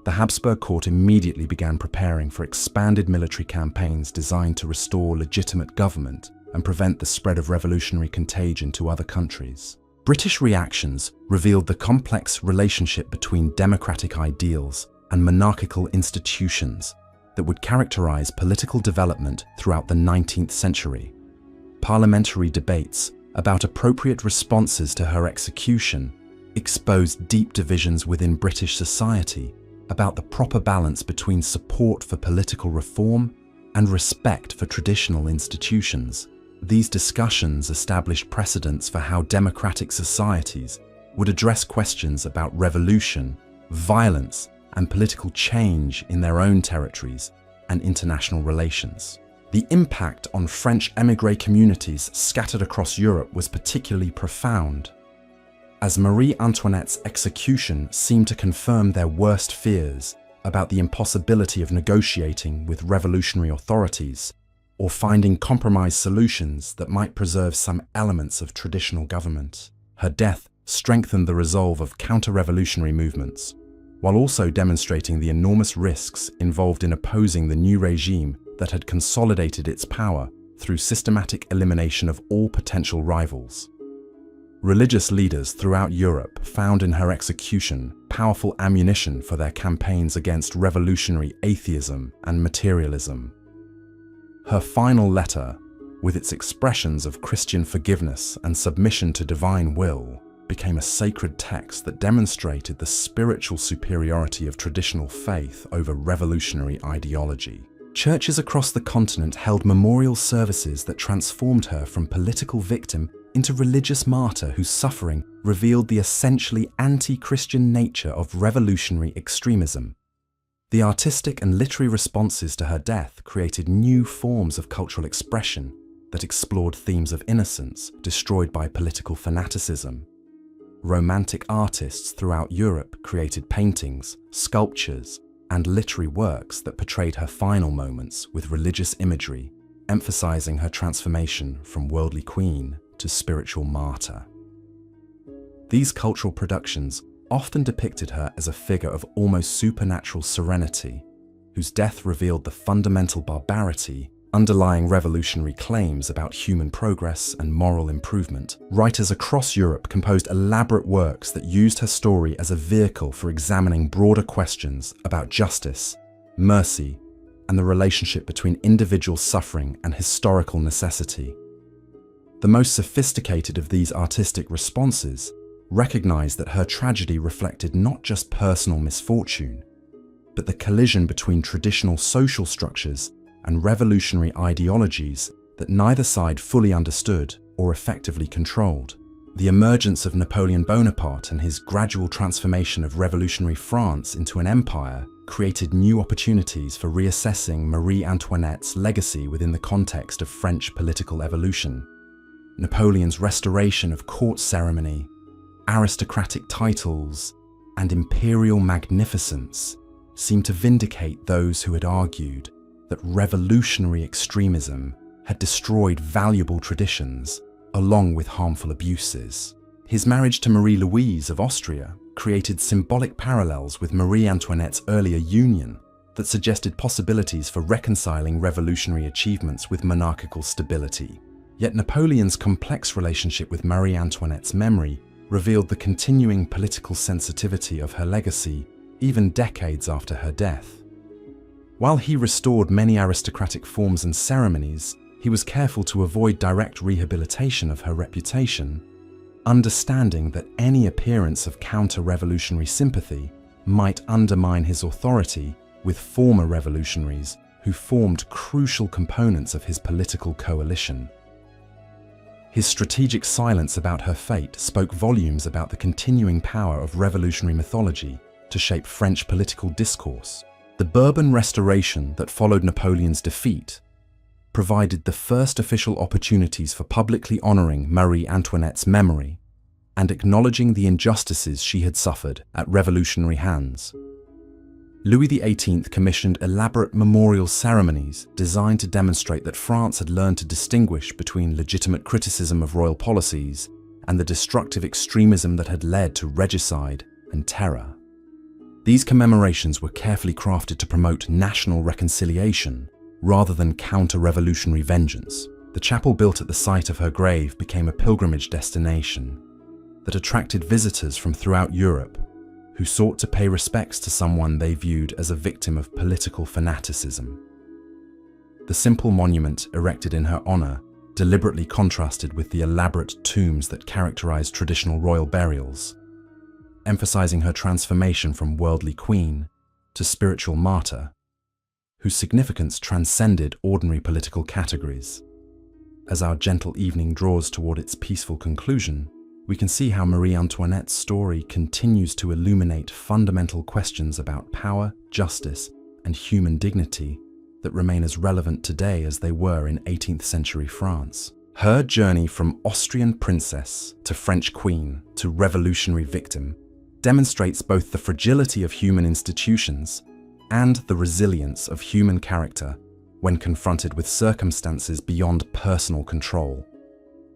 The Habsburg court immediately began preparing for expanded military campaigns designed to restore legitimate government and prevent the spread of revolutionary contagion to other countries. British reactions revealed the complex relationship between democratic ideals and monarchical institutions that would characterize political development throughout the 19th century. Parliamentary debates about appropriate responses to her execution exposed deep divisions within British society about the proper balance between support for political reform and respect for traditional institutions. These discussions established precedents for how democratic societies would address questions about revolution, violence, and political change in their own territories and international relations. The impact on French émigré communities scattered across Europe was particularly profound, as Marie Antoinette's execution seemed to confirm their worst fears about the impossibility of negotiating with revolutionary authorities or finding compromise solutions that might preserve some elements of traditional government. Her death strengthened the resolve of counter-revolutionary movements, while also demonstrating the enormous risks involved in opposing the new regime that had consolidated its power through systematic elimination of all potential rivals. Religious leaders throughout Europe found in her execution powerful ammunition for their campaigns against revolutionary atheism and materialism. Her final letter, with its expressions of Christian forgiveness and submission to divine will, became a sacred text that demonstrated the spiritual superiority of traditional faith over revolutionary ideology. Churches across the continent held memorial services that transformed her from political victim into religious martyr whose suffering revealed the essentially anti-Christian nature of revolutionary extremism. The artistic and literary responses to her death created new forms of cultural expression that explored themes of innocence destroyed by political fanaticism. Romantic artists throughout Europe created paintings, sculptures, and literary works that portrayed her final moments with religious imagery, emphasizing her transformation from worldly queen to spiritual martyr. These cultural productions often depicted her as a figure of almost supernatural serenity, whose death revealed the fundamental barbarity underlying revolutionary claims about human progress and moral improvement. Writers across Europe composed elaborate works that used her story as a vehicle for examining broader questions about justice, mercy, and the relationship between individual suffering and historical necessity. The most sophisticated of these artistic responses recognized that her tragedy reflected not just personal misfortune, but the collision between traditional social structures and revolutionary ideologies that neither side fully understood or effectively controlled. The emergence of Napoleon Bonaparte and his gradual transformation of revolutionary France into an empire created new opportunities for reassessing Marie Antoinette's legacy within the context of French political evolution. Napoleon's restoration of court ceremony, aristocratic titles, and imperial magnificence seemed to vindicate those who had argued that revolutionary extremism had destroyed valuable traditions along with harmful abuses. His marriage to Marie Louise of Austria created symbolic parallels with Marie Antoinette's earlier union that suggested possibilities for reconciling revolutionary achievements with monarchical stability. Yet Napoleon's complex relationship with Marie Antoinette's memory revealed the continuing political sensitivity of her legacy even decades after her death. While he restored many aristocratic forms and ceremonies, he was careful to avoid direct rehabilitation of her reputation, understanding that any appearance of counter-revolutionary sympathy might undermine his authority with former revolutionaries who formed crucial components of his political coalition. His strategic silence about her fate spoke volumes about the continuing power of revolutionary mythology to shape French political discourse. The Bourbon Restoration that followed Napoleon's defeat provided the first official opportunities for publicly honoring Marie Antoinette's memory and acknowledging the injustices she had suffered at revolutionary hands. Louis XVIII commissioned elaborate memorial ceremonies designed to demonstrate that France had learned to distinguish between legitimate criticism of royal policies and the destructive extremism that had led to regicide and terror. These commemorations were carefully crafted to promote national reconciliation rather than counter-revolutionary vengeance. The chapel built at the site of her grave became a pilgrimage destination that attracted visitors from throughout Europe who sought to pay respects to someone they viewed as a victim of political fanaticism. The simple monument erected in her honor deliberately contrasted with the elaborate tombs that characterized traditional royal burials, emphasizing her transformation from worldly queen to spiritual martyr, whose significance transcended ordinary political categories. As our gentle evening draws toward its peaceful conclusion, we can see how Marie Antoinette's story continues to illuminate fundamental questions about power, justice, and human dignity that remain as relevant today as they were in 18th century France. Her journey from Austrian princess to French queen to revolutionary victim demonstrates both the fragility of human institutions and the resilience of human character when confronted with circumstances beyond personal control.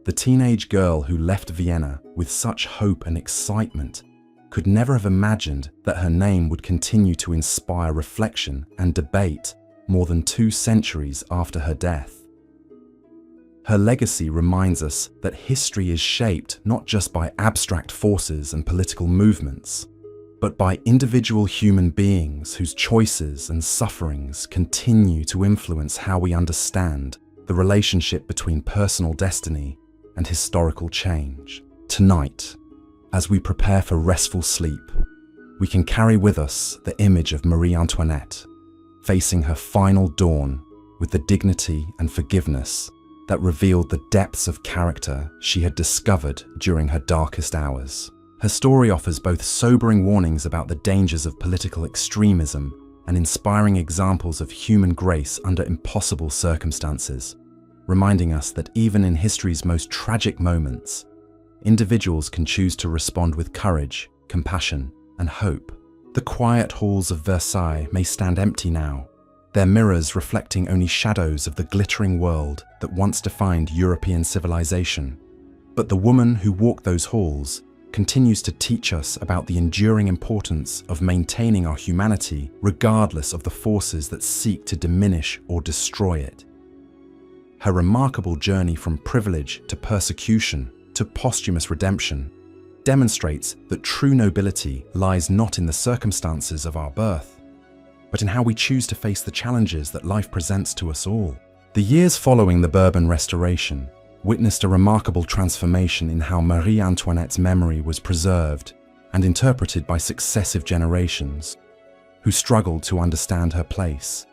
The teenage girl who left Vienna with such hope and excitement could never have imagined that her name would continue to inspire reflection and debate more than 2 centuries after her death. Her legacy reminds us that history is shaped not just by abstract forces and political movements, but by individual human beings whose choices and sufferings continue to influence how we understand the relationship between personal destiny and historical change. Tonight, As we prepare for restful sleep, we can carry with us the image of Marie Antoinette, facing her final dawn with the dignity and forgiveness that revealed the depths of character she had discovered during her darkest hours. Her story offers both sobering warnings about the dangers of political extremism and inspiring examples of human grace under impossible circumstances, reminding us that even in history's most tragic moments, individuals can choose to respond with courage, compassion, and hope. The quiet halls of Versailles may stand empty now, their mirrors reflecting only shadows of the glittering world that once defined European civilization. But the woman who walked those halls continues to teach us about the enduring importance of maintaining our humanity regardless of the forces that seek to diminish or destroy it. Her remarkable journey from privilege to persecution to posthumous redemption demonstrates that true nobility lies not in the circumstances of our birth, but in how we choose to face the challenges that life presents to us all. The years following the Bourbon Restoration witnessed a remarkable transformation in how Marie Antoinette's memory was preserved and interpreted by successive generations, who struggled to understand her place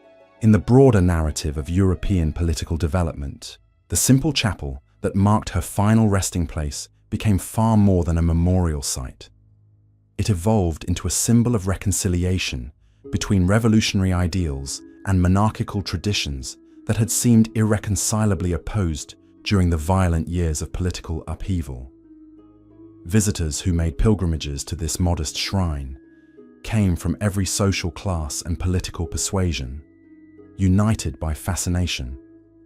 in the broader narrative of European political development. The simple chapel that marked her final resting place became far more than a memorial site. It evolved into a symbol of reconciliation between revolutionary ideals and monarchical traditions that had seemed irreconcilably opposed during the violent years of political upheaval. Visitors who made pilgrimages to this modest shrine came from every social class and political persuasion, united by fascination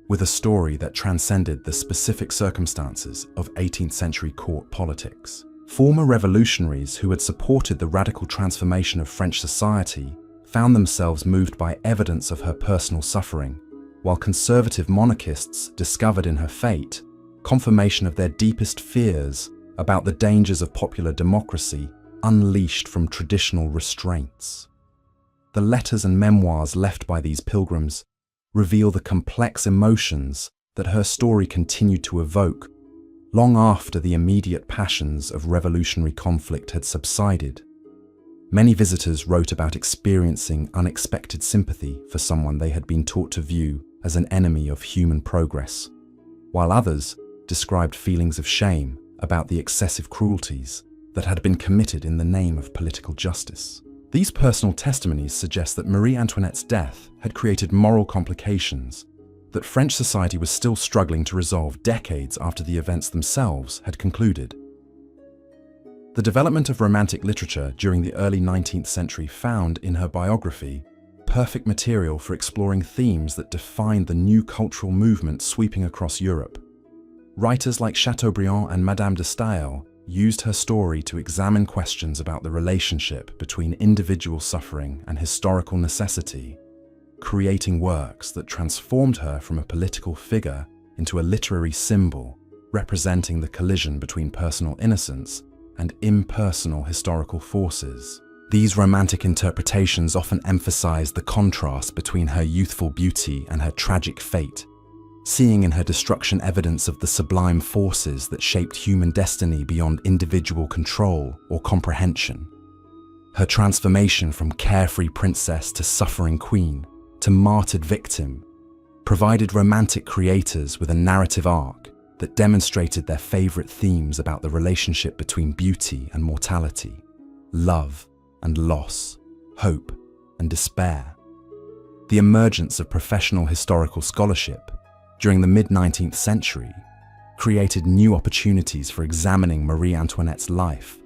with a story that transcended the specific circumstances of 18th century court politics. Former revolutionaries who had supported the radical transformation of French society found themselves moved by evidence of her personal suffering, while conservative monarchists discovered in her fate confirmation of their deepest fears about the dangers of popular democracy unleashed from traditional restraints. The letters and memoirs left by these pilgrims reveal the complex emotions that her story continued to evoke long after the immediate passions of revolutionary conflict had subsided. Many visitors wrote about experiencing unexpected sympathy for someone they had been taught to view as an enemy of human progress, while others described feelings of shame about the excessive cruelties that had been committed in the name of political justice. These personal testimonies suggest that Marie Antoinette's death had created moral complications that French society was still struggling to resolve decades after the events themselves had concluded. The development of Romantic literature during the early 19th century found in her biography perfect material for exploring themes that defined the new cultural movement sweeping across Europe. Writers like Chateaubriand and Madame de Staël used her story to examine questions about the relationship between individual suffering and historical necessity, creating works that transformed her from a political figure into a literary symbol representing the collision between personal innocence and impersonal historical forces. These romantic interpretations often emphasize the contrast between her youthful beauty and her tragic fate, seeing in her destruction evidence of the sublime forces that shaped human destiny beyond individual control or comprehension. Her transformation from carefree princess to suffering queen to martyred victim provided romantic creators with a narrative arc that demonstrated their favorite themes about the relationship between beauty and mortality, love and loss, hope and despair. The emergence of professional historical scholarship during the mid-19th century created new opportunities for examining Marie Antoinette's life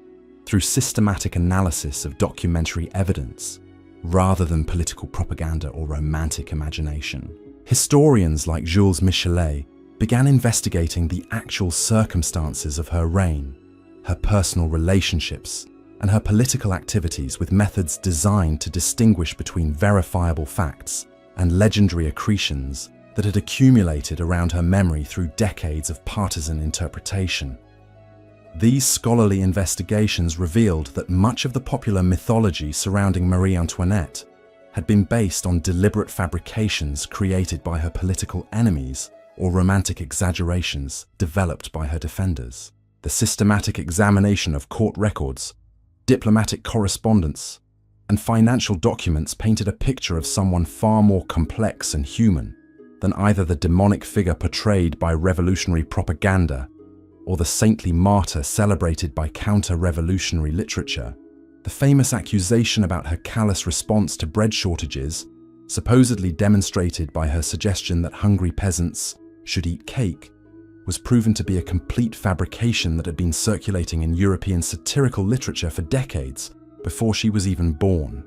through systematic analysis of documentary evidence rather than political propaganda or romantic imagination. Historians like Jules Michelet began investigating the actual circumstances of her reign, her personal relationships, and her political activities with methods designed to distinguish between verifiable facts and legendary accretions that had accumulated around her memory through decades of partisan interpretation. These scholarly investigations revealed that much of the popular mythology surrounding Marie Antoinette had been based on deliberate fabrications created by her political enemies or romantic exaggerations developed by her defenders. The systematic examination of court records, diplomatic correspondence, and financial documents painted a picture of someone far more complex and human than either the demonic figure portrayed by revolutionary propaganda or the saintly martyr celebrated by counter-revolutionary literature. The famous accusation about her callous response to bread shortages, supposedly demonstrated by her suggestion that hungry peasants should eat cake, was proven to be a complete fabrication that had been circulating in European satirical literature for decades before she was even born.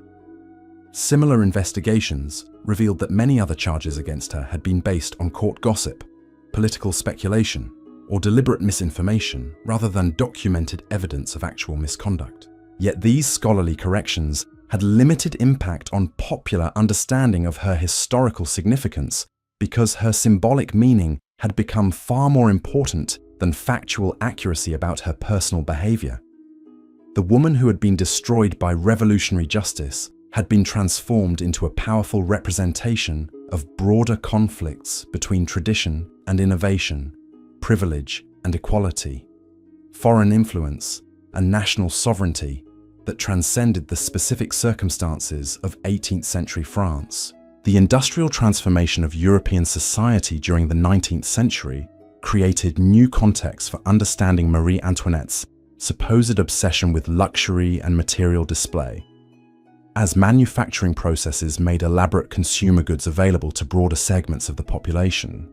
Similar investigations revealed that many other charges against her had been based on court gossip, political speculation, or deliberate misinformation rather than documented evidence of actual misconduct. Yet these scholarly corrections had limited impact on popular understanding of her historical significance because her symbolic meaning had become far more important than factual accuracy about her personal behavior. The woman who had been destroyed by revolutionary justice had been transformed into a powerful representation of broader conflicts between tradition and innovation, privilege and equality, foreign influence and national sovereignty that transcended the specific circumstances of 18th century France. The industrial transformation of European society during the 19th century created new contexts for understanding Marie Antoinette's supposed obsession with luxury and material display. As manufacturing processes made elaborate consumer goods available to broader segments of the population,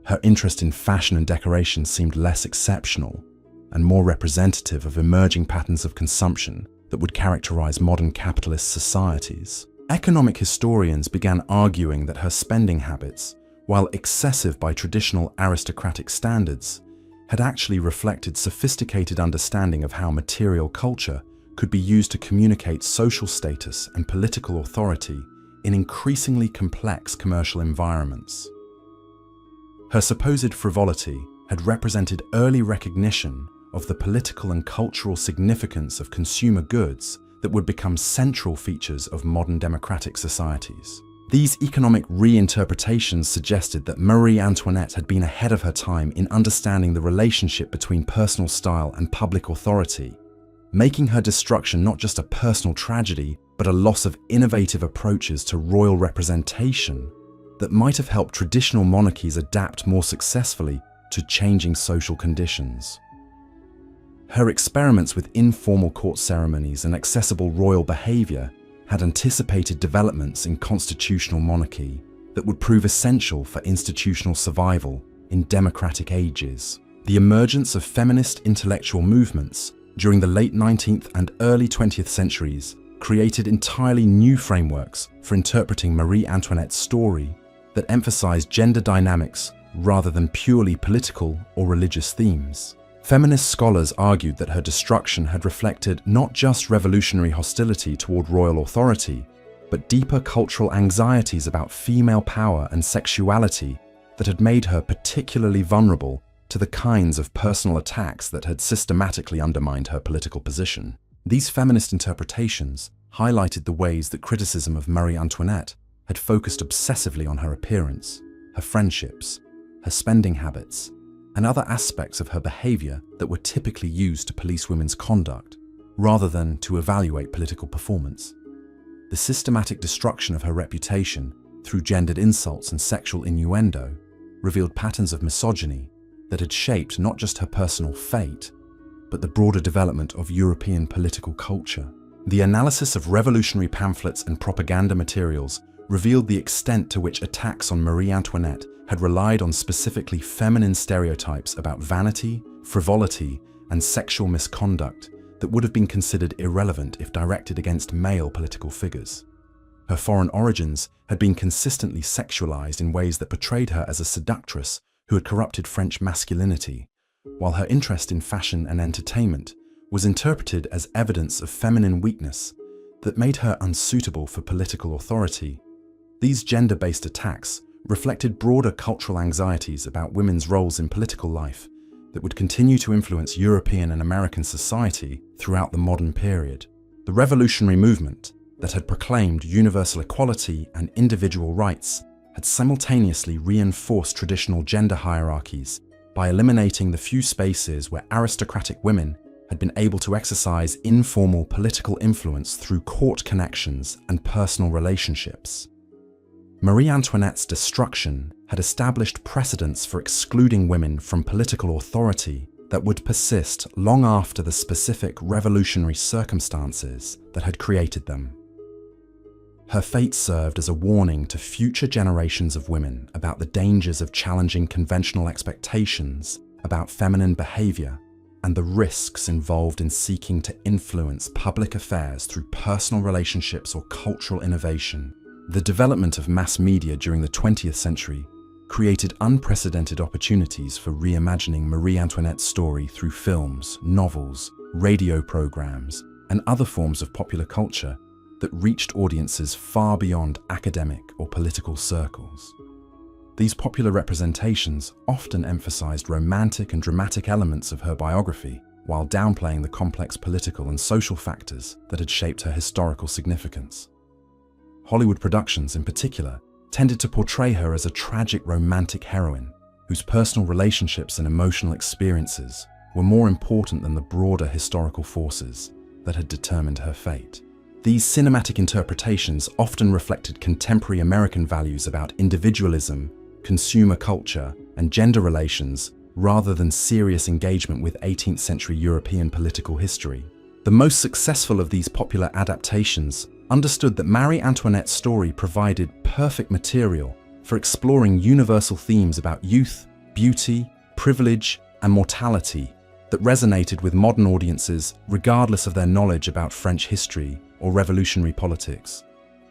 her interest in fashion and decoration seemed less exceptional and more representative of emerging patterns of consumption that would characterize modern capitalist societies. Economic historians began arguing that her spending habits, while excessive by traditional aristocratic standards, had actually reflected sophisticated understanding of how material culture could be used to communicate social status and political authority in increasingly complex commercial environments. Her supposed frivolity had represented early recognition of the political and cultural significance of consumer goods that would become central features of modern democratic societies. These economic reinterpretations suggested that Marie Antoinette had been ahead of her time in understanding the relationship between personal style and public authority, making her destruction not just a personal tragedy, but a loss of innovative approaches to royal representation that might have helped traditional monarchies adapt more successfully to changing social conditions. Her experiments with informal court ceremonies and accessible royal behavior had anticipated developments in constitutional monarchy that would prove essential for institutional survival in democratic ages. The emergence of feminist intellectual movements during the late 19th and early 20th centuries created entirely new frameworks for interpreting Marie Antoinette's story that emphasized gender dynamics rather than purely political or religious themes. Feminist scholars argued that her destruction had reflected not just revolutionary hostility toward royal authority, but deeper cultural anxieties about female power and sexuality that had made her particularly vulnerable to the kinds of personal attacks that had systematically undermined her political position. These feminist interpretations highlighted the ways that criticism of Marie Antoinette had focused obsessively on her appearance, her friendships, her spending habits, and other aspects of her behavior that were typically used to police women's conduct, rather than to evaluate political performance. The systematic destruction of her reputation through gendered insults and sexual innuendo revealed patterns of misogyny that had shaped not just her personal fate, but the broader development of European political culture. The analysis of revolutionary pamphlets and propaganda materials revealed the extent to which attacks on Marie Antoinette had relied on specifically feminine stereotypes about vanity, frivolity, and sexual misconduct that would have been considered irrelevant if directed against male political figures. Her foreign origins had been consistently sexualized in ways that portrayed her as a seductress who had corrupted French masculinity, while her interest in fashion and entertainment was interpreted as evidence of feminine weakness that made her unsuitable for political authority. These gender-based attacks reflected broader cultural anxieties about women's roles in political life that would continue to influence European and American society throughout the modern period. The revolutionary movement that had proclaimed universal equality and individual rights had simultaneously reinforced traditional gender hierarchies by eliminating the few spaces where aristocratic women had been able to exercise informal political influence through court connections and personal relationships. Marie Antoinette's destruction had established precedents for excluding women from political authority that would persist long after the specific revolutionary circumstances that had created them. Her fate served as a warning to future generations of women about the dangers of challenging conventional expectations about feminine behavior and the risks involved in seeking to influence public affairs through personal relationships or cultural innovation. The development of mass media during the 20th century created unprecedented opportunities for reimagining Marie Antoinette's story through films, novels, radio programs, and other forms of popular culture that reached audiences far beyond academic or political circles. These popular representations often emphasized romantic and dramatic elements of her biography, while downplaying the complex political and social factors that had shaped her historical significance. Hollywood productions, in particular, tended to portray her as a tragic romantic heroine whose personal relationships and emotional experiences were more important than the broader historical forces that had determined her fate. These cinematic interpretations often reflected contemporary American values about individualism, consumer culture, and gender relations rather than serious engagement with 18th century European political history. The most successful of these popular adaptations understood that Marie Antoinette's story provided perfect material for exploring universal themes about youth, beauty, privilege, and mortality that resonated with modern audiences regardless of their knowledge about French history or revolutionary politics.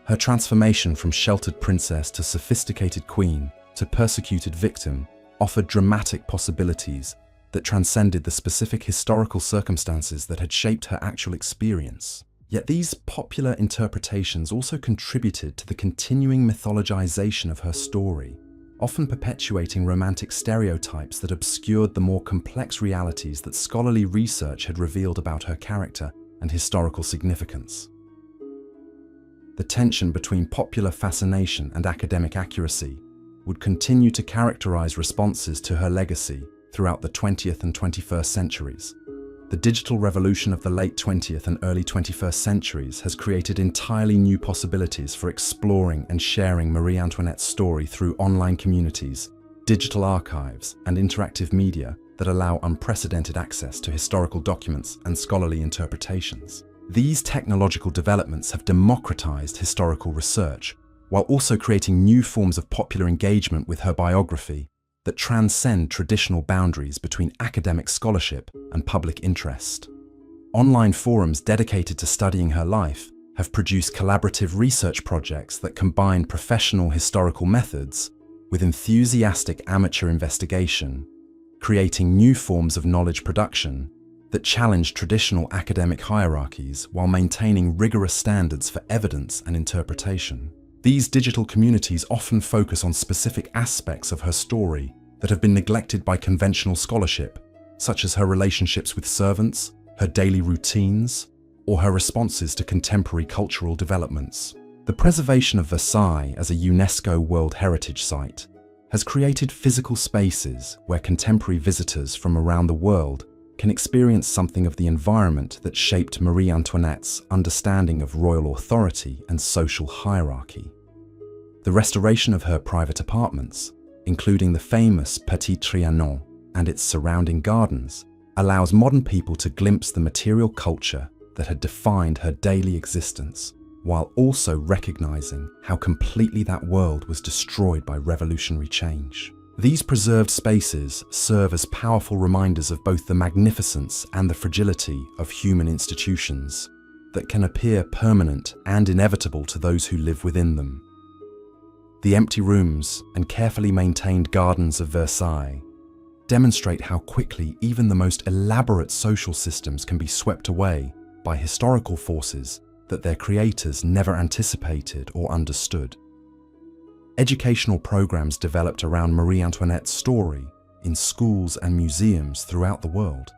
Her transformation from sheltered princess to sophisticated queen to persecuted victim offered dramatic possibilities that transcended the specific historical circumstances that had shaped her actual experience. Yet these popular interpretations also contributed to the continuing mythologization of her story, often perpetuating romantic stereotypes that obscured the more complex realities that scholarly research had revealed about her character and historical significance. The tension between popular fascination and academic accuracy would continue to characterize responses to her legacy throughout the 20th and 21st centuries. The digital revolution of the late 20th and early 21st centuries has created entirely new possibilities for exploring and sharing Marie Antoinette's story through online communities, digital archives, and interactive media that allow unprecedented access to historical documents and scholarly interpretations. These technological developments have democratized historical research, while also creating new forms of popular engagement with her biography that transcend traditional boundaries between academic scholarship and public interest. Online forums dedicated to studying her life have produced collaborative research projects that combine professional historical methods with enthusiastic amateur investigation, creating new forms of knowledge production that challenge traditional academic hierarchies while maintaining rigorous standards for evidence and interpretation. These digital communities often focus on specific aspects of her story that have been neglected by conventional scholarship, such as her relationships with servants, her daily routines, or her responses to contemporary cultural developments. The preservation of Versailles as a UNESCO World Heritage Site has created physical spaces where contemporary visitors from around the world can experience something of the environment that shaped Marie Antoinette's understanding of royal authority and social hierarchy. The restoration of her private apartments, including the famous Petit Trianon and its surrounding gardens, allows modern people to glimpse the material culture that had defined her daily existence, while also recognizing how completely that world was destroyed by revolutionary change. These preserved spaces serve as powerful reminders of both the magnificence and the fragility of human institutions that can appear permanent and inevitable to those who live within them. The empty rooms and carefully maintained gardens of Versailles demonstrate how quickly even the most elaborate social systems can be swept away by historical forces that their creators never anticipated or understood. Educational programs developed around Marie Antoinette's story in schools and museums throughout the world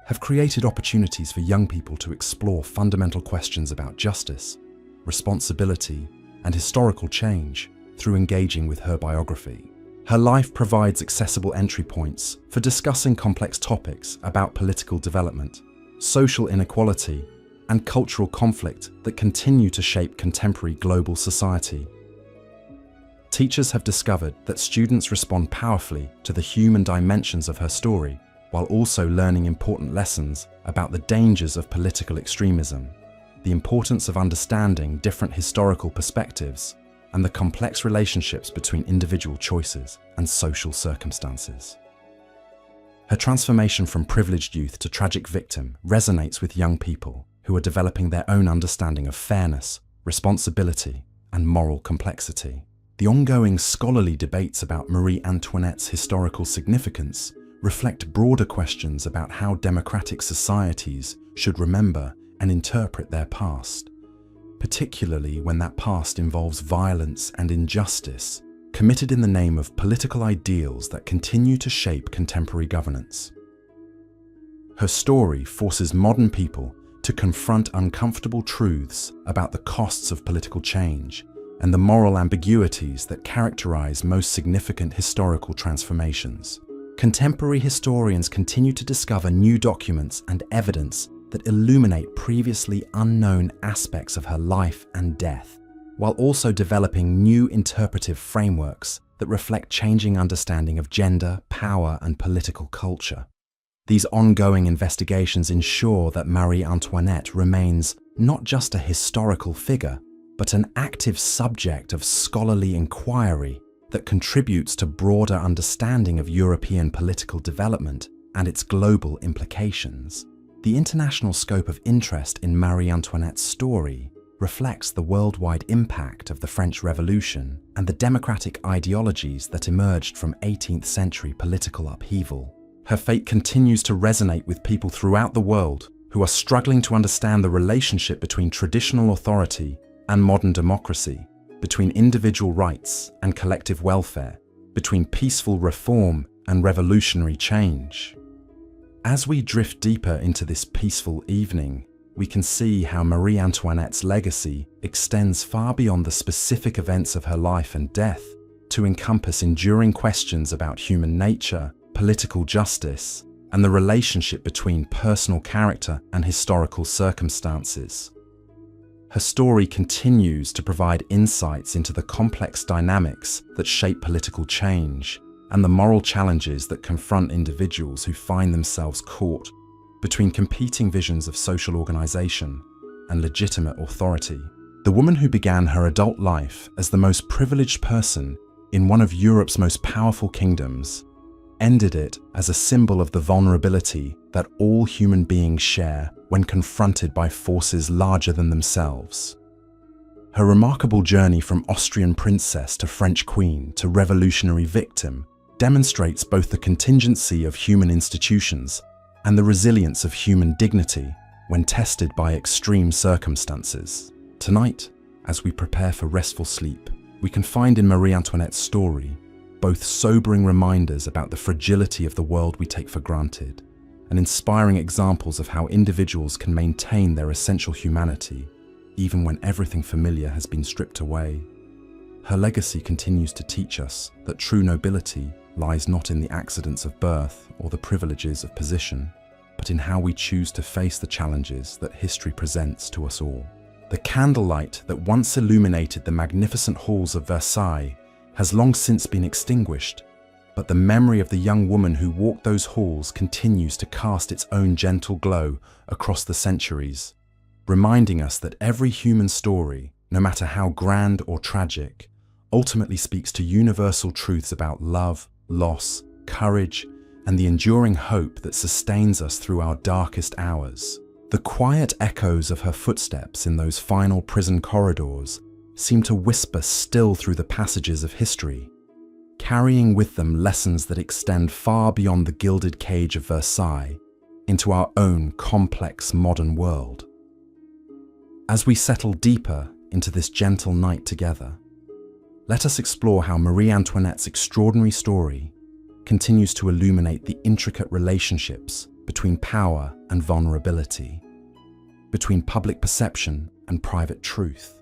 have created opportunities for young people to explore fundamental questions about justice, responsibility, and historical change through engaging with her biography. Her life provides accessible entry points for discussing complex topics about political development, social inequality, and cultural conflict that continue to shape contemporary global society. Teachers have discovered that students respond powerfully to the human dimensions of her story, while also learning important lessons about the dangers of political extremism, the importance of understanding different historical perspectives, and the complex relationships between individual choices and social circumstances. Her transformation from privileged youth to tragic victim resonates with young people who are developing their own understanding of fairness, responsibility, and moral complexity. The ongoing scholarly debates about Marie Antoinette's historical significance reflect broader questions about how democratic societies should remember and interpret their past, particularly when that past involves violence and injustice committed in the name of political ideals that continue to shape contemporary governance. Her story forces modern people to confront uncomfortable truths about the costs of political change and the moral ambiguities that characterize most significant historical transformations. Contemporary historians continue to discover new documents and evidence that illuminate previously unknown aspects of her life and death, while also developing new interpretive frameworks that reflect changing understanding of gender, power, and political culture. These ongoing investigations ensure that Marie Antoinette remains not just a historical figure, but an active subject of scholarly inquiry that contributes to broader understanding of European political development and its global implications. The international scope of interest in Marie Antoinette's story reflects the worldwide impact of the French Revolution and the democratic ideologies that emerged from 18th century political upheaval. Her fate continues to resonate with people throughout the world who are struggling to understand the relationship between traditional authority and modern democracy, between individual rights and collective welfare, between peaceful reform and revolutionary change. As we drift deeper into this peaceful evening, we can see how Marie Antoinette's legacy extends far beyond the specific events of her life and death to encompass enduring questions about human nature, political justice, and the relationship between personal character and historical circumstances. Her story continues to provide insights into the complex dynamics that shape political change and the moral challenges that confront individuals who find themselves caught between competing visions of social organization and legitimate authority. The woman who began her adult life as the most privileged person in one of Europe's most powerful kingdoms ended it as a symbol of the vulnerability that all human beings share when confronted by forces larger than themselves. Her remarkable journey from Austrian princess to French queen to revolutionary victim demonstrates both the contingency of human institutions and the resilience of human dignity when tested by extreme circumstances. Tonight, as we prepare for restful sleep, we can find in Marie Antoinette's story both sobering reminders about the fragility of the world we take for granted and inspiring examples of how individuals can maintain their essential humanity even when everything familiar has been stripped away. Her legacy continues to teach us that true nobility lies not in the accidents of birth or the privileges of position, but in how we choose to face the challenges that history presents to us all. The candlelight that once illuminated the magnificent halls of Versailles has long since been extinguished, but the memory of the young woman who walked those halls continues to cast its own gentle glow across the centuries, reminding us that every human story, no matter how grand or tragic, ultimately speaks to universal truths about love, loss, courage, and the enduring hope that sustains us through our darkest hours. The quiet echoes of her footsteps in those final prison corridors seem to whisper still through the passages of history, carrying with them lessons that extend far beyond the gilded cage of Versailles into our own complex modern world. As we settle deeper into this gentle night together, let us explore how Marie Antoinette's extraordinary story continues to illuminate the intricate relationships between power and vulnerability, between public perception and private truth,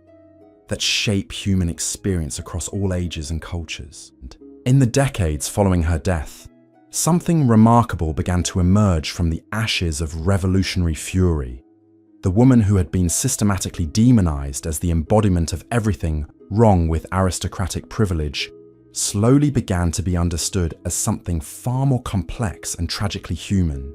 that shape human experience across all ages and cultures. And In the decades following her death, something remarkable began to emerge from the ashes of revolutionary fury. The woman who had been systematically demonized as the embodiment of everything wrong with aristocratic privilege slowly began to be understood as something far more complex and tragically human.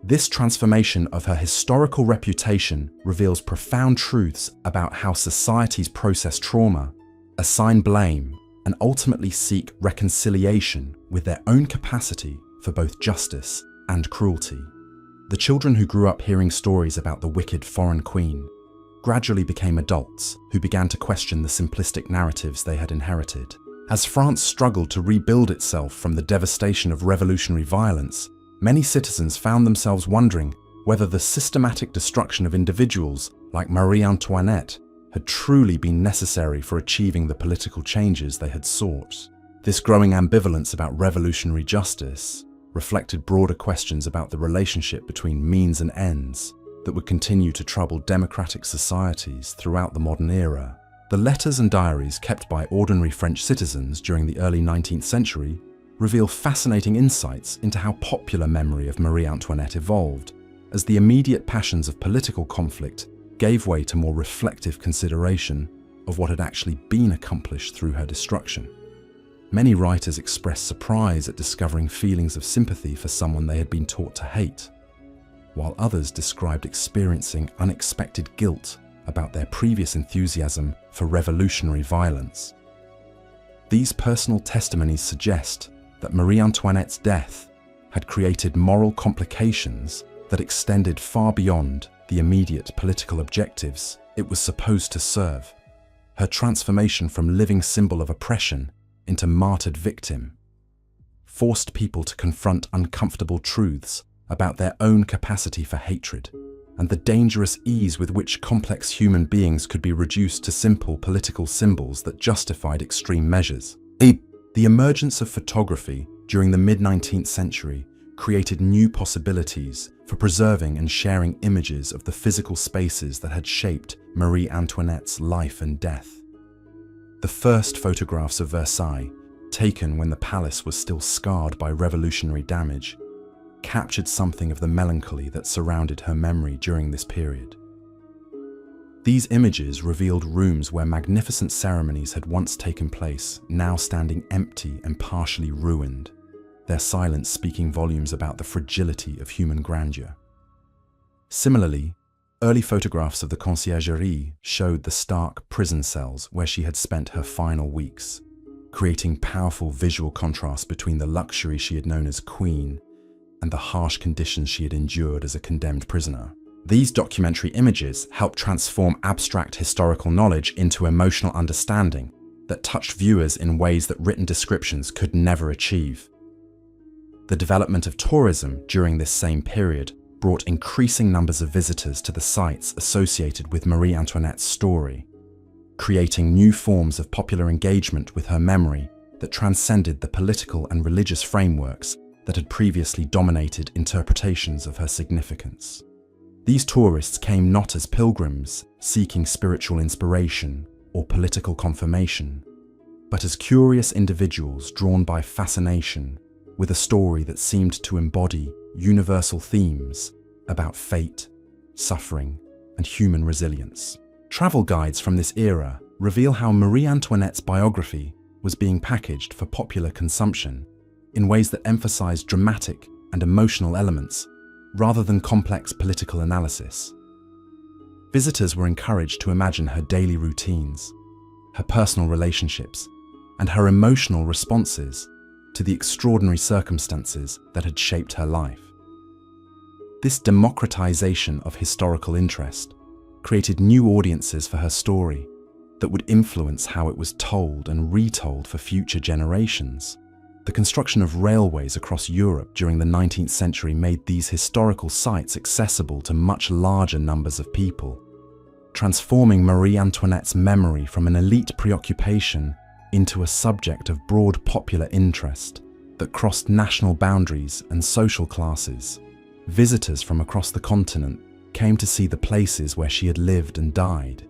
This transformation of her historical reputation reveals profound truths about how societies process trauma, assign blame, and ultimately seek reconciliation with their own capacity for both justice and cruelty. The children who grew up hearing stories about the wicked foreign queen gradually became adults who began to question the simplistic narratives they had inherited. As France struggled to rebuild itself from the devastation of revolutionary violence, many citizens found themselves wondering whether the systematic destruction of individuals like Marie Antoinette had truly been necessary for achieving the political changes they had sought. This growing ambivalence about revolutionary justice reflected broader questions about the relationship between means and ends that would continue to trouble democratic societies throughout the modern era. The letters and diaries kept by ordinary French citizens during the early 19th century reveal fascinating insights into how popular memory of Marie Antoinette evolved, as the immediate passions of political conflict gave way to more reflective consideration of what had actually been accomplished through her destruction. Many writers expressed surprise at discovering feelings of sympathy for someone they had been taught to hate, while others described experiencing unexpected guilt about their previous enthusiasm for revolutionary violence. These personal testimonies suggest that Marie Antoinette's death had created moral complications that extended far beyond the immediate political objectives it was supposed to serve. Her transformation from living symbol of oppression into martyred victim forced people to confront uncomfortable truths about their own capacity for hatred and the dangerous ease with which complex human beings could be reduced to simple political symbols that justified extreme measures. The emergence of photography during the mid-19th century created new possibilities for preserving and sharing images of the physical spaces that had shaped Marie Antoinette's life and death. The first photographs of Versailles, taken when the palace was still scarred by revolutionary damage, captured something of the melancholy that surrounded her memory during this period. These images revealed rooms where magnificent ceremonies had once taken place, now standing empty and partially ruined, their silence speaking volumes about the fragility of human grandeur. Similarly, early photographs of the Conciergerie showed the stark prison cells where she had spent her final weeks, creating powerful visual contrast between the luxury she had known as queen and the harsh conditions she had endured as a condemned prisoner. These documentary images helped transform abstract historical knowledge into emotional understanding that touched viewers in ways that written descriptions could never achieve. The development of tourism during this same period brought increasing numbers of visitors to the sites associated with Marie Antoinette's story, creating new forms of popular engagement with her memory that transcended the political and religious frameworks that had previously dominated interpretations of her significance. These tourists came not as pilgrims seeking spiritual inspiration or political confirmation, but as curious individuals drawn by fascination with a story that seemed to embody universal themes about fate, suffering, and human resilience. Travel guides from this era reveal how Marie Antoinette's biography was being packaged for popular consumption in ways that emphasized dramatic and emotional elements rather than complex political analysis. Visitors were encouraged to imagine her daily routines, her personal relationships, and her emotional responses to the extraordinary circumstances that had shaped her life. This democratization of historical interest created new audiences for her story that would influence how it was told and retold for future generations. The construction of railways across Europe during the 19th century made these historical sites accessible to much larger numbers of people, transforming Marie Antoinette's memory from an elite preoccupation into a subject of broad popular interest that crossed national boundaries and social classes. Visitors from across the continent came to see the places where she had lived and died,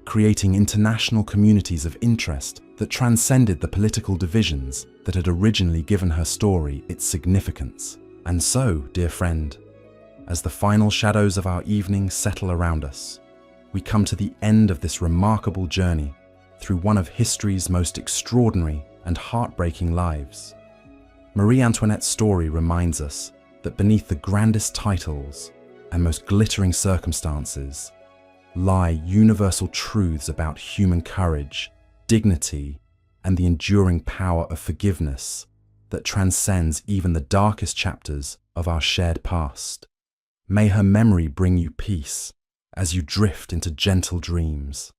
creating international communities of interest that transcended the political divisions that had originally given her story its significance. And so, dear friend, as the final shadows of our evening settle around us, we come to the end of this remarkable journey through one of history's most extraordinary and heartbreaking lives. Marie Antoinette's story reminds us that beneath the grandest titles and most glittering circumstances lie universal truths about human courage, dignity, and the enduring power of forgiveness that transcends even the darkest chapters of our shared past. May her memory bring you peace as you drift into gentle dreams,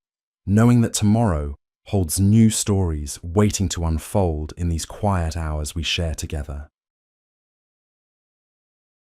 knowing that tomorrow holds new stories waiting to unfold in these quiet hours we share together.